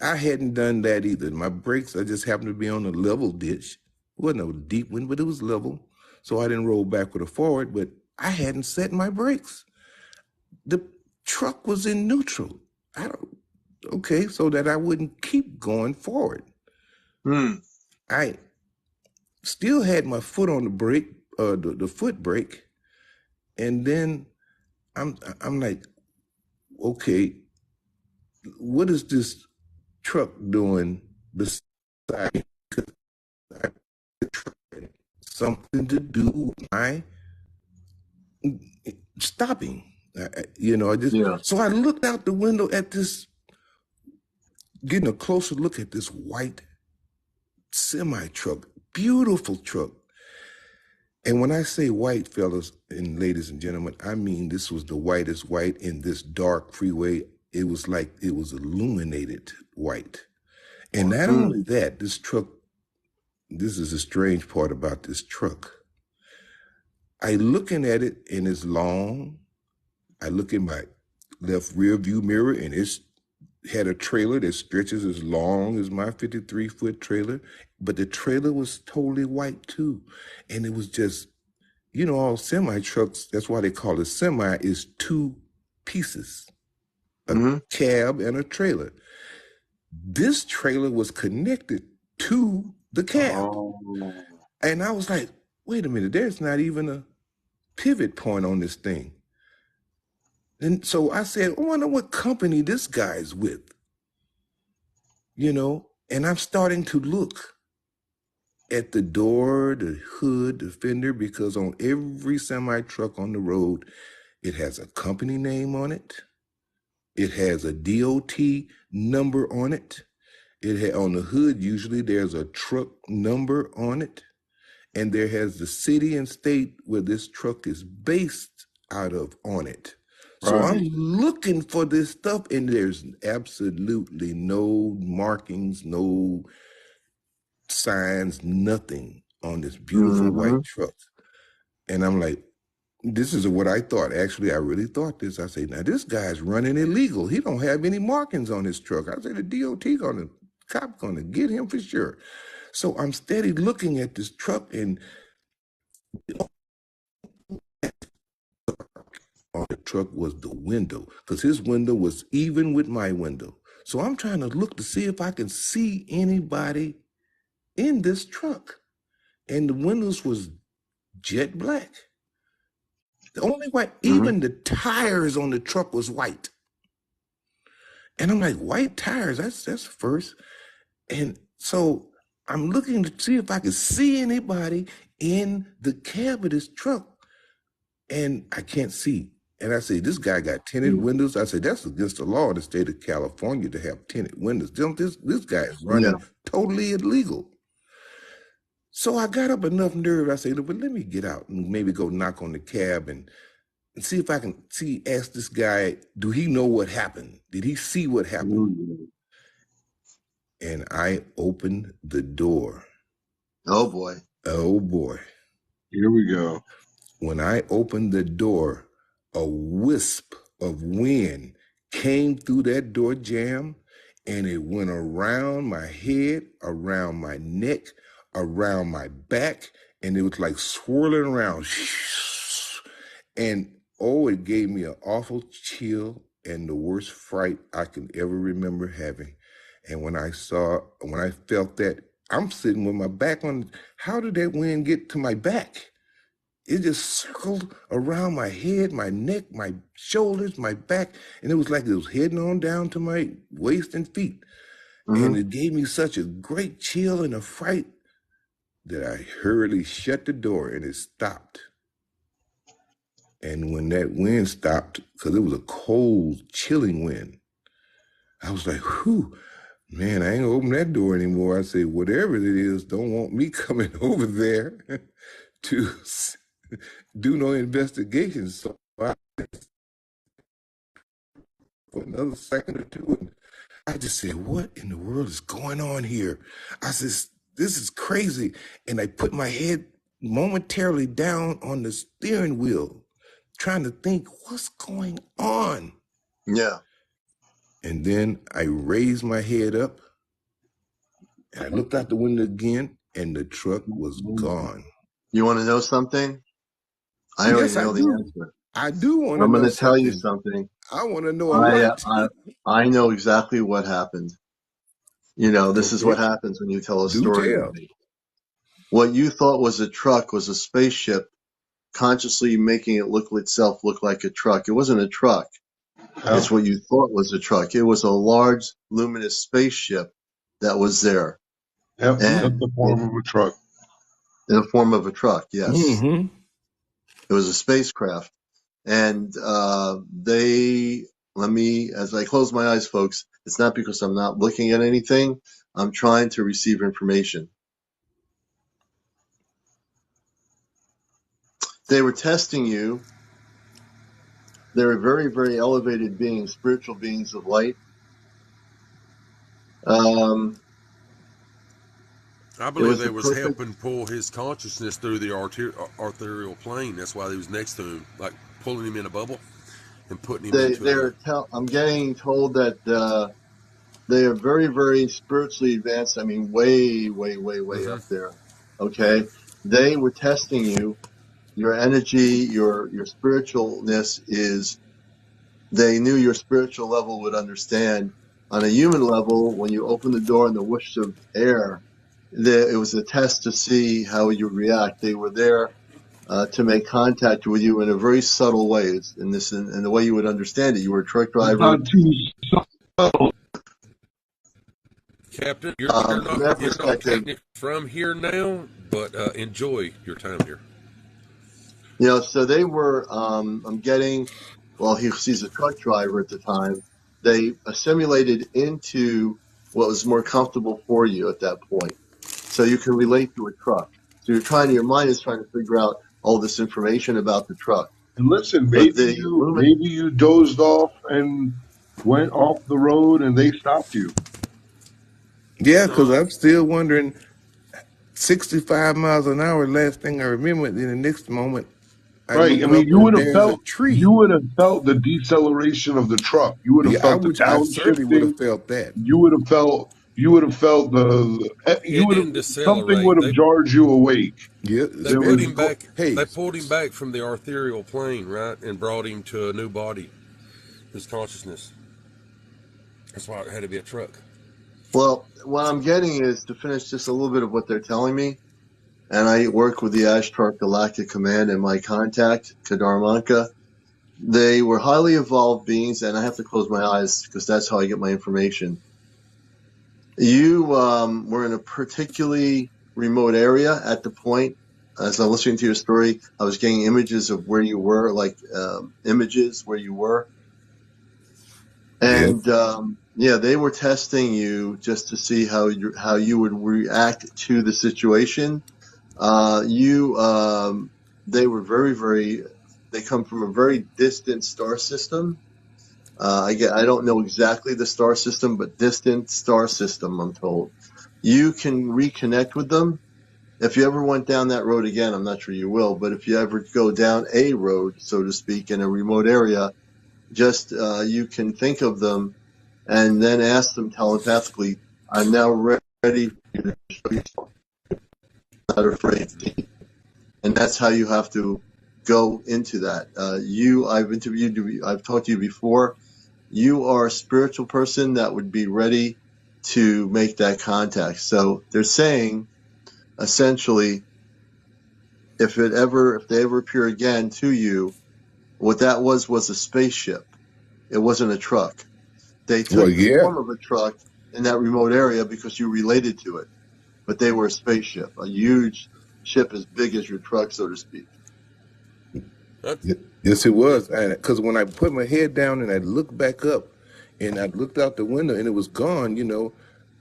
I hadn't done that either. My brakes, I just happened to be on a level ditch. It wasn't a deep one, but it was level. So I didn't roll backward or forward, but I hadn't set my brakes. The truck was in neutral. Okay, so that I wouldn't keep going forward. I still had my foot on the brake, the foot brake, and then I'm like, okay, what is this truck doing beside something to do with my stopping? So I looked out the window at this, getting a closer look at this white semi truck, beautiful truck. And when I say white, fellas and ladies and gentlemen, I mean this was the whitest white in this dark freeway. It was like it was illuminated white. And not only that, this truck, this is a strange part about this truck. I looking at it and it's long. I look in my left rear view mirror and it's had a trailer that stretches as long as my 53-foot trailer, but the trailer was totally white too. And it was just, all semi trucks, that's why they call it semi, is two pieces, a cab and a trailer. This trailer was connected to the cab. And I was like, wait a minute, there's not even a pivot point on this thing. And so I said, I wonder what company this guy's with. And I'm starting to look at the door, the hood, the fender, because on every semi truck on the road, it has a company name on it. It has a DOT number on it. On the hood, usually there's a truck number on it. And there has the city and state where this truck is based out of on it. So I'm looking for this stuff, and there's absolutely no markings, no signs, nothing on this beautiful white truck. And I'm like, this is what I thought. Actually, I really thought this. I say, now this guy's running illegal. He don't have any markings on his truck. I say the DOT cop gonna get him for sure. So I'm steady looking at this truck, and on the truck was the window, because his window was even with my window. So I'm trying to look to see if I can see anybody in this truck. And the windows was jet black. The only white, even the tires on the truck was white. And I'm like, white tires, that's first. And so I'm looking to see if I can see anybody in the cab of this truck. And I can't see. And I say, this guy got tinted windows. I said, that's against the law in the state of California to have tinted windows. This guy is running totally illegal. So I got up enough nerve. I said, but let me get out and maybe go knock on the cab and see if I can ask this guy, do he know what happened? Did he see what happened? And I opened the door. Oh boy. Oh boy. Here we go. When I opened the door, a wisp of wind came through that door jamb, and it went around my head, around my neck, around my back, and it was like swirling around. And oh, it gave me an awful chill and the worst fright I can ever remember having. And when I felt that, I'm sitting with my back on, how did that wind get to my back? It just circled around my head, my neck, my shoulders, my back, and it was like it was heading on down to my waist and feet. And it gave me such a great chill and a fright that I hurriedly shut the door and it stopped. And when that wind stopped, because it was a cold, chilling wind, I was like, whew, man, I ain't gonna open that door anymore. I said, whatever it is, don't want me coming over there to do no investigation. So I, for another second or two, and I just said, what in the world is going on here? I said, this is crazy. And I put my head momentarily down on the steering wheel, trying to think, what's going on? Yeah. And then I raised my head up and I looked out the window again and the truck was gone. You want to know something? I already know the answer. I do want to know. I'm going to tell you something. I want to know a lot. I know exactly what happened. You know, this is what happens when you tell a story with me. What you thought was a truck was a spaceship consciously making it look like a truck. It wasn't a truck. Oh. It's what you thought was a truck. It was a large luminous spaceship that was there. Yep, in the form of a truck. In the form of a truck, yes. Mm-hmm. It was a spacecraft. And as I close my eyes, folks, it's not because I'm not looking at anything. I'm trying to receive information. They were testing you. They were very, very elevated beings, spiritual beings of light. I believe they was helping pull his consciousness through the arterial plane. That's why they was next to him, like pulling him in a bubble and putting him into it. I'm getting told that they are very, very spiritually advanced. I mean, way, way, way, way up there. Okay? They were testing you. Your energy, your spiritualness they knew your spiritual level would understand. On a human level, when you open the door and the whoosh of air, it was a test to see how you react. They were there to make contact with you in a very subtle way, in the way you would understand it. You were a truck driver. Not too subtle. Captain, you're not technically from here now, but enjoy your time here. You know, so they were, he's a truck driver at the time. They assimilated into what was more comfortable for you at that point. So you can relate to a truck. So your mind is trying to figure out all this information about the truck. And listen, maybe you dozed off and went off the road and they stopped you. Yeah, because I'm still wondering, 65 miles an hour, last thing I remember, in the next moment, right. I mean, you would have felt the deceleration of the truck. You would have felt the downshifting. I certainly would have felt that. You would have felt something would have jarred you awake. Yeah, they put him back. They pulled him back from the arterial plane, right, and brought him to a new body, his consciousness. That's why it had to be a truck. Well, what I'm getting is, to finish just a little bit of what they're telling me, and I work with the Ashtar Galactic Command and my contact, Kadar Manka. They were highly evolved beings, and I have to close my eyes because that's how I get my information. You were in a particularly remote area at the point. As I'm listening to your story, I was getting images of where you were, like images where you were. And they were testing you just to see how you would react to the situation. They were very, very. They come from a very distant star system. I don't know exactly the star system, but distant star system, I'm told. You can reconnect with them. If you ever went down that road again, I'm not sure you will, but if you ever go down a road, so to speak, in a remote area, just you can think of them and then ask them telepathically, I'm now ready for you to show yourself. Not afraid. And that's how you have to go into that. I've talked to you before. You are a spiritual person that would be ready to make that contact. So they're saying, essentially, if they ever appear again to you, what that was a spaceship. It wasn't a truck. They took the form of a truck in that remote area because you related to it, but they were a spaceship, a huge ship as big as your truck, so to speak. Yes, it was. Because when I put my head down and I looked back up and I looked out the window and it was gone,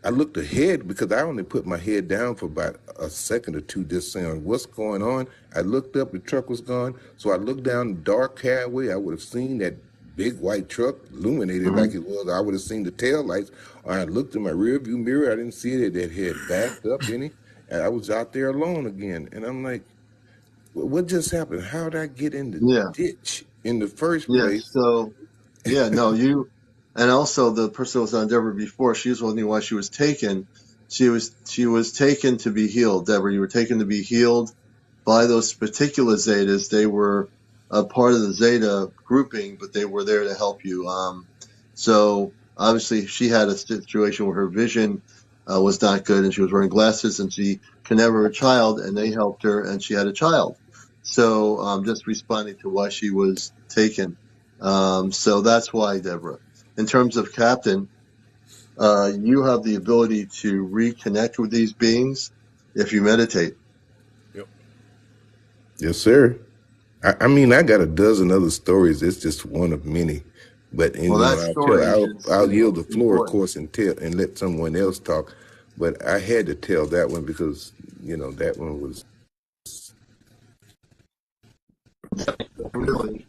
I looked ahead because I only put my head down for about a second or two just saying, what's going on? I looked up, the truck was gone. So I looked down the dark highway. I would have seen that big white truck illuminated like it was. I would have seen the tail lights. Or I looked in my rear view mirror. I didn't see it. It had backed up any. And I was out there alone again. And I'm like, what just happened? How did I get in the ditch in the first place? So, and also the person who was on Deborah before, she was wondering why she was taken. She was taken to be healed. Deborah, you were taken to be healed by those particular Zetas. They were a part of the Zeta grouping, but they were there to help you. So obviously she had a situation where her vision was not good and she was wearing glasses and she can never have a child, and they helped her and she had a child. So just responding to why she was taken. So that's why, Deborah. In terms of Captain, you have the ability to reconnect with these beings if you meditate. Yep. Yes, sir. I mean, I got a dozen other stories. It's just one of many. But I'll yield the floor, of course, and let someone else talk. But I had to tell that one because that one was.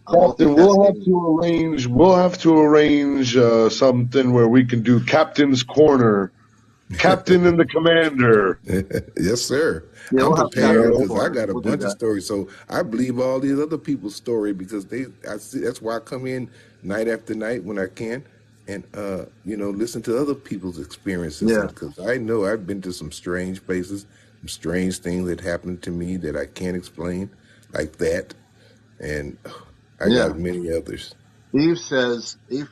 Captain, we'll have to arrange something where we can do Captain's Corner, Captain and the Commander. Yes, sir. I'm prepared because I got a bunch of stories. So I believe all these other people's story because that's why I come in night after night when I can and listen to other people's experiences. Because I know I've been to some strange places, some strange things that happened to me that I can't explain, like that. And I got many others. Eve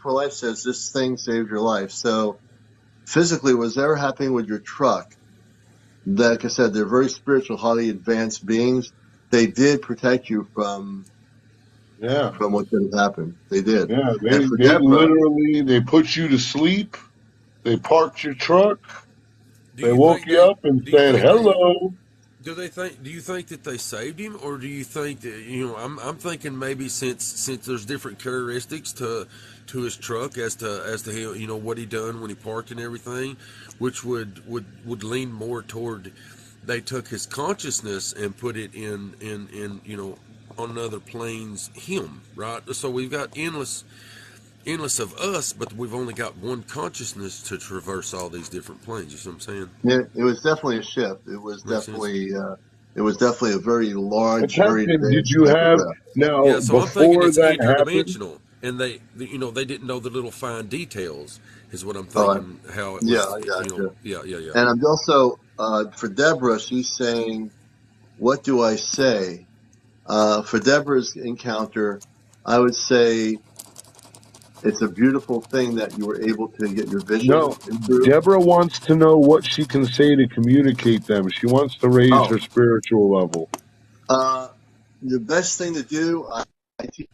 for Life says this thing saved your life. So physically, was ever happening with your truck? Like I said, they're very spiritual, highly advanced beings. They did protect you from what could have happened. They did. Yeah, they put you to sleep. They parked your truck. They woke you up and said hello. Do you think that they saved him, or do you think that I'm thinking maybe since there's different characteristics to his truck as to what he done when he parked and everything, which would lean more toward they took his consciousness and put it in on another plane's him, right? So we've got endless of us, but we've only got one consciousness to traverse all these different planes. You see what I'm saying? Yeah, it was definitely a ship. It was definitely a very large, very advanced. Did you have now? Yeah, so I'm thinking it's interdimensional, and they didn't know the little fine details. Is what I'm thinking. How it was. Yeah, I got you. Yeah. And I'm also for Deborah. She's saying, "What do I say?" For Deborah's encounter, I would say it's a beautiful thing that you were able to get your vision. No, Deborah wants to know what she can say to communicate them. She wants to raise her spiritual level. The best thing to do, I teach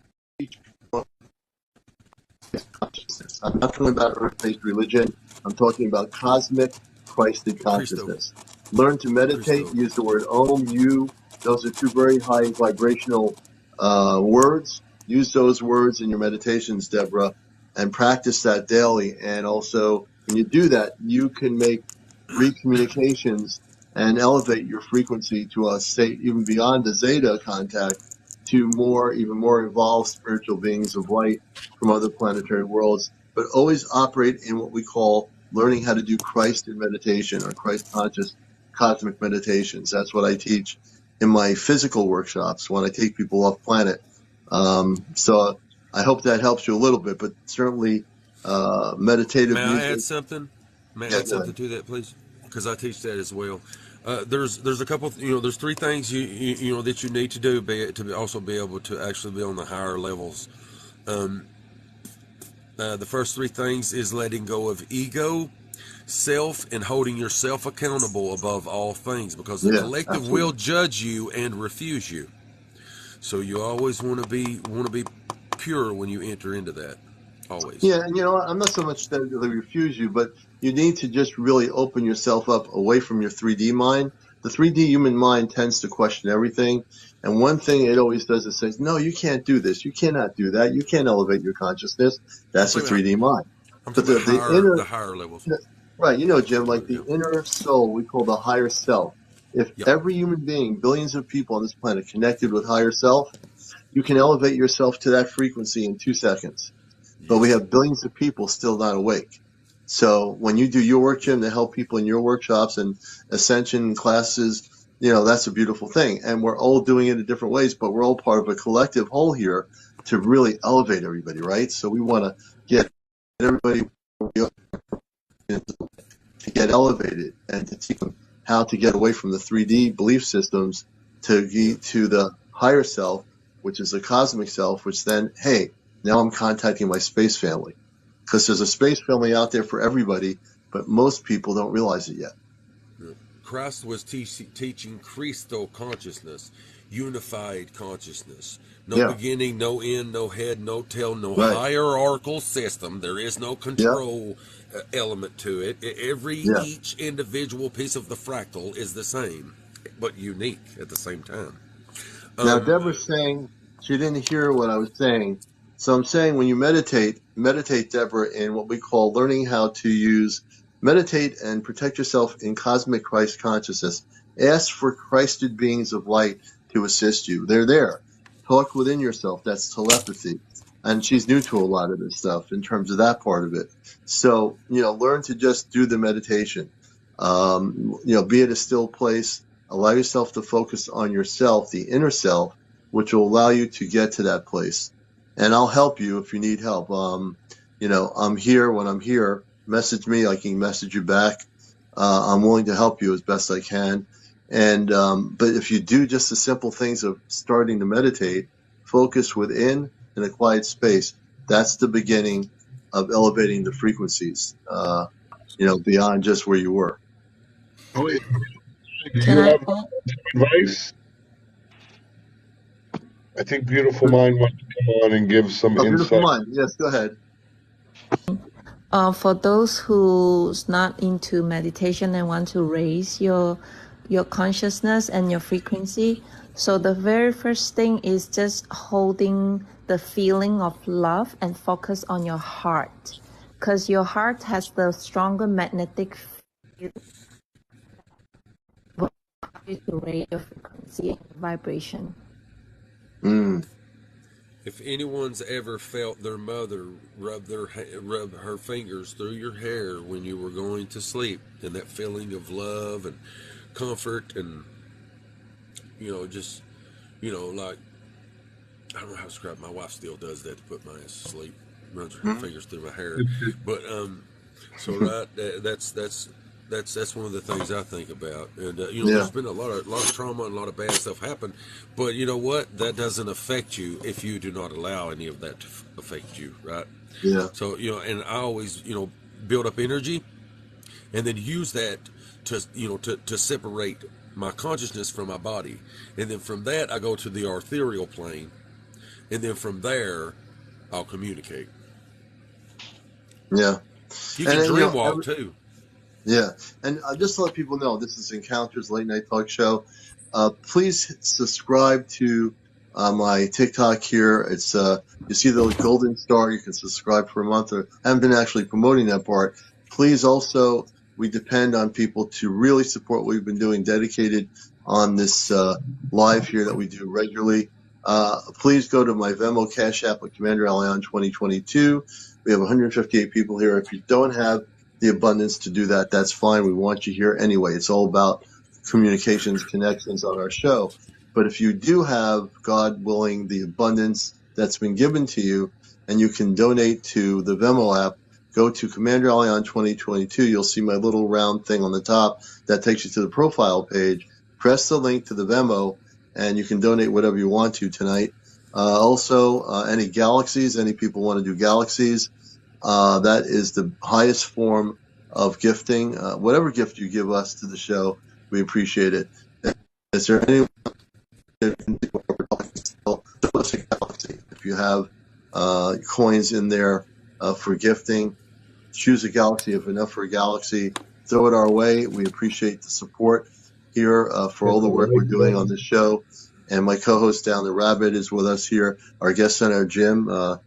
consciousness. I'm not talking about earth-based religion. I'm talking about cosmic Christed consciousness. Learn to meditate. Use the word Om, You. Those are two very high vibrational words. Use those words in your meditations, Deborah, and practice that daily. And also, when you do that, you can make recommunications and elevate your frequency to a state even beyond the Zeta contact to even more evolved spiritual beings of light from other planetary worlds, but always operate in what we call learning how to do Christ in meditation or Christ conscious cosmic meditations. That's what I teach in my physical workshops when I take people off planet. So I hope that helps you a little bit, but certainly meditative music. May I add something? May I add something to that, please? Because I teach that as well. There's a couple, there's three things that you need to do to also be able to actually be on the higher levels. The first three things is letting go of ego, self, and holding yourself accountable above all things, because the collective will judge you and refuse you. So you always want to be pure when you enter into that. Always. Yeah, and I'm not so much that they refuse you, but you need to just really open yourself up away from your 3D mind. The 3D human mind tends to question everything, and one thing it always does is says, "No, you can't do this. You cannot do that. You can't elevate your consciousness." That's the 3D mind. I'm But talking about the higher levels. right, Jim, like the inner soul, we call the higher self. If every human being, billions of people on this planet, connected with higher self, you can elevate yourself to that frequency in 2 seconds. But we have billions of people still not awake. So when you do your work, Jim, to help people in your workshops and ascension classes, that's a beautiful thing. And we're all doing it in different ways, but we're all part of a collective whole here to really elevate everybody, right? So we want to get everybody to get elevated and to teach them how to get away from the 3D belief systems to get to the higher self, which is the cosmic self, which then, hey, now I'm contacting my space family, because there's a space family out there for everybody, but most people don't realize it yet. Christ was teaching crystal consciousness, unified consciousness. No beginning, no end, no head, no tail, no hierarchical system. There is no control element to it. Each individual piece of the fractal is the same, but unique at the same time. Now, Deborah's saying she didn't hear what I was saying. So I'm saying when you meditate, Deborah, in what we call learning how to meditate and protect yourself in cosmic Christ consciousness. Ask for Christed beings of light to assist you. They're there. Talk within yourself. That's telepathy. And she's new to a lot of this stuff in terms of that part of it. So, learn to just do the meditation. Be at a still place. Allow yourself to focus on yourself, the inner self, which will allow you to get to that place. And I'll help you if you need help. I'm here when I'm here. Message me. I can message you back. I'm willing to help you as best I can. And but if you do just the simple things of starting to meditate, focus within in a quiet space, that's the beginning of elevating the frequencies, beyond just where you were. Oh, wait. Do you have advice? I think Beautiful Mind wants to come on and give some insight. Beautiful Mind, yes, go ahead. For those who's not into meditation and want to raise your consciousness and your frequency, so the very first thing is just holding the feeling of love and focus on your heart, because your heart has the stronger magnetic field to raise your frequency and vibration. If anyone's ever felt their mother rub her fingers through your hair when you were going to sleep, and that feeling of love and comfort, and like, I don't know how to describe it. My wife still does that to put my ass to sleep, runs her fingers through my hair. But so that's one of the things I think about. And there's been a lot of trauma and a lot of bad stuff happen, but you know what? That doesn't affect you if you do not allow any of that to affect you, right? Yeah. So and I always build up energy, and then use that to separate my consciousness from my body, and then from that I go to the ethereal plane, and then from there I'll communicate. Yeah. You can dream walk too. Yeah, and just to let people know, this is Encounters Late Night Talk Show. Please subscribe to my TikTok here. It's you see the golden star. You can subscribe for a month. I haven't been actually promoting that part. Please also, we depend on people to really support what we've been doing, dedicated on this live here that we do regularly. Please go to my Venmo Cash App at CmdrAleon 2022. We have 158 people here. If you don't have the abundance to do that, that's fine. We want you here anyway. It's all about communications, connections on our show. But if you do have, God willing, the abundance that's been given to you, and you can donate to the Venmo app, go to CmdrAleon 2022. You'll see my little round thing on the top that takes you to the profile page. Press the link to the Venmo, and you can donate whatever you want to tonight. Also, any galaxies, any people want to do galaxies, that is the highest form of gifting. Whatever gift you give us to the show, we appreciate it. Is there anyone that can do a galaxy? If you have coins in there for gifting, choose a galaxy. If enough for a galaxy, throw it our way. We appreciate the support here for all the work we're doing on this show. And my co-host down the rabbit is with us here. Our guest center, Jimbo,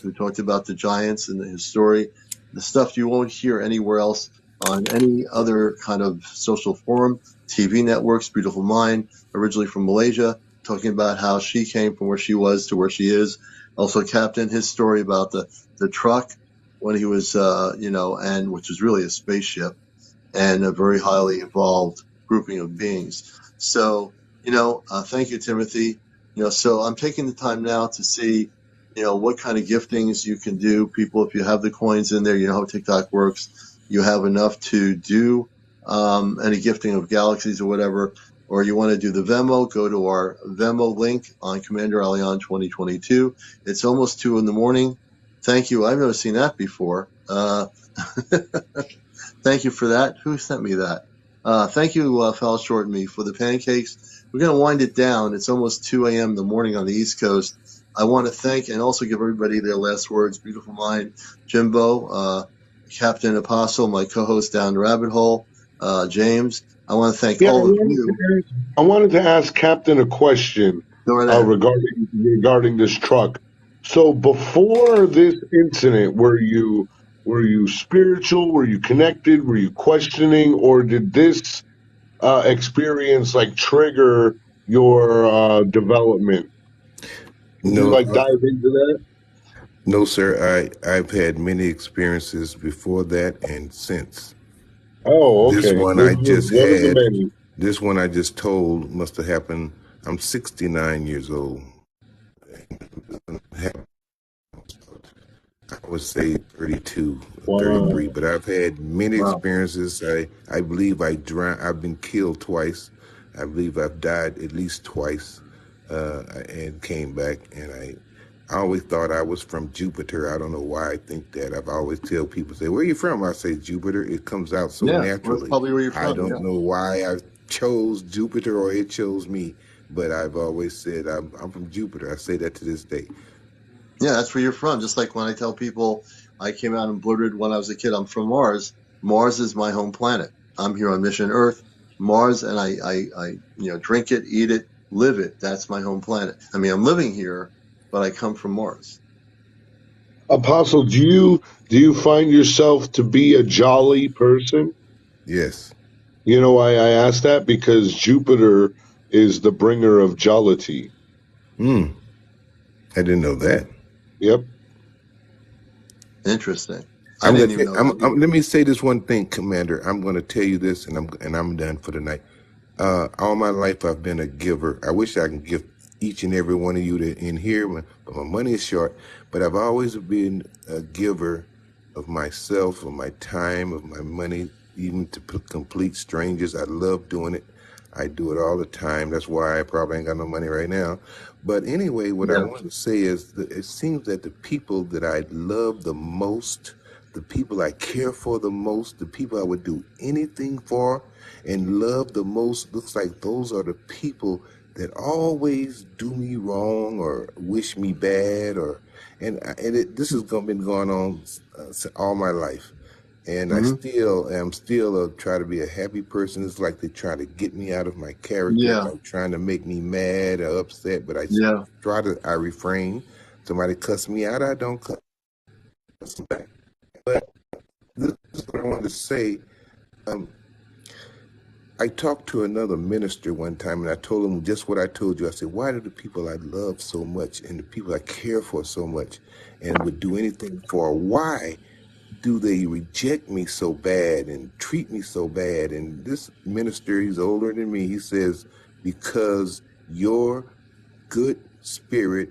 who talked about the Giants and his story, the stuff you won't hear anywhere else on any other kind of social forum, TV networks. Beautiful Mind, originally from Malaysia, talking about how she came from where she was to where she is. Also, Captain, his story about the truck when he was, and which is really a spaceship and a very highly evolved grouping of beings. So, thank you, Timothy. So I'm taking the time now to see, what kind of giftings you can do. People, if you have the coins in there, you know how TikTok works. You have enough to do any gifting of galaxies or whatever, or you want to do the Venmo, go to our Venmo link on CmdrAleon 2022. It's almost 2 a.m. Thank you. I've never seen that before. Thank you for that. Who sent me that? Thank you, Fell Short and Me, for the pancakes. We're going to wind it down. It's almost 2 a.m. in the morning on the East Coast. I want to thank and also give everybody their last words. Beautiful Mind, Jimbo, Captain Apostle, my co-host down the rabbit hole, James. I want to thank all of you. I wanted to ask Captain a question regarding this truck. So before this incident, were you spiritual? Were you connected? Were you questioning? Or did this experience trigger your development? Did you dive into that? No, sir. I've had many experiences before that and since. Oh, okay. This one I just had. This one I just told must have happened. I'm 69 years old. I would say 32, 33, but I've had many experiences. I believe I've been killed twice. I believe I've died at least twice and came back. And I always thought I was from Jupiter. I don't know why I think that. I've always tell people, say, where are you from? I say Jupiter. It comes out so naturally. That's probably where you're from. I don't know why I chose Jupiter or it chose me, but I've always said I'm from Jupiter. I say that to this day. Yeah, that's where you're from. Just like when I tell people I came out and blurted when I was a kid, I'm from Mars. Mars is my home planet. I'm here on mission Earth, Mars, and I drink it, eat it, live it. That's my home planet. I mean, I'm living here, but I come from Mars. Apostle, do you find yourself to be a jolly person? Yes. You know why I ask that? Because Jupiter is the bringer of jollity. I didn't know that. Yep. Interesting. Let me say this one thing, Commander. I'm going to tell you this, and I'm done for the night. All my life, I've been a giver. I wish I could give each and every one of you in here, but my money is short. But I've always been a giver of myself, of my time, of my money, even to complete strangers. I love doing it. I do it all the time. That's why I probably ain't got no money right now. But anyway, what I want to say is that it seems that the people that I love the most, the people I care for the most, the people I would do anything for and love the most, looks like those are the people that always do me wrong or wish me bad, this has been going on all my life. And I still try to be a happy person. It's like they try to get me out of my character, like trying to make me mad or upset. But I refrain. Somebody cuss me out, I don't cuss them back. But this is what I wanted to say. I talked to another minister one time, and I told him just what I told you. I said, why do the people I love so much and the people I care for so much and would do anything for, why do they reject me so bad and treat me so bad? And this minister, he's older than me, he says, because your good spirit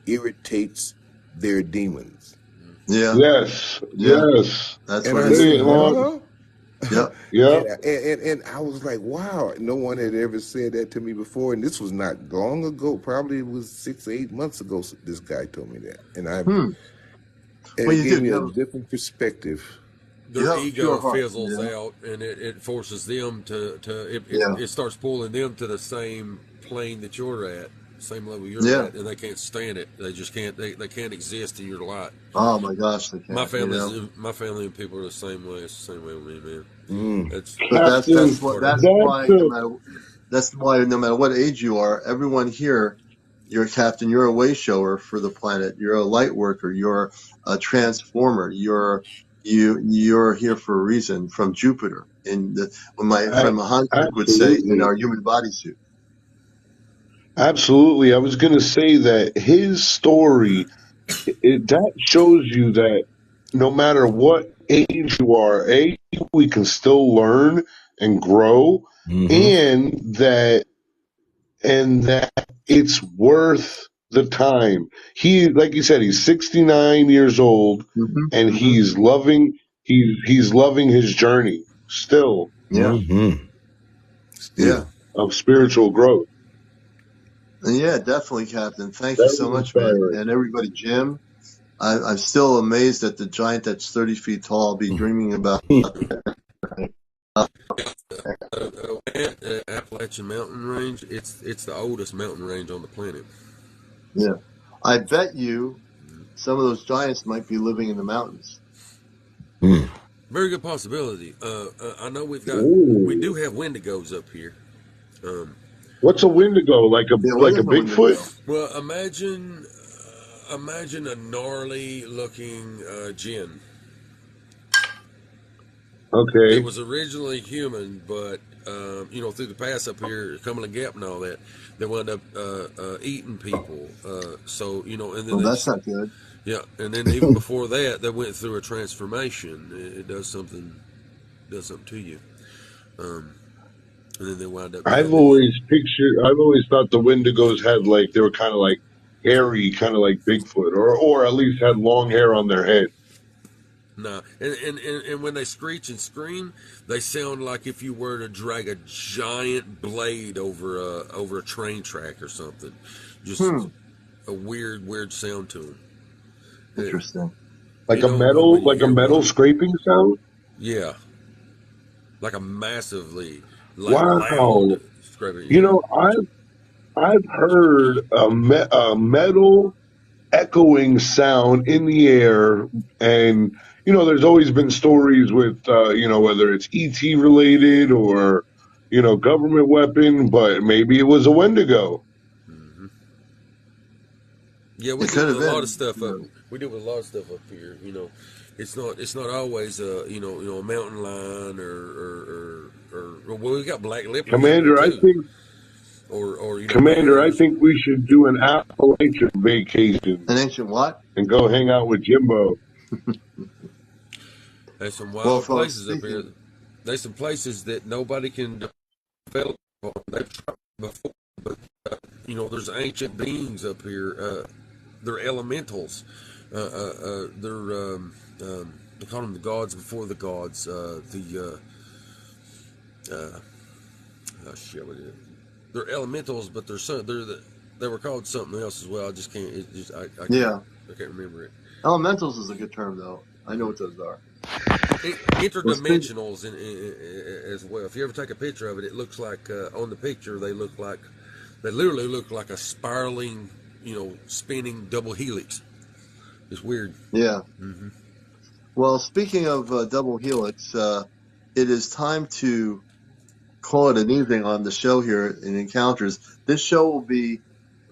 irritates their demons. Yeah. Yes. Yeah. Yes. That's And what I they They said, say. Yeah. on. huh? Yep. Yeah. And I was like, wow, no one had ever said that to me before. And this was not long ago. Probably it was 6 or 8 months ago. This guy told me that. And Well, it you gave do. me a different perspective. You Their have a pure ego heart. fizzles out, and it forces them Yeah. it starts pulling them to the same plane that you're at, same level you're Yeah. at, and they can't stand it. They just can't. They can't exist in your light. Oh my gosh, they can't. You know. My family and people are the same way. It's the same way with me, man. Mm. That's But Captain, part of it. that's why that's no matter what age you are, everyone here, you're a captain, you're a way shower for the planet, you're a light worker, you're a transformer, you're here for a reason from Jupiter. When my friend Mahanchik would say, in absolutely. our human bodysuit. Absolutely. I was going to say that his story, that shows you that no matter what age you are, we can still learn and grow, Mm-hmm. and that it's worth the time. He, like you said, he's 69 years old, Hmm. and Hmm. he's loving his journey still Yeah. Mm-hmm. Yeah. Still. of spiritual growth. And yeah, definitely, Captain. Thank you Very so much, man. inspiring. And everybody, Jim, I'm still amazed that the giant that's 30 feet tall. I'll be dreaming about. Appalachian Mountain Range. It's the oldest mountain range on the planet. Yeah. I bet you some of those giants might be living in the mountains. Mm. Very good possibility. I know we do Ooh. have Wendigos up here. What's a Wendigo? Like a Yeah, what like a is the Bigfoot? Wendigo? Well, imagine a gnarly looking djinn. It Okay. was originally human, but through the pass up here, Cumberland Gap and all that, they wound up eating people. And then Well, that's not good. and then even before that, they went through a transformation. It does something to you, and then they wound up I've having it. always thought the Wendigos had like they were kind of like hairy, kind of like Bigfoot, or at least had long hair on their head. No, and when they screech and scream, they sound like if you were to drag a giant blade over a train track or something. Just Hmm. a weird sound to them. Interesting. Like When you like a hear metal one, scraping sound. yeah, like a massively Wow. loud scraping. You Yeah. know, I've heard a metal echoing sound in the air, and there's always been stories with whether it's ET related or government weapon, but maybe it was a Wendigo. Mm-hmm. Yeah, we It deal could with have a lot of been. stuff up. You We deal with a lot of stuff up here. It's not always a mountain lion or well, we got black leopards up here Commander, I too, think or Commander, I bears. think we should do an Appalachian vacation An ancient what? and go hang out with Jimbo. There's some Well, wild folks, places up here. speaking. There's some places that nobody can develop on. They've tried before, but there's ancient beings up here. They're elementals. They call them the gods before the gods. Shit, what is it? They're elementals, but they were called something else as well. I just can't. Yeah. I can't remember it. Elementals is a good term, though. I know what those are. Well, Interdimensionals as well. If you ever take a picture of it, it looks like on the picture they literally look like a spiraling, spinning double helix. It's weird. yeah. Mm-hmm. Well, speaking of double helix, it is time to call it an evening on the show here in Encounters. This show will be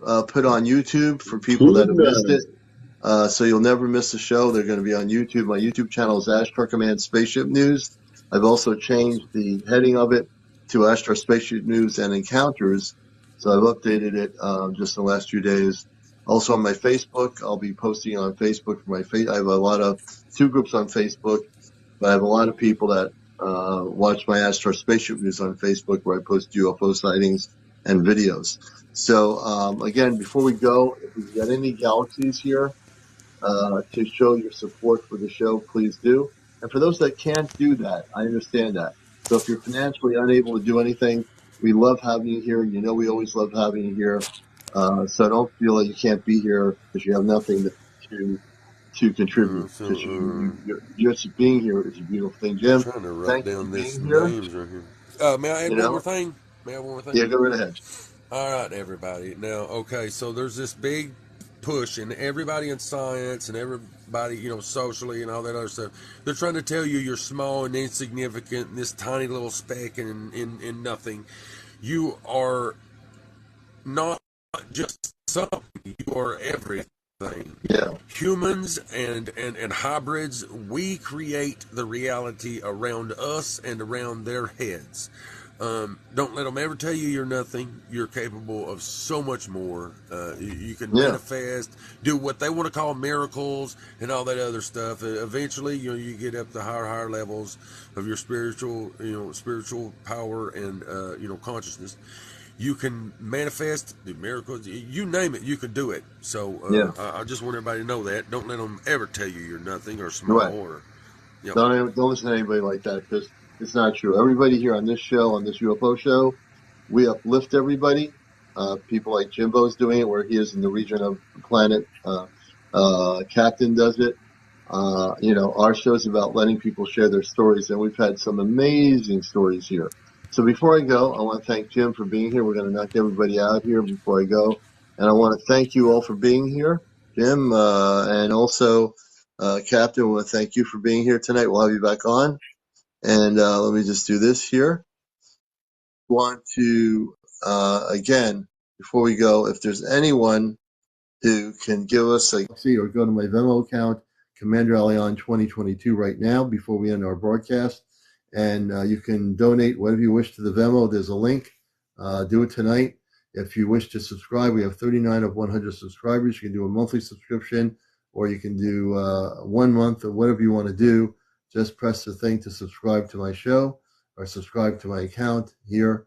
put on YouTube for people that have missed it. So you'll never miss a show. They're going to be on YouTube. My YouTube channel is Ashtar Command Spaceship News. I've also changed the heading of it to Ashtar Spaceship News and Encounters. So I've updated it just in the last few days. Also on my Facebook, I'll be posting on Facebook. I have two groups on Facebook, but I have a lot of people that watch my Ashtar Spaceship News on Facebook, where I post UFO sightings and videos. So again, before we go, if we've got any galaxies here, to show your support for the show, please do. And for those that can't do that, I understand that. So if you're financially unable to do anything, we love having you here. You know, we always love having you here. So don't feel like you can't be here because you have nothing to contribute. So Because just being here is a beautiful thing. I'm Jim, trying to write thank you for down this being here. names right here. May I add You one more know, thing? May I add one more thing? yeah, go right ahead. All right, everybody. Now, okay, so there's this big push, and everybody in science and everybody, socially and all that other stuff, they're trying to tell you you're small and insignificant and this tiny little speck in nothing. You are not just something, you are everything. Yeah. Humans and hybrids, we create the reality around us and around their heads. Don't let them ever tell you you're nothing. You're capable of so much more. You can manifest, do what they want to call miracles and all that other stuff. Eventually, you get up to higher levels of your spiritual power and consciousness. You can manifest, do miracles, you name it, you can do it. So I just want everybody to know that. Don't let them ever tell you you're nothing or small Right. or. Yep. Don't listen to anybody like that because it's not true. Everybody here on this show, on this UFO show, we uplift everybody. People like Jimbo's doing it where he is in the region of the planet. Captain does it. Our show's about letting people share their stories, and we've had some amazing stories here. So before I go, I want to thank Jim for being here. We're going to knock everybody out here before I go. And I want to thank you all for being here, Jim, and also Captain. I want to thank you for being here tonight. We'll have you back on. And let me just do this here. Want to, again, before we go, if there's anyone who can give us a see or go to my Venmo account, CmdrAleon 2022 right now before we end our broadcast. And you can donate whatever you wish to the Venmo. There's a link. Do it tonight. If you wish to subscribe, we have 39 of 100 subscribers. You can do a monthly subscription or you can do 1 month or whatever you want to do. Just press the thing to subscribe to my show or subscribe to my account here.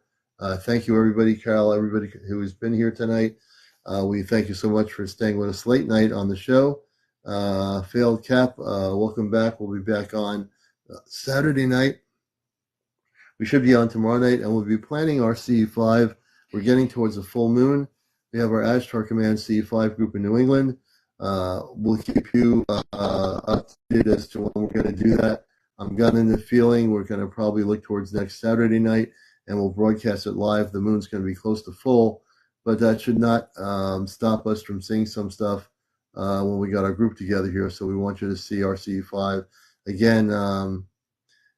Thank you, everybody. Carol, everybody who has been here tonight. We thank you so much for staying with us late night on the show. Failed Cap, welcome back. We'll be back on Saturday night. We should be on tomorrow night, and we'll be planning our CE5. We're getting towards a full moon. We have our Ashtar Command CE5 group in New England. We'll keep you updated as to when we're going to do that. I'm getting the feeling we're going to probably look towards next Saturday night, and we'll broadcast it live. The moon's going to be close to full. But that should not stop us from seeing some stuff when we got our group together here. So we want you to see our CE5 again.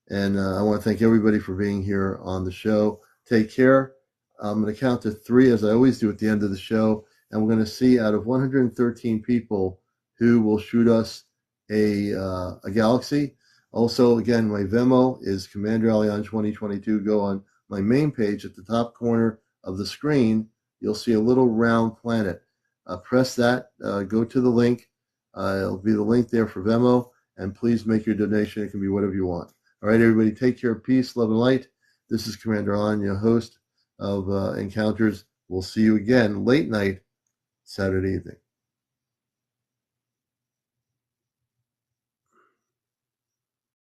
And I want to thank everybody for being here on the show. Take care. I'm going to count to 3 as I always do at the end of the show. And we're going to see out of 113 people who will shoot us a galaxy. Also, again, my Venmo is CmdrAleon 2022. Go on my main page at the top corner of the screen. You'll see a little round planet. Press that, go to the link. It'll be the link there for Venmo, and please make your donation. It can be whatever you want. All right, everybody, take care, peace, love, and light. This is CmdRaaleon, your host of Encounters. We'll see you again late night Saturday evening.